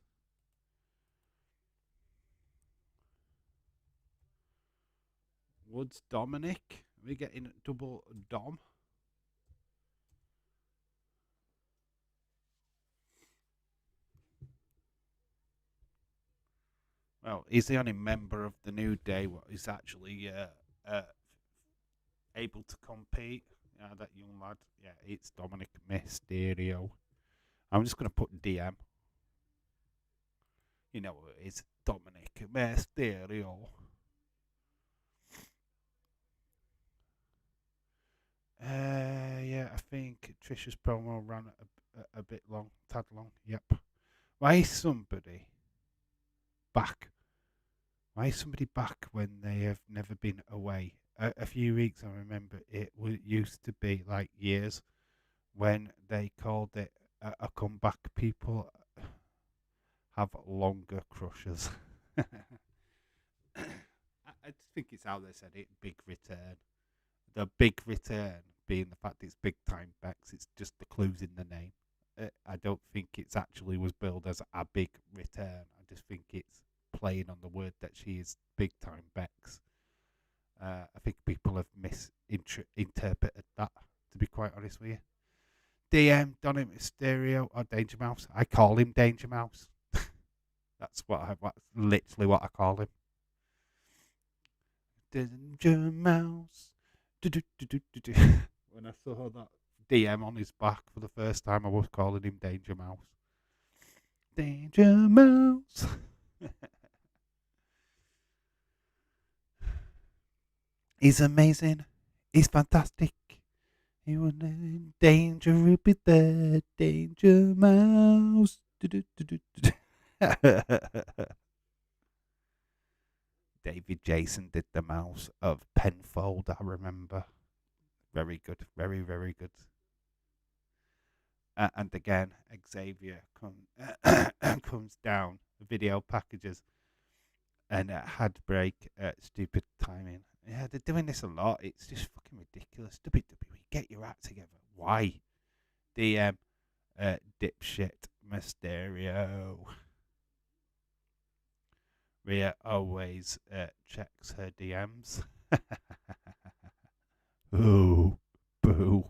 A: Woods Dominic. We're getting double Dom. Well, he's the only member of the New Day what is actually able to compete. Yeah, that young lad. Yeah, it's Dominic Mysterio. I'm just going to put DM. You know, it's Dominic Mysterio. Yeah, I think Trish's promo ran a bit long, tad long. Yep. Why is somebody back? Why is somebody back when they have never been away? A few weeks, I remember it used to be like years when they called it a comeback. People have longer crushes. I just think it's how they said it. Big return. The big return being the fact it's big time Bex. It's just the clues in the name. I don't think it's actually was billed as a big return. I just think it's playing on the word that she is big time Bex. I think people have misinterpreted that, to be quite honest with you. DM, Donny Mysterio, or Danger Mouse. I call him Danger Mouse. That's literally what I call him. Danger Mouse. When I saw that DM on his back for the first time, I was calling him Danger Mouse. Danger Mouse. He's amazing. He's fantastic. He was in danger, he'll be there. Danger Mouse. David Jason did the mouse of Penfold, I remember. Very good. Very, very good. And again, Xavier comes down, video packages, and had break, stupid timing. Yeah, they're doing this a lot. It's just fucking ridiculous. WWE, get your act together. Why? DM, dipshit Mysterio. Rhea always checks her DMs. Ooh, boo.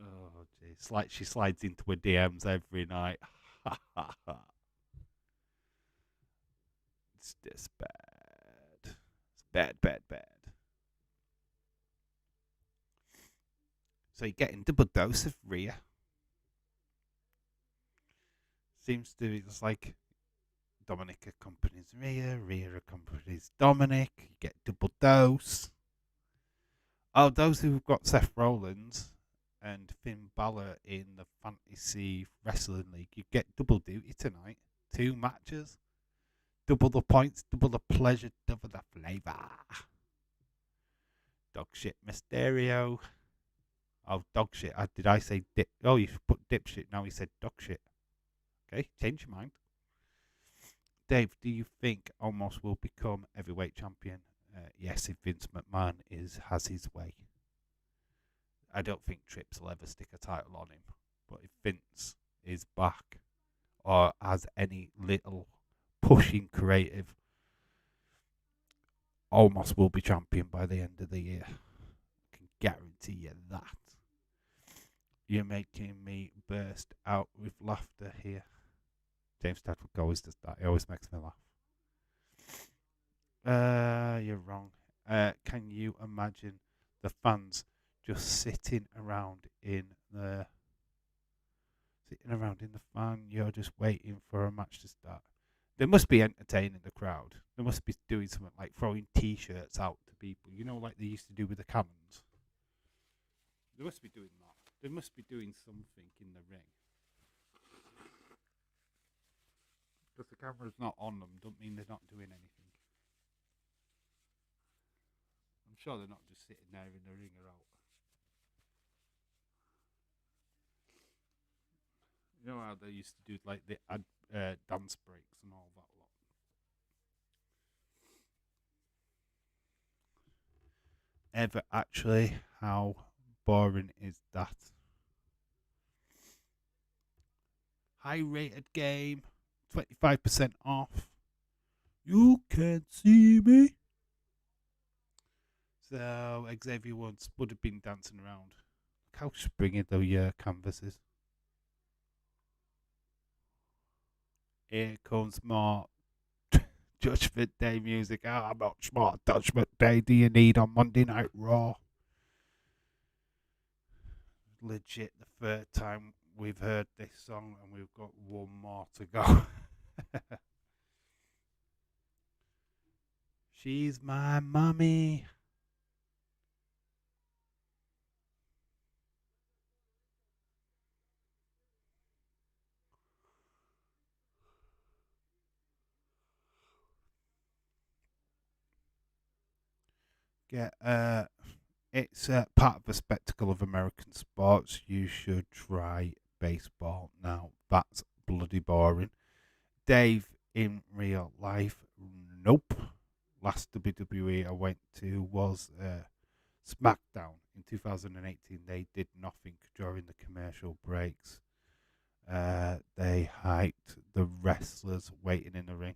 A: Oh, jeez. It's like she slides into her DMs every night. It's just bad. It's bad, bad, bad. So you're getting double dose of Rhea. Seems to be just like Dominic accompanies Rhea, Rhea accompanies Dominic. You get double dose. Oh, those who've got Seth Rollins and Finn Balor in the Fantasy Wrestling League, you get double duty tonight. 2 matches. Double the points, double the pleasure, double the flavour. Dog shit Mysterio. Oh, dog shit. Did I say dip? Oh, you put dipshit. Now he said dog shit. Okay, change your mind. Dave, do you think Omos will become heavyweight champion? Yes, if Vince McMahon has his way. I don't think Trips will ever stick a title on him. But if Vince is back or has any little pushing creative, Omos will be champion by the end of the year. I can guarantee you that. You're making me burst out with laughter here. James Tadwick always does that. He always makes me laugh. You're wrong. Can you imagine the fans just sitting around in the fan? You're just waiting for a match to start. They must be entertaining the crowd. They must be doing something like throwing T-shirts out to people. You know, like they used to do with the cannons. They must be doing that. They must be doing something in the ring. Because the camera's not on them, don't mean they're not doing anything. I'm sure they're not just sitting there in the ring or out. You know how they used to do like the dance breaks and all that lot. Ever actually, how boring is that? High rated game, 25% off. You can't see me. So Xavier once would have been dancing around. Look how springy the canvas is. Here comes more Judgment Day music. How much more Judgment Day do you need on Monday Night Raw? Legit the third time we've heard this song and we've got one more to go. She's my mummy. Get It's part of the spectacle of American sports. You should try baseball now. That's bloody boring. Dave, in real life, nope. Last WWE I went to was SmackDown in 2018. They did nothing during the commercial breaks. They hyped the wrestlers waiting in the ring.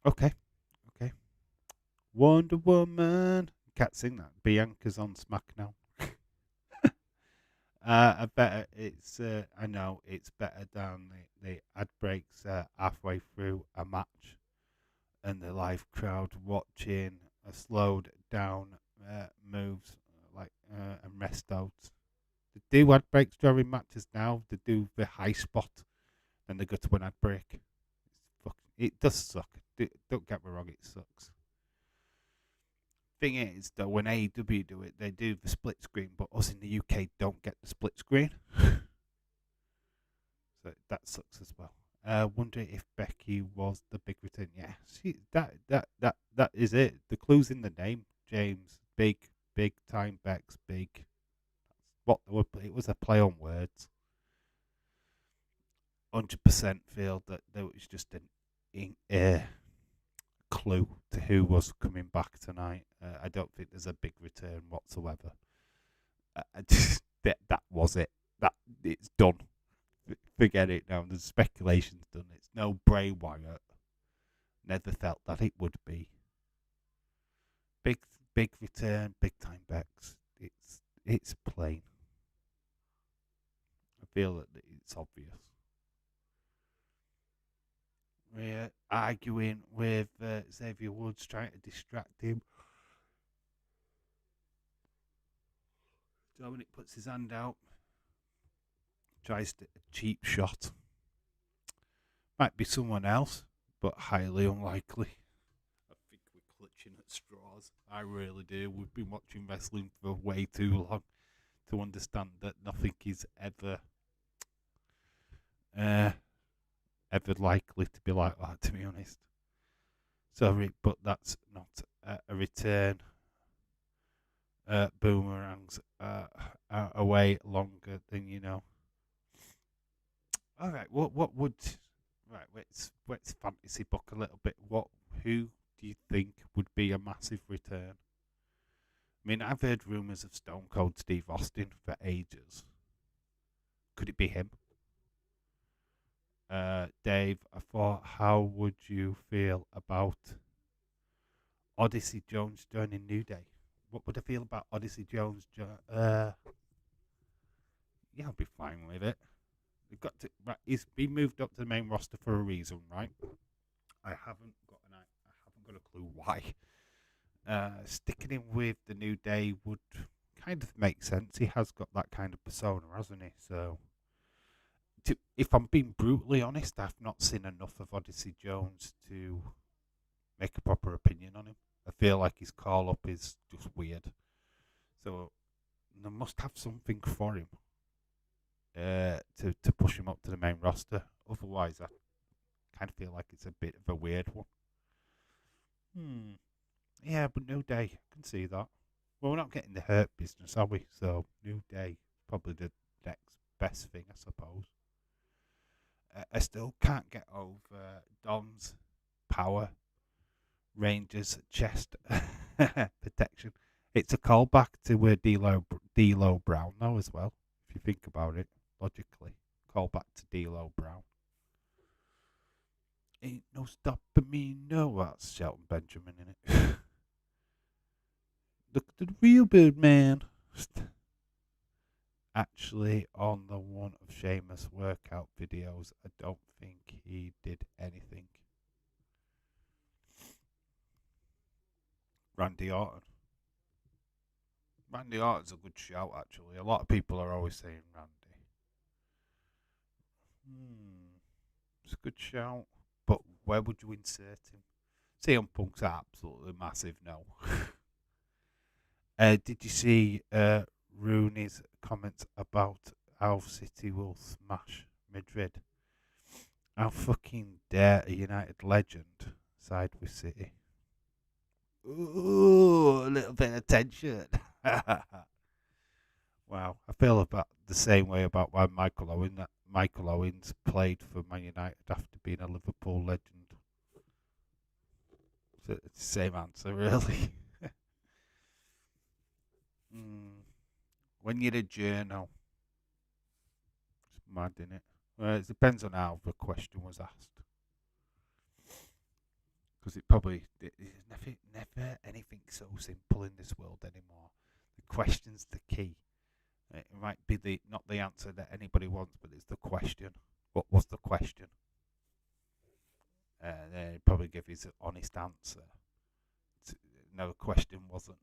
A: Okay, okay. Wonder Woman. Can't sing that. Bianca's on SmackDown. I bet it's. I know it's better than the ad breaks halfway through a match, and the live crowd watching a slowed down moves and rest out. They do ad breaks during matches now. They do the high spot, and they go to an ad break. It does suck. Don't get me wrong, it sucks. Thing is, though, when AEW do it, they do the split screen, but us in the UK don't get the split screen. So that sucks as well. Wonder if Becky was the big return. Yeah, that is it. The clue's in the name, James. Big time Beck's big. It was a play on words. 100% feel that there was just an clue to who was coming back tonight. I don't think there's a big return whatsoever. That was it. That it's done. Forget it now. The speculation's done. It's no Bray Wyatt. Never felt that it would be. Big return, big time Bex. It's plain. I feel that it's obvious. We're arguing with Xavier Woods, trying to distract him. Dominic puts his hand out, tries a cheap shot. Might be someone else, but highly unlikely. I think we're clutching at straws. I really do. We've been watching wrestling for way too long to understand that nothing is ever likely to be like that, to be honest. Sorry, but that's not a return. Boomerangs away longer than you know. All right, what would right? Let's fantasy book a little bit. Who do you think would be a massive return? I mean, I've heard rumors of Stone Cold Steve Austin for ages. Could it be him? Dave, I thought, how would you feel about Odyssey Jones joining New Day? What would I feel about Odyssey Jones? Yeah, I'll be fine with it. We've got to. Right, he's been moved up to the main roster for a reason, right? I haven't got a clue why. Sticking him with the New Day would kind of make sense. He has got that kind of persona, hasn't he? So, if I'm being brutally honest, I've not seen enough of Odyssey Jones to make a proper opinion on him. I feel like his call up is just weird. So they must have something for him to push him up to the main roster. Otherwise, I kind of feel like it's a bit of a weird one. Yeah, but New Day, I can see that. Well, we're not getting the hurt business, are we? So New Day, probably the next best thing, I suppose. I still can't get over Dom's power, Rangers chest protection. It's a callback to D'Lo Brown, though, as well. If you think about it logically, callback to D'Lo Brown. Ain't no stopping me, no. That's Shelton Benjamin in it. Look at the real bird man. Actually, on the one of Sheamus workout videos, I don't think he did anything. Randy Orton. Randy Orton's a good shout, actually. A lot of people are always saying Randy. It's a good shout. But where would you insert him? CM Punk's absolutely massive, no. Did you see Rooney's comments about how City will smash Madrid? How fucking dare a United legend side with City? Ooh, a little bit of tension. Wow, I feel about the same way about why Michael Owens played for Man United after being a Liverpool legend. So it's the same answer, really. Mm, when you're a journal, it's mad, innit? Well, it depends on how the question was asked. Because it's never anything so simple in this world anymore. The question's the key. It might be not the answer that anybody wants, but it's the question. What was the question? Then he'd probably give his honest answer. No, the question wasn't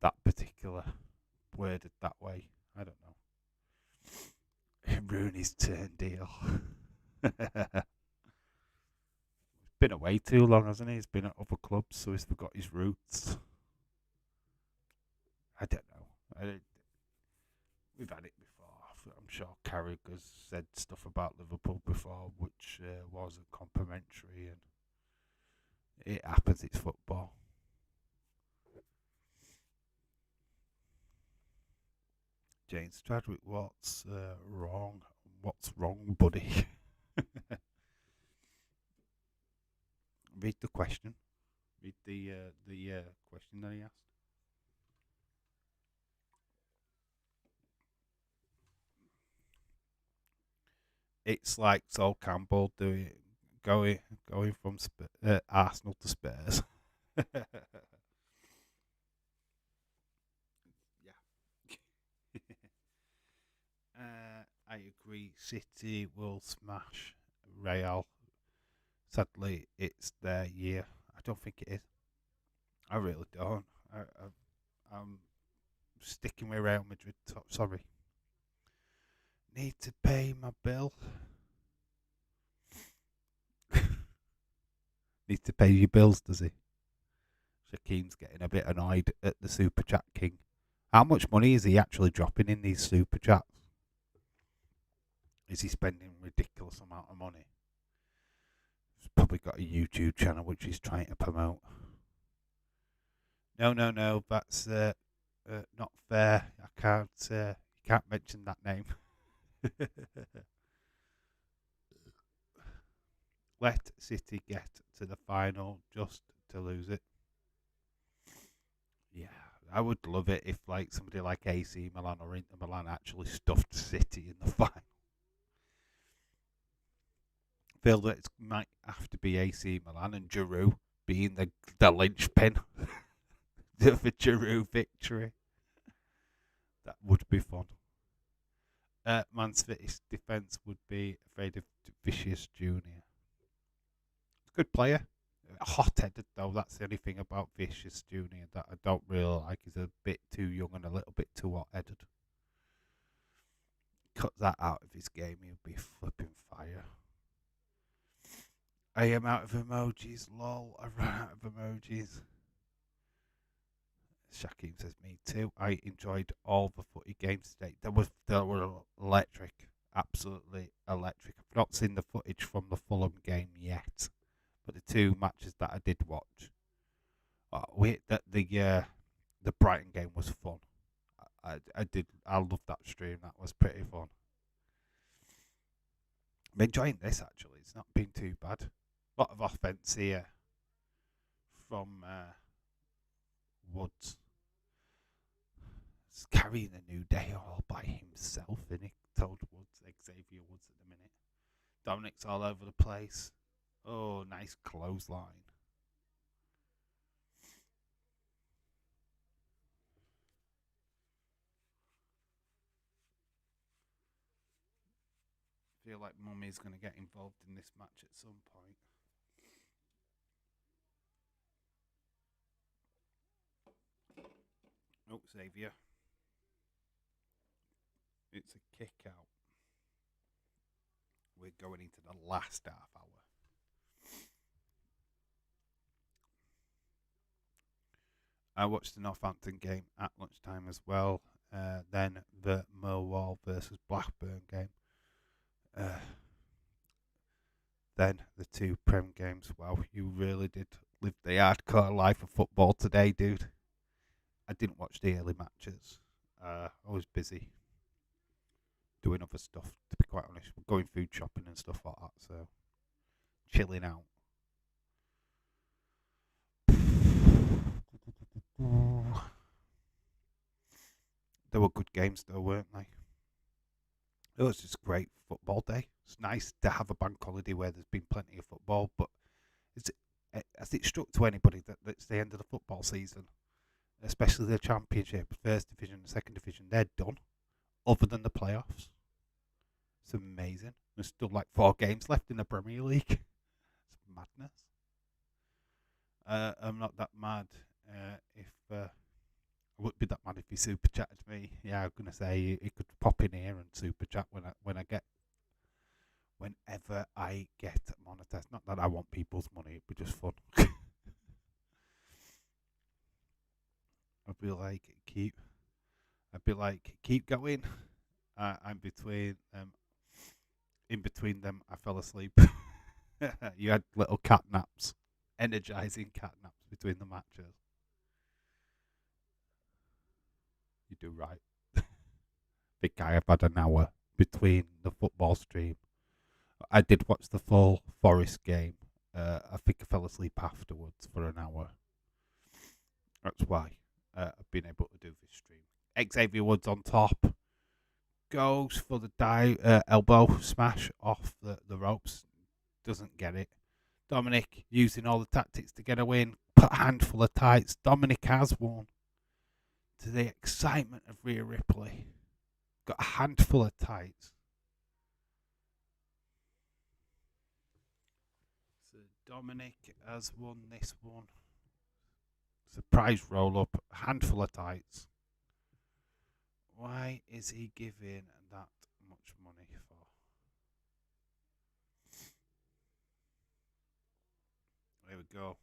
A: that particular worded that way. I don't know. Rooney's turn deal. Been away too long, hasn't he? He's been at other clubs, so he's forgot his roots. I don't know. We've had it before. I'm sure Carragher's said stuff about Liverpool before, which wasn't complimentary, and it happens. It's football. James Stradwick, what's wrong? What's wrong, buddy? Read the question. Read the question that he asked. It's like Sol Campbell going from Arsenal to Spurs. Yeah. I agree. City will smash Real. Sadly, it's their year. I don't think it is. I really don't. I'm sticking with Real Madrid. Sorry. Need to pay my bill. Needs to pay your bills, does he? Shaquem's getting a bit annoyed at the Super Chat King. How much money is he actually dropping in these Super Chats? Is he spending a ridiculous amount of money? He's probably got a YouTube channel which he's trying to promote. No, that's not fair. I can't. You can't mention that name. Let City get to the final just to lose it. Yeah, I would love it if like somebody like AC Milan or Inter Milan actually stuffed City in the final. I feel that it might have to be AC Milan and Giroud being the linchpin of a Giroud victory. That would be fun. Man City's defence would be afraid of Vicious Junior. Good player. Hot-headed though. That's the only thing about Vicious Junior that I don't really like. He's a bit too young and a little bit too hot-headed. Cut that out of his game, he'll be flipping fire. I am out of emojis. Lol, I ran out of emojis. Shakim says me too. I enjoyed all the footy games today. They were electric, absolutely electric. I've not seen the footage from the Fulham game yet, but the two matches that I did watch, the Brighton game was fun. I loved that stream. That was pretty fun. I'm enjoying this actually. It's not been too bad. A lot of offense here from Woods. He's carrying a new day all by himself, and he told Woods, Xavier Woods at the minute. Dominic's all over the place. Oh, nice clothesline. Feel like Mummy's going to get involved in this match at some point. Oh, Xavier. It's a kick out. We're going into the last half hour. I watched the Northampton game at lunchtime as well. Then the Millwall versus Blackburn game. Then the two Prem games. Wow, you really did lived the hardcore life of football today, dude. I didn't watch the early matches. I was busy doing other stuff, to be quite honest, going food shopping and stuff like that. So chilling out. There were good games though, weren't they? It was just a great football day. It's nice to have a bank holiday where there's been plenty of football, but has it struck to anybody that it's the end of the football season, especially the Championship, First Division, Second Division? They're done, other than the playoffs. It's amazing. There's still like 4 games left in the Premier League. It's madness. I'm not that mad. If I wouldn't be that mad if he super chatted me. Yeah, I'm gonna say he could pop in here and super chat whenever I get monetized. Not that I want people's money, it'd be just fun. I'd be like, keep going. I'm between in between them, I fell asleep. You had little cat naps, energizing cat naps between the matches. You do right. Big guy, I've had an hour between the football stream. I did watch the full Forest game. I think I fell asleep afterwards for an hour. That's why I've been able to do this stream. Xavier Woods on top. Goes for the elbow smash off the ropes. Doesn't get it. Dominic using all the tactics to get a win. Put a handful of tights. Dominic has won. To the excitement of Rhea Ripley. Got a handful of tights. So Dominic has won this one. Surprise roll up. A handful of tights. Why is he giving that much money for? There we go.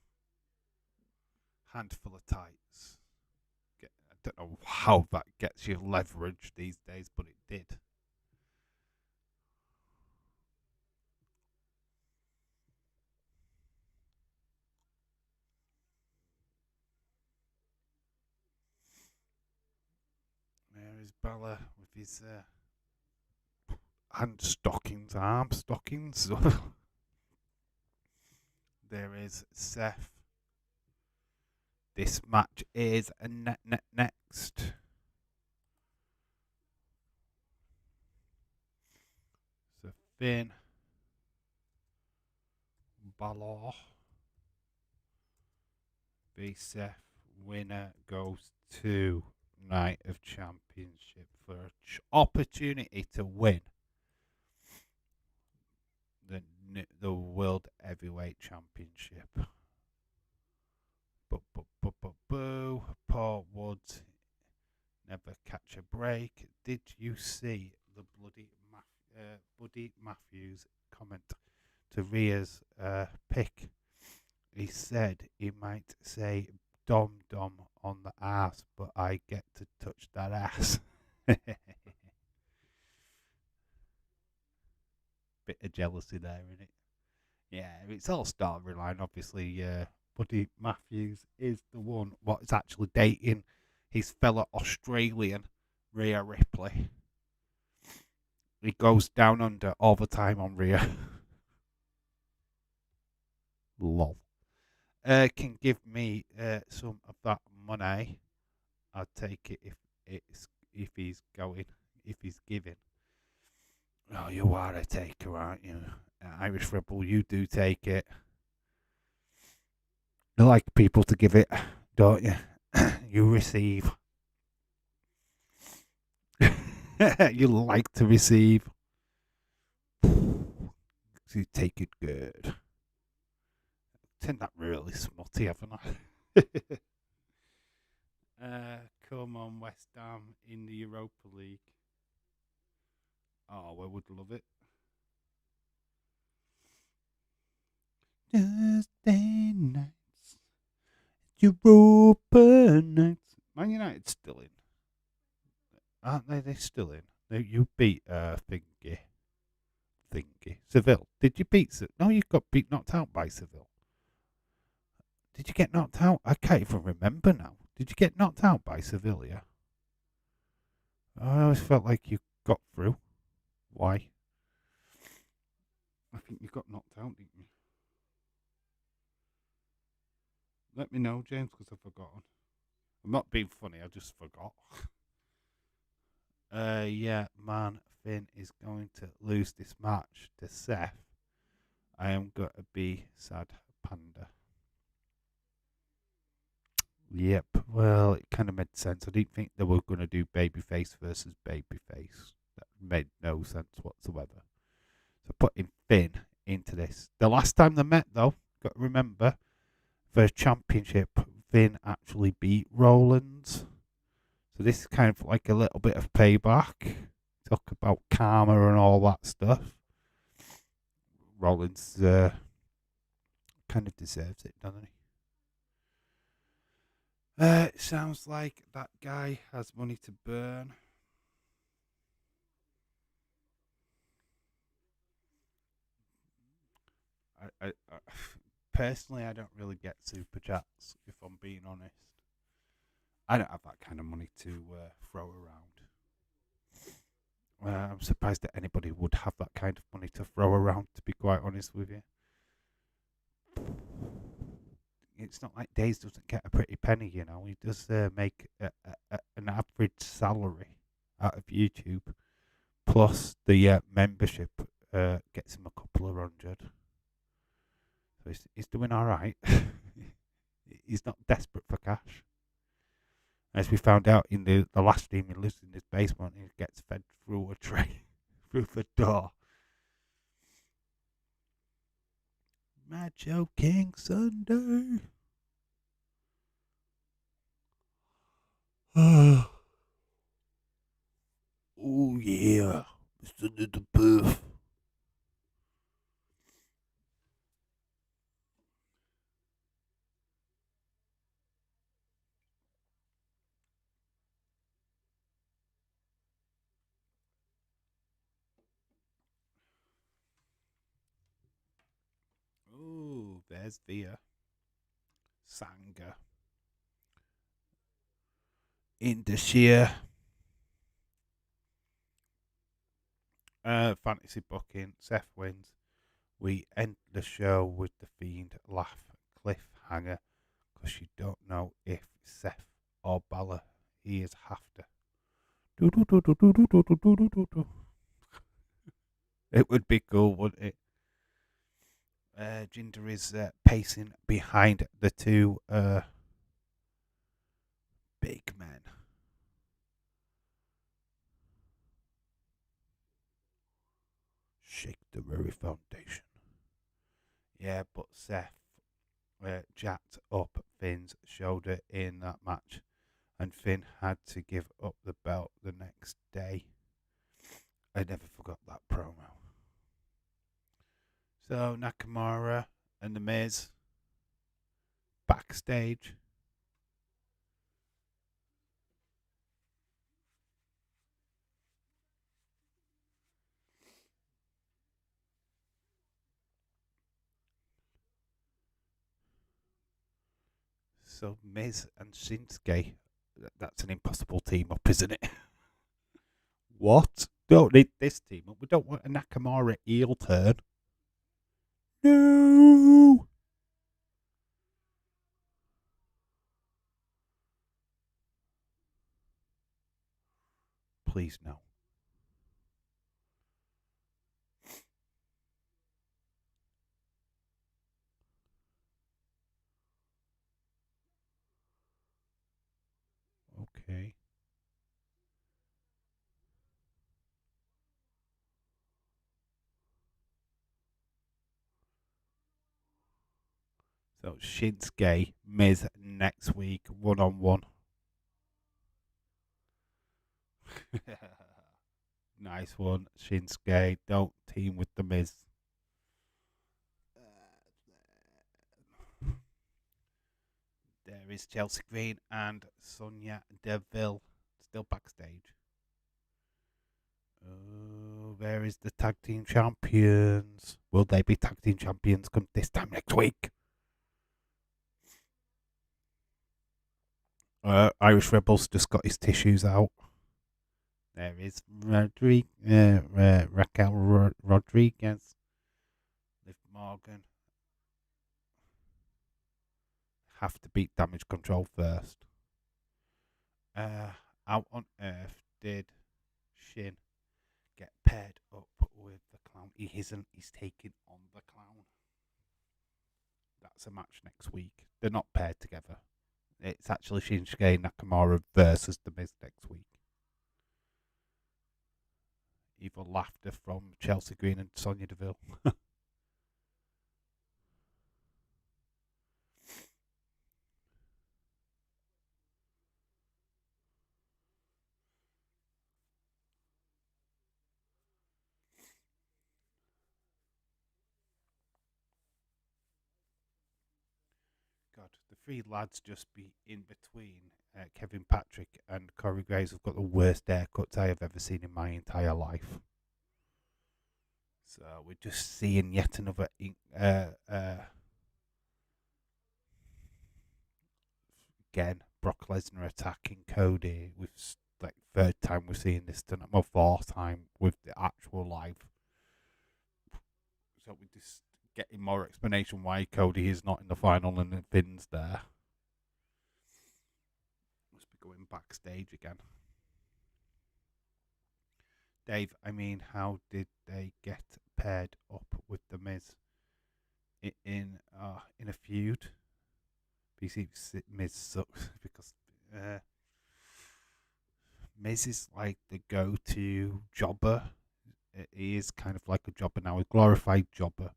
A: Handful of tights. I don't know how that gets you leverage these days, but it did. There is Bella with his hand stockings, arm stockings. There is Seth. This match is next. So Finn Balor v Seth. Winner goes to Night of Championship for an opportunity to win the World Heavyweight Championship. Boo. Paul Woods never catch a break. Did you see the Buddy Matthews comment to Rhea's pick? He said he might say Dom on the ass, but I get to touch that ass. Bit of jealousy there, isn't it? Yeah, it's all storyline, obviously. Buddy Matthews is the one what is actually dating his fellow Australian Rhea Ripley. He goes down under all the time on Rhea. Lol. Can give me some of that money. I'd take it if he's giving. Oh, you are a taker, aren't you? Irish Rebel, you do take it. You like people to give it, don't you? You receive. You like to receive. You take it good. Turned that really smutty, haven't I? Come on, West Ham in the Europa League. Oh, I would love it. Thursday nights, Europa nights. Man United's still in, aren't they? They're still in. You beat Thingy. Seville. Did you beat Seville? No, you got knocked out by Seville. Did you get knocked out? I can't even remember now. Did you get knocked out by Sevilla? I always felt like you got through. Why? I think you got knocked out, didn't you? Let me know, James, because I've forgotten. I'm not being funny, I just forgot. Yeah, man, Finn is going to lose this match to Seth. I am going to be sad panda. Yep, well, it kind of made sense. I didn't think they were going to do babyface versus babyface. That made no sense whatsoever. So putting Finn into this. The last time they met, though, got to remember, for a championship, Finn actually beat Rollins. So this is kind of like a little bit of payback. Talk about karma and all that stuff. Rollins kind of deserves it, doesn't he? It sounds like that guy has money to burn. I personally, I don't really get super chats, if I'm being honest. I don't have that kind of money to throw around. I'm surprised that anybody would have that kind of money to throw around, to be quite honest with you. It's not like Days doesn't get a pretty penny, you know. He does make an average salary out of YouTube, plus the membership gets him a couple of hundred. So he's doing all right. He's not desperate for cash. As we found out in the last stream, he lives in his basement and he gets fed through a tray, through the door. Macho King Sunday. Oh yeah, Mr. Little Puff. Ooh, there's the Sanga in the sheer fantasy booking. Seth wins. We end the show with the Fiend laugh cliffhanger because you don't know if Seth or Balor he is after. It would be cool, wouldn't it? Jinder is pacing behind the two big men. Shake the very foundation. Yeah, but Seth jacked up Finn's shoulder in that match, and Finn had to give up the belt the next day. I never forgot that promo. So Nakamura and The Miz backstage. So Miz and Shinsuke, that's an impossible team up, isn't it? What? Don't need this team up. We don't want a Nakamura heel turn. No. Please no. Okay. So Shinsuke, Miz next week, 1-on-1. Nice one, Shinsuke. Don't team with the Miz. There is Chelsea Green and Sonya Deville still backstage. Oh, there is the tag team champions. Will they be tag team champions come this time next week? Irish Rebels just got his tissues out. There is Raquel Rodriguez. Liv Morgan. Have to beat Damage Control first. How on earth did Shin get paired up with the clown? He isn't. He's taking on the clown. That's a match next week. They're not paired together. It's actually Shinsuke Nakamura versus The Miz next week. Evil laughter from Chelsea Green and Sonya Deville. God, the three lads just be in between. Kevin Patrick and Corey Graves have got the worst haircuts I have ever seen in my entire life. So we're just seeing yet another again Brock Lesnar attacking Cody. With like third time we're seeing this tonight, well fourth time with the actual live. So we're just getting more explanation why Cody is not in the final and Finn's there. Must be going backstage again. Dave, I mean, how did they get paired up with the Miz in a feud? BC Miz sucks because Miz is like the go-to jobber. He is kind of like a jobber now, a glorified jobber.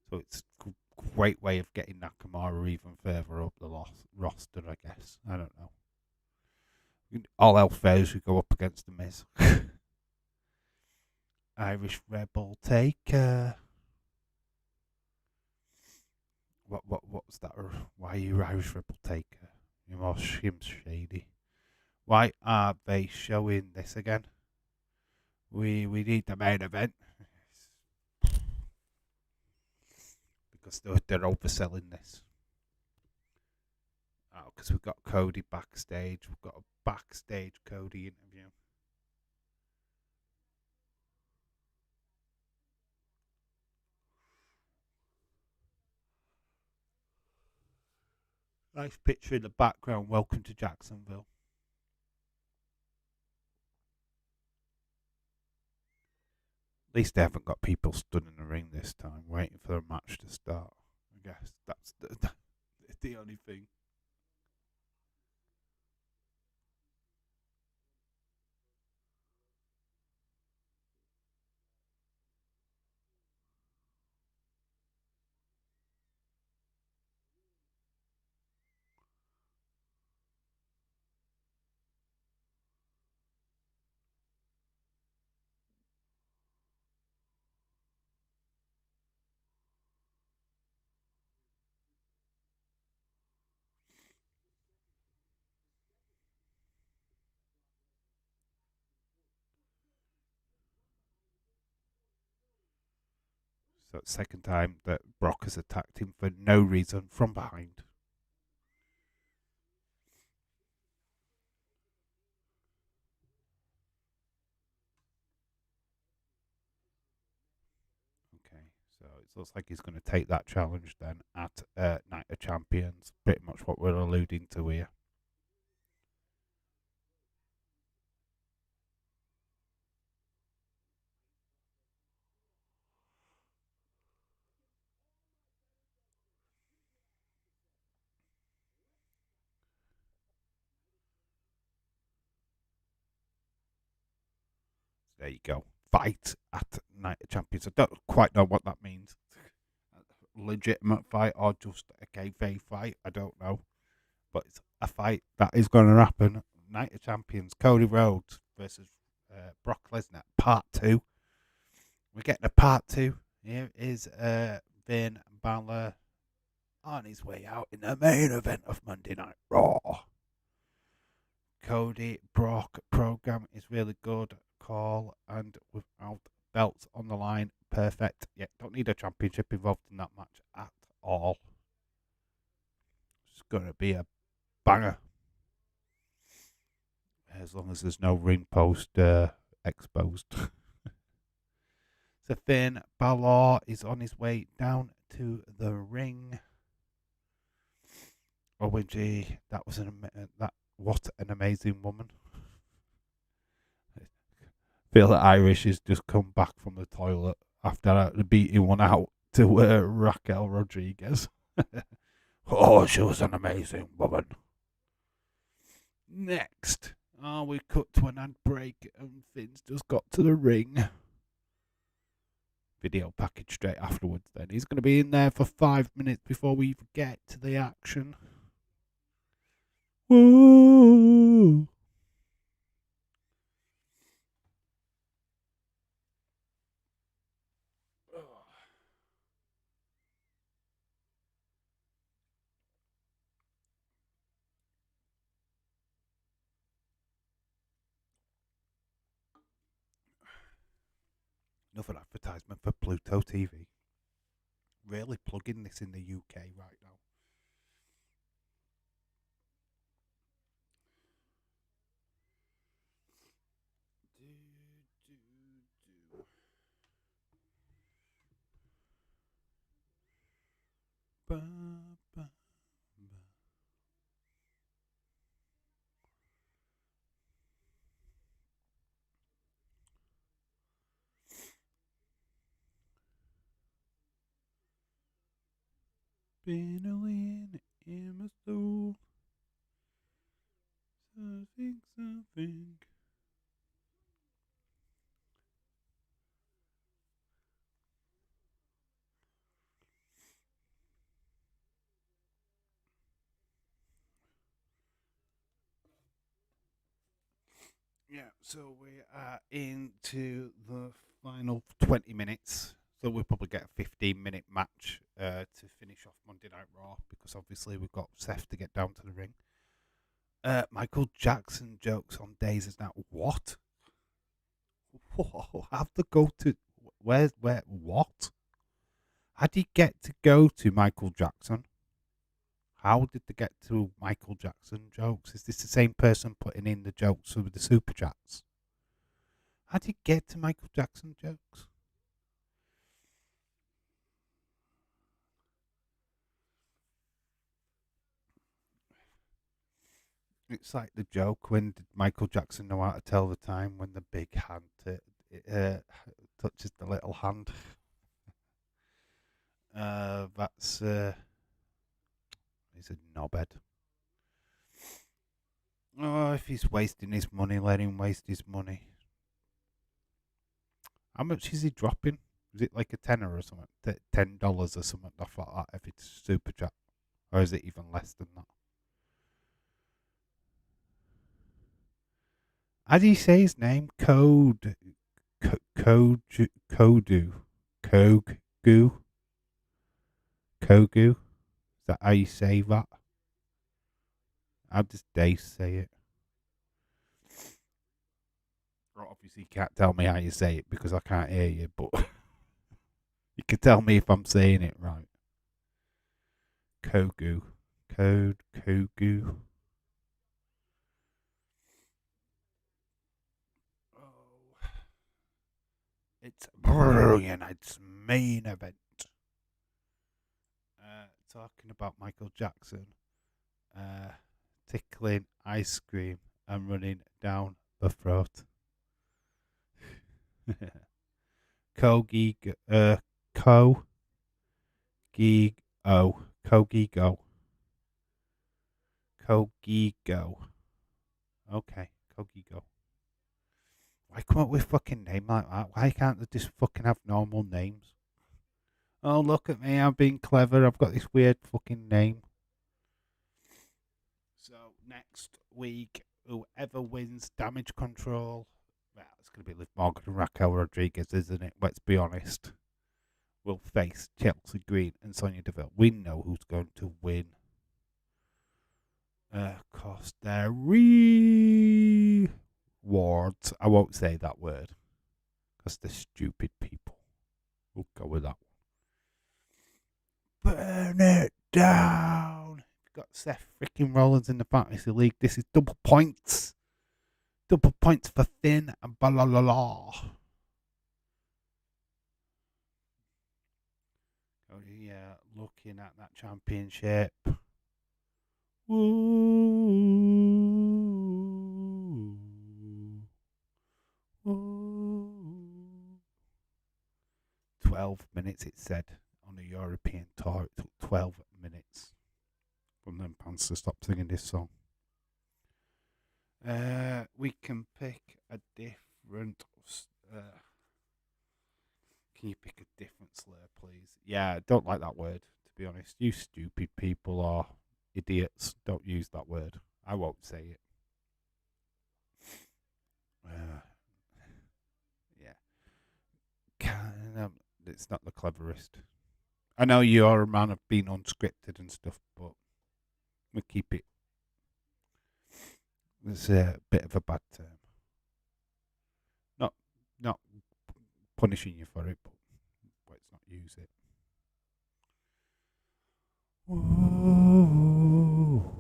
A: So it's a great way of getting Nakamura even further up the roster, I guess. I don't know. All else fails, we go up against the Miz. Irish Rebel Taker. What's that? Why are you Irish Rebel Taker? You're more shady. Why are they showing this again? We need the main event because they're overselling this. Oh, because we've got Cody backstage. We've got a backstage Cody interview. Nice picture in the background. Welcome to Jacksonville. At least they haven't got people stood in the ring this time, waiting for the match to start. I guess that's the only thing. So it's the second time that Brock has attacked him for no reason from behind. Okay, so it looks like he's going to take that challenge then at Night of Champions. Pretty much what we're alluding to here. There you go. Fight at Night of Champions. I don't quite know what that means. Legitimate fight or just a kayfabe fight. I don't know. But it's a fight that is going to happen. Night of Champions. Cody Rhodes versus Brock Lesnar. Part 2. We're getting a part 2. Here is Finn Balor on his way out in the main event of Monday Night Raw. Cody Brock program is really good. Call and without belts on the line, perfect. Yeah, don't need a championship involved in that match at all. It's gonna be a banger. as long as there's no ring post exposed. So Finn Balor is on his way down to the ring. OMG, that was what an amazing woman. I feel that Irish has just come back from the toilet after beating one out to Raquel Rodriguez. Oh, she was an amazing woman. Next, we cut to an ad break and Finn's just got to the ring. Video package straight afterwards then. He's going to be in there for 5 minutes before we even get to the action. Woo! Another advertisement for Pluto TV. Really plugging this in the UK right now. Ba, ba, ba. Been a lean in my soul. Something. Yeah, so we are into the final 20 minutes. So we'll probably get a 15-minute match to finish off Monday Night Raw because obviously we've got Seth to get down to the ring. Michael Jackson jokes on Days is now what? Whoa, have to go to where what? How did he get to go to Michael Jackson? How did they get to Michael Jackson jokes? Is this the same person putting in the jokes with the super chats? How did he get to Michael Jackson jokes? It's like the joke, when did Michael Jackson know how to tell the time? When the big hand touches the little hand. That's he's a knobhead. Oh, if he's wasting his money, let him waste his money. How much is he dropping? Is it like a tenner or something? $10 or something off like that if it's super chat, or is it even less than that? How do you say his name? Kodu. Kogu. Kogu. Is that how you say that? How does Dave say it? Well, obviously, you can't tell me how you say it because I can't hear you, but you can tell me if I'm saying it right. Kogu. Kogu. Oh, it's brilliant. It's main event. Talking about Michael Jackson tickling ice cream and running down the throat. Kogi Ko Gigo Kogigo Kogigo. Okay, Kogigo. Why come up with fucking name like that? Why can't they just fucking have normal names? Oh, look at me, I'm being clever. I've got this weird fucking name. So, next week, whoever wins Damage Control, well, it's going to be Liv Morgan and Raquel Rodriguez, isn't it? Let's be honest. Will face Chelsea Green and Sonya Deville. We know who's going to win. Of course, they're rewards. I won't say that word because they're stupid people. We'll go with that one. Burn it down. We've got Seth freaking Rollins in the Fantasy League. This is double points. Double points for Finn and Balala. Oh, yeah, looking at that championship. Woo. Woo. 12 minutes, it said, on a European tour. It took 12 minutes from them fans to stop singing this song. We can pick a different... can you pick a different slur, please? Yeah, I don't like that word, to be honest. You stupid people or idiots, don't use that word. I won't say it. Yeah. It's not the cleverest. I know you're a man of being unscripted and stuff, but we keep it. It's a bit of a bad term. Not punishing you for it, but let's not use it. Whoa.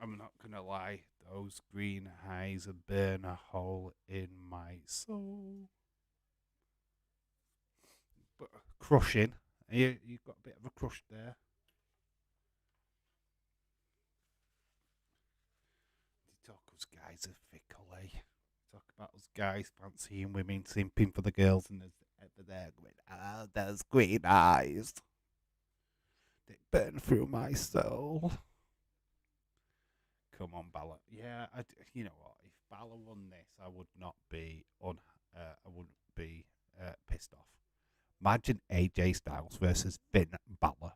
A: I'm not gonna lie, those green eyes burn a hole in my soul. But crushing. You've got a bit of a crush there. You talk us guys are fickle, eh? Talk about us guys fancying women, simping for the girls, and there's over there going, ah, those green eyes. They burn through my soul. Come on, Balor. Yeah, you know what? If Balor won this, I would not be I wouldn't be pissed off. Imagine AJ Styles versus Finn Balor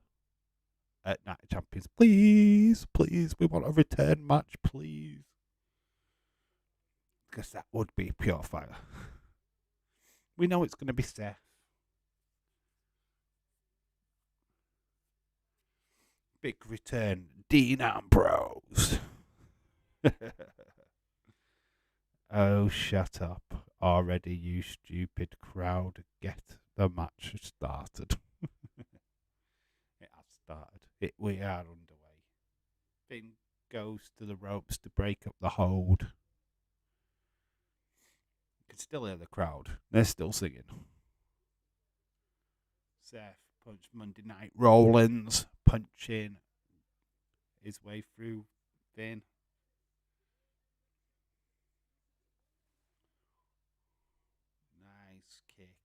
A: at Night of Champions. Please, please, we want a return match, please. Because that would be pure fire. We know it's going to be Seth. Big return, Dean Ambrose. Oh, shut up already, you stupid crowd. Get the match started. It has started. We are underway. Finn goes to the ropes to break up the hold. You can still hear the crowd. They're still singing. Seth punched Monday Night Rollins, punching his way through Finn. Nice kick.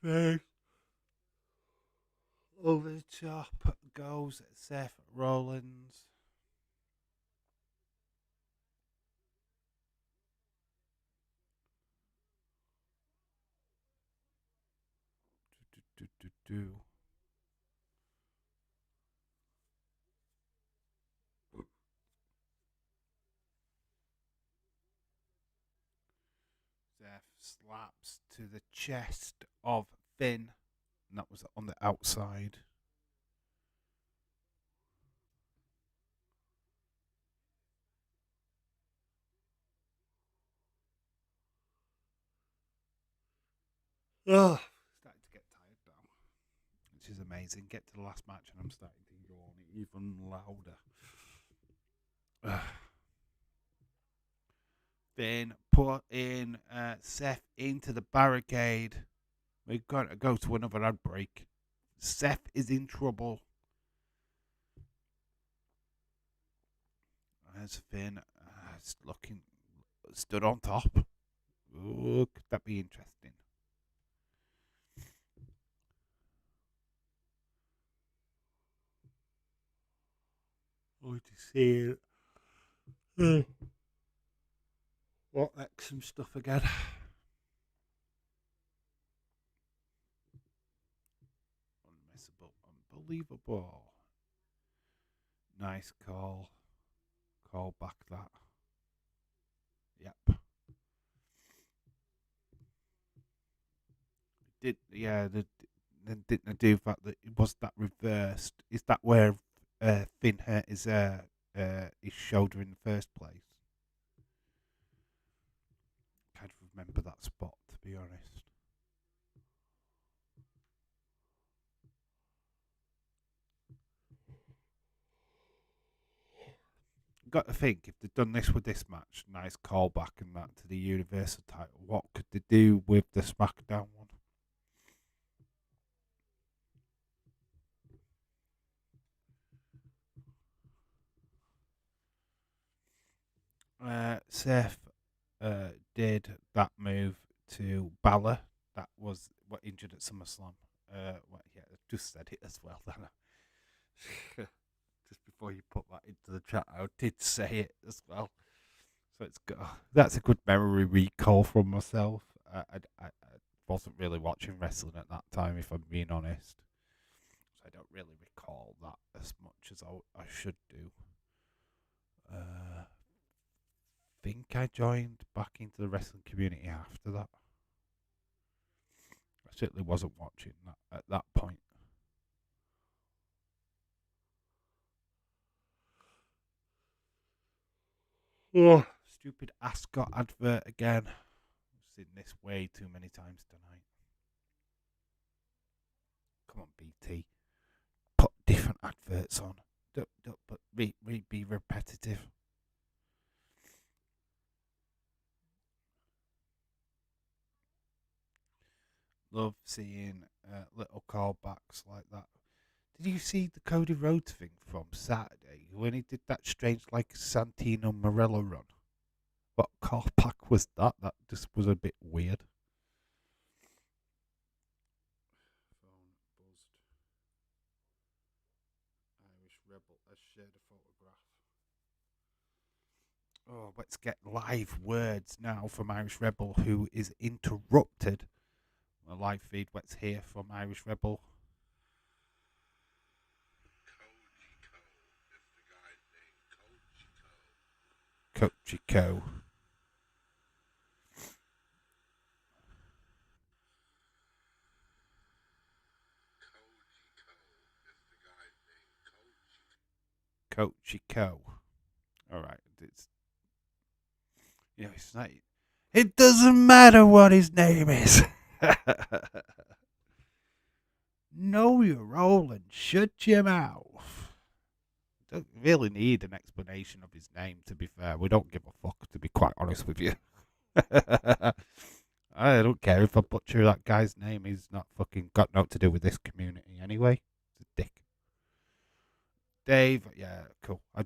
A: Finn. Over the top goes Seth Rollins. Seth slaps to the chest of Finn, and that was on the outside. Ugh. Starting to get tired now, which is amazing. Get to the last match, and I'm starting to yawn even louder. Finn put in Seth into the barricade. We're going to go to another ad break. Seth is in trouble. There's Finn looking stood on top. Ooh, could that be interesting? Oh, to see it. What some stuff again? Unmissable, unbelievable. Nice call. Call back that. Yep. then didn't they do that? That was that reversed? Is that where Finn hurt his shoulder in the first place? Can't remember that spot, to be honest. Got to think, if they'd done this with this match, nice callback and that to the Universal title, what could they do with the SmackDown one? Seth did that move to Balor. That was what injured at SummerSlam. Yeah, I just said it as well. Just before you put that into the chat, I did say it as well. So that's a good memory recall from myself. I wasn't really watching wrestling at that time, if I'm being honest. So I don't really recall that as much as I should do. Think I joined back into the wrestling community after that. I certainly wasn't watching that at that point. Oh, stupid Ascot advert again. I've seen this way too many times tonight. Come on, BT. Put different adverts on. Don't but be repetitive. Love seeing little callbacks like that. Did you see the Cody Rhodes thing from Saturday when he did that strange like Santino Morello run? What callback was that? That just was a bit weird. Phone buzzed. Irish Rebel has shared a photograph. Oh, let's get live words now from Irish Rebel, who is interrupted. A live feed, let's hear from Irish Rebel. Cochico. Cochico. All right, it's like it doesn't matter what his name is. Know your role and shut your mouth. Don't really need an explanation of his name, to be fair. We don't give a fuck, to be quite honest with you. I don't care if I butcher that guy's name. He's not fucking got nothing to do with this community anyway. He's a dick. Dave, yeah, cool. I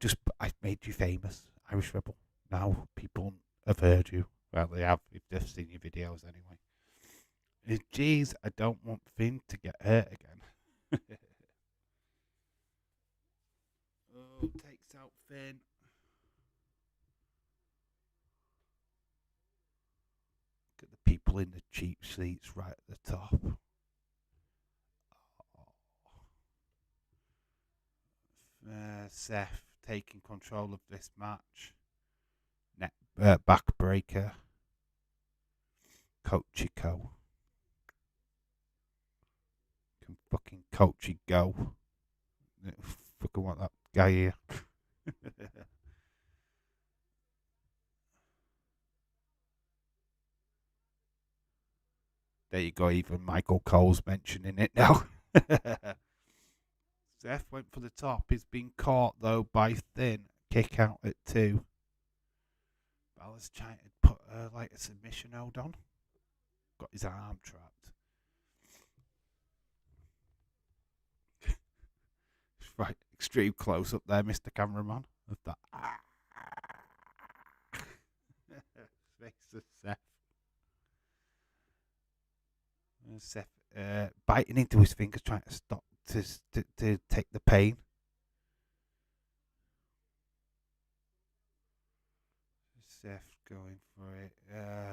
A: made you famous, Irish Rebel. Now people have heard you. Well, they have. They've just seen your videos anyway. Jeez, I don't want Finn to get hurt again. Oh, takes out Finn. Look at the people in the cheap seats right at the top. Seth taking control of this match. Backbreaker. Cochico. Can fucking Coachy go. Fucking want that guy here. There you go, even Michael Cole's mentioning it now. Seth went for the top. He's been caught, though, by Finn. Kick out at 2. Balor's trying to put like a submission hold on. Got his arm trapped. Right, extreme close up there, Mr. Cameraman. Of that. Face of Seth. Seth biting into his fingers, trying to stop to take the pain. Seth going for it.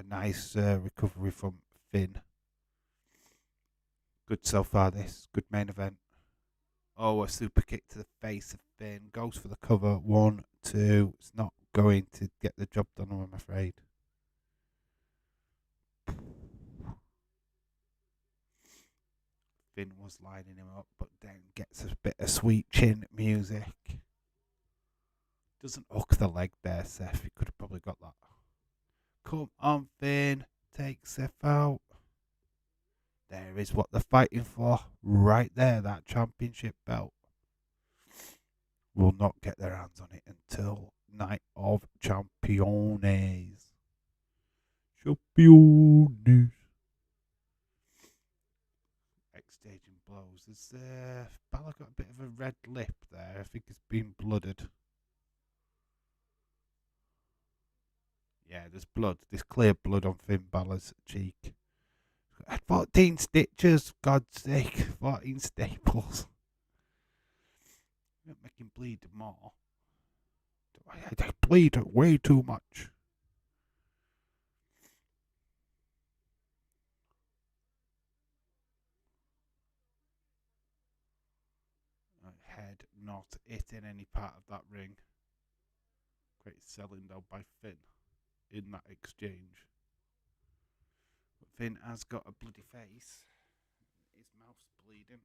A: Nice recovery from Finn. Good so far, this. Good main event. Oh, a super kick to the face of Finn. Goes for the cover. 1, 2. It's not going to get the job done, I'm afraid. Finn was lining him up, but then gets a bit of sweet chin music. Doesn't hook the leg there, Seth. He could have probably got that. Come on, Finn. Take Seth out. There is what they're fighting for. Right there, that championship belt. Will not get their hands on it until Night of Champions. Champions. Exchanging blows. Has Balor got a bit of a red lip there? I think it's been blooded. Yeah, there's blood. There's clear blood on Finn Balor's cheek. 14 stitches, God's sake. 14 staples. Make him bleed more. They bleed way too much. Head not hitting any part of that ring. Great selling though by Finn in that exchange. But Finn has got a bloody face. His mouth's bleeding.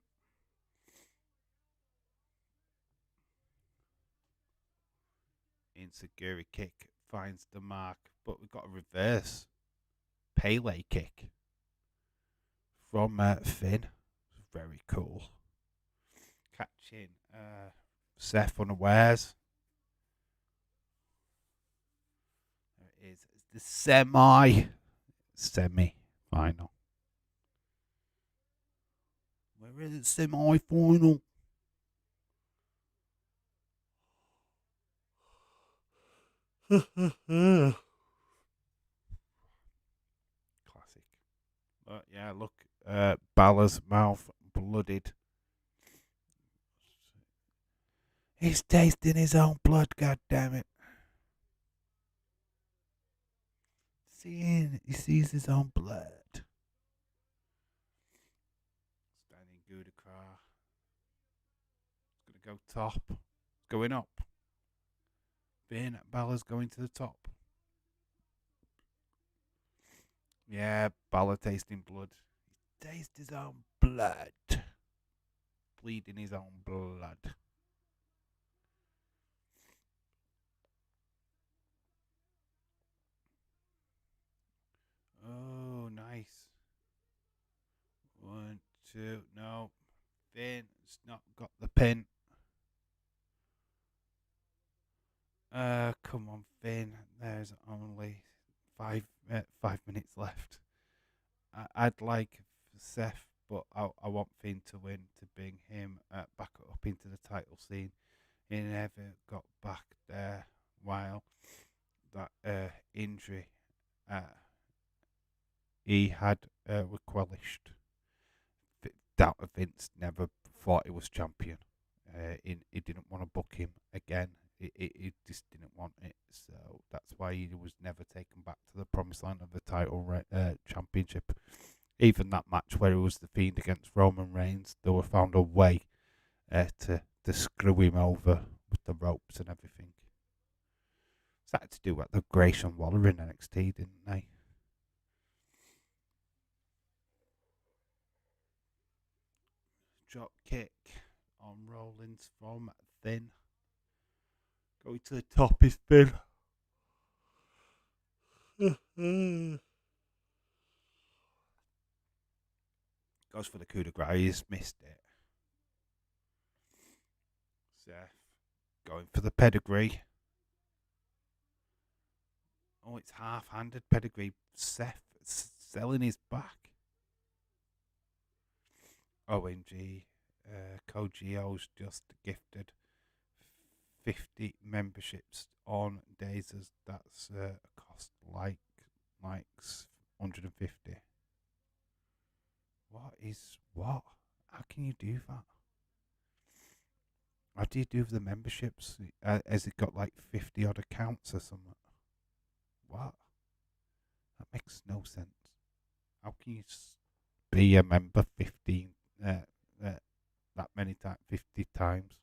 A: Insecurity kick finds the mark, but we've got a reverse Pele kick from Finn. Very cool. Catching Seth unawares. There it is. It's the semi-final. Where is it? Semi-final. Classic. But yeah, look, Balor's mouth blooded. He's tasting his own blood, God damn it. He sees his own blood. Standing good across. It's gonna go top. Going up. Finn Balor's going to the top. Yeah, Balor tasting blood. He tastes his own blood. Bleeding his own blood. Oh, nice. 1, 2, no. Finn's not got the pin. Come on, Finn. There's only 5 minutes left. I'd like Seth, but I want Finn to win to bring him back up into the title scene. He never got back there while that injury he had relinquished. Doubt Vince never thought he was champion. He didn't want to book him again. He just didn't want it, so that's why he was never taken back to the promised land of the title championship. Even that match where it was the Fiend against Roman Reigns, they were found a way to screw him over with the ropes and everything. It's had to do with the Grayson Waller in NXT, didn't they? Drop kick on Rollins from Finn. Going to the top is Finn. Goes for the coup de grace. He's missed it. Seth going for the pedigree. Oh, it's half-handed pedigree. Seth selling his back. OMG. Kojio's just gifted 50 memberships on Dazers. That's a cost like 150. What? How can you do that? How do you do the memberships? Has it got like 50 odd accounts or something? What? That makes no sense. How can you be a member 15 that many times, 50 times?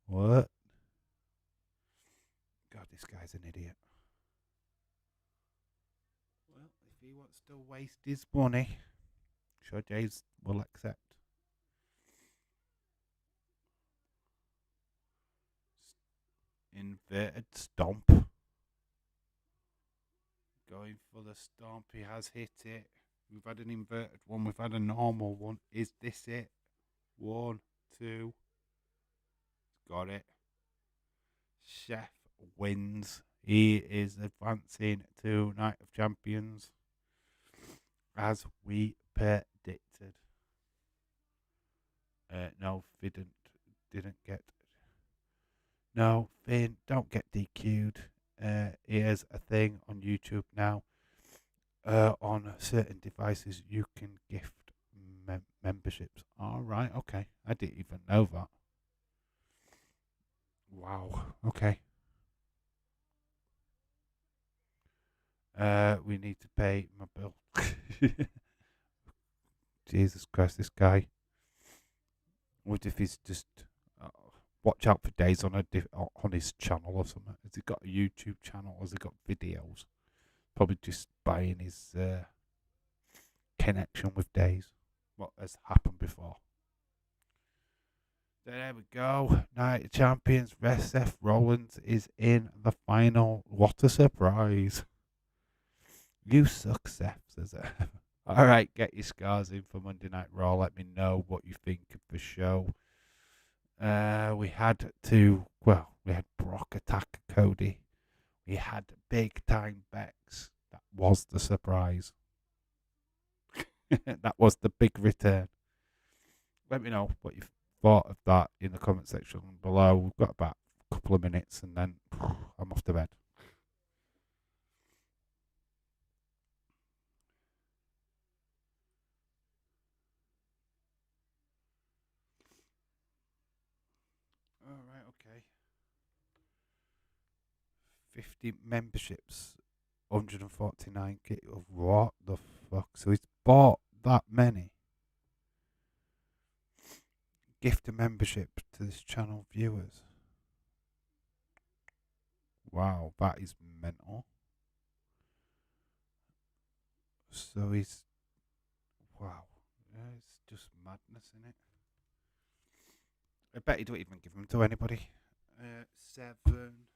A: What? God, this guy's an idiot. Well, if he wants to waste his money, Sure, Jays will accept. Inverted stomp. Going for the stomp. He has hit it. We've had an inverted one. We've had a normal one. Is this it? 1, 2. Got it. Chef wins. He is advancing to Night of Champions as we predicted. No, didn't get. No, Finn, don't get DQ'd. Here's a thing on YouTube now. On certain devices, you can gift memberships. All right, okay. I didn't even know that. Wow. Okay. We need to pay my bill. Jesus Christ, this guy. What if he's just watch out for days on on his channel or something? Has he got a YouTube channel? Has he got videos? Probably just buying his connection with days. What has happened before? There we go. Night of Champions. Seth Rollins is in the final. What a surprise. You suck, Seth, says it. All right, get your scars in for Monday Night Raw. Let me know what you think of the show. We had Brock attack Cody. We had big time Bex. That was the surprise. That was the big return. Let me know what you thought of that in the comment section below. We've got about a couple of minutes and then I'm off to bed. All right, okay. 50 memberships, 149. What the fuck? So he's bought that many. Gift a membership to this channel viewers. Wow, that is mental. So he's wow, it's just madness in it. I bet he don't even give them to anybody. 7.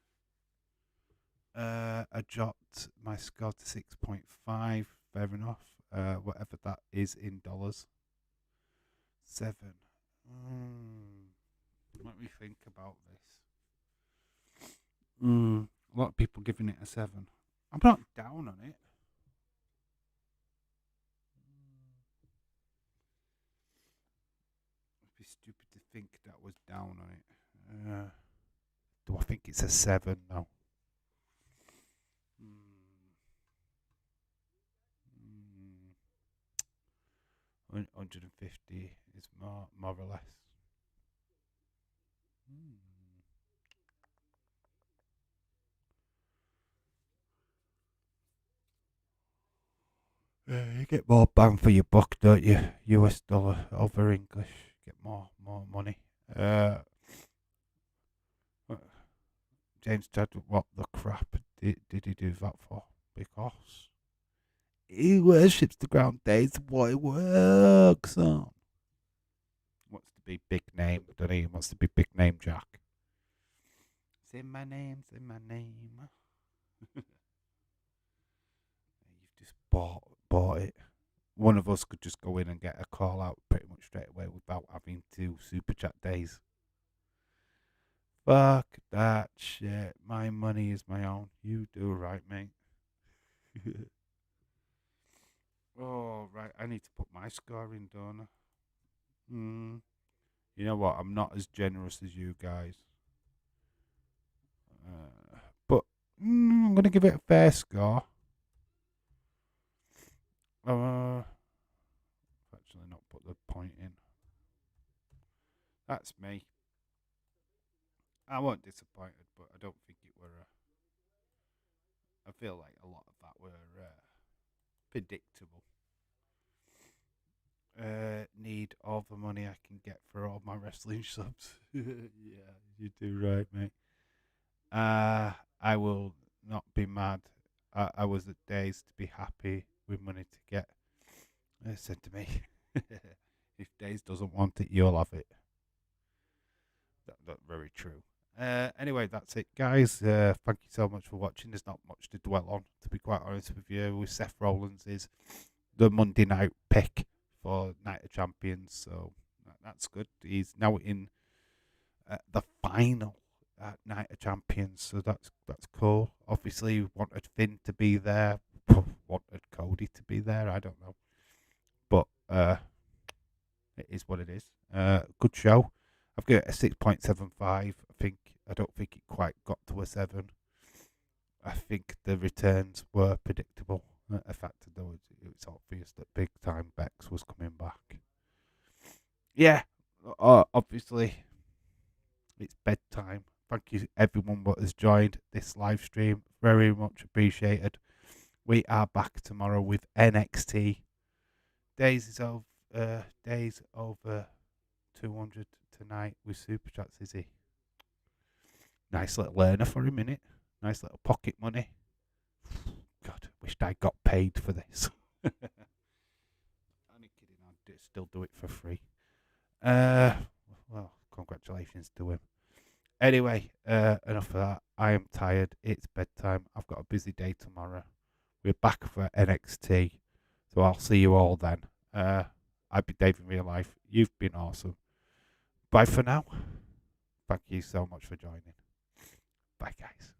A: I dropped my score to 6.5. Fair enough. Whatever that is in dollars. 7. Let me think about this. A lot of people giving it a 7. I'm not down on it. It'd be stupid to think that was down on it. Do I think it's a 7? No. 150 is more or less. You get more bang for your buck, don't you? US dollar over English. Get more money. James Chad, what the crap did he do that for? Because he worships the ground days what he works on. Wants to be big name, doesn't he? Wants to be big name Jack. Say my name, say my name. You've just bought it. One of us could just go in and get a call out pretty much straight away without having to super chat days. Fuck that shit. My money is my own. You do right, mate. Oh, right. I need to put my score in, don't I? You know what? I'm not as generous as you guys. But I'm going to give it a fair score. Actually not put the point in. That's me. I wasn't disappointed, but I don't think it were. I feel like a lot of that were predictable. Need all the money I can get for all my wrestling subs. Yeah, you do right, mate. I will not be mad. I was at days to be happy with money to get sent to me. If Days doesn't want it, you'll have it. That's very true. Anyway, that's it, guys. Thank you so much for watching. There's not much to dwell on, to be quite honest with you. With Seth Rollins is the Monday night pick for Night of Champions, so that's good. He's now in the final Night of Champions, so that's cool. Obviously, wanted Finn to be there, wanted Cody to be there. I don't know, but it is what it is. Good show. I've got a 6.75. I don't think it quite got to a 7. I think the returns were predictable. The fact that it's obvious that Big Time Bex was coming back. Yeah, obviously it's bedtime. Thank you everyone that has joined this live stream. Very much appreciated. We are back tomorrow with NXT. Days over 200 tonight with Super Chats, is he? Nice little earner for a minute. Nice little pocket money. God, wished I got paid for this. Only kidding, I'd still do it for free. Well, congratulations to him. Anyway, enough of that. I am tired. It's bedtime. I've got a busy day tomorrow. We're back for NXT. So I'll see you all then. I've been Dave in real life. You've been awesome. Bye for now. Thank you so much for joining. Bye, guys.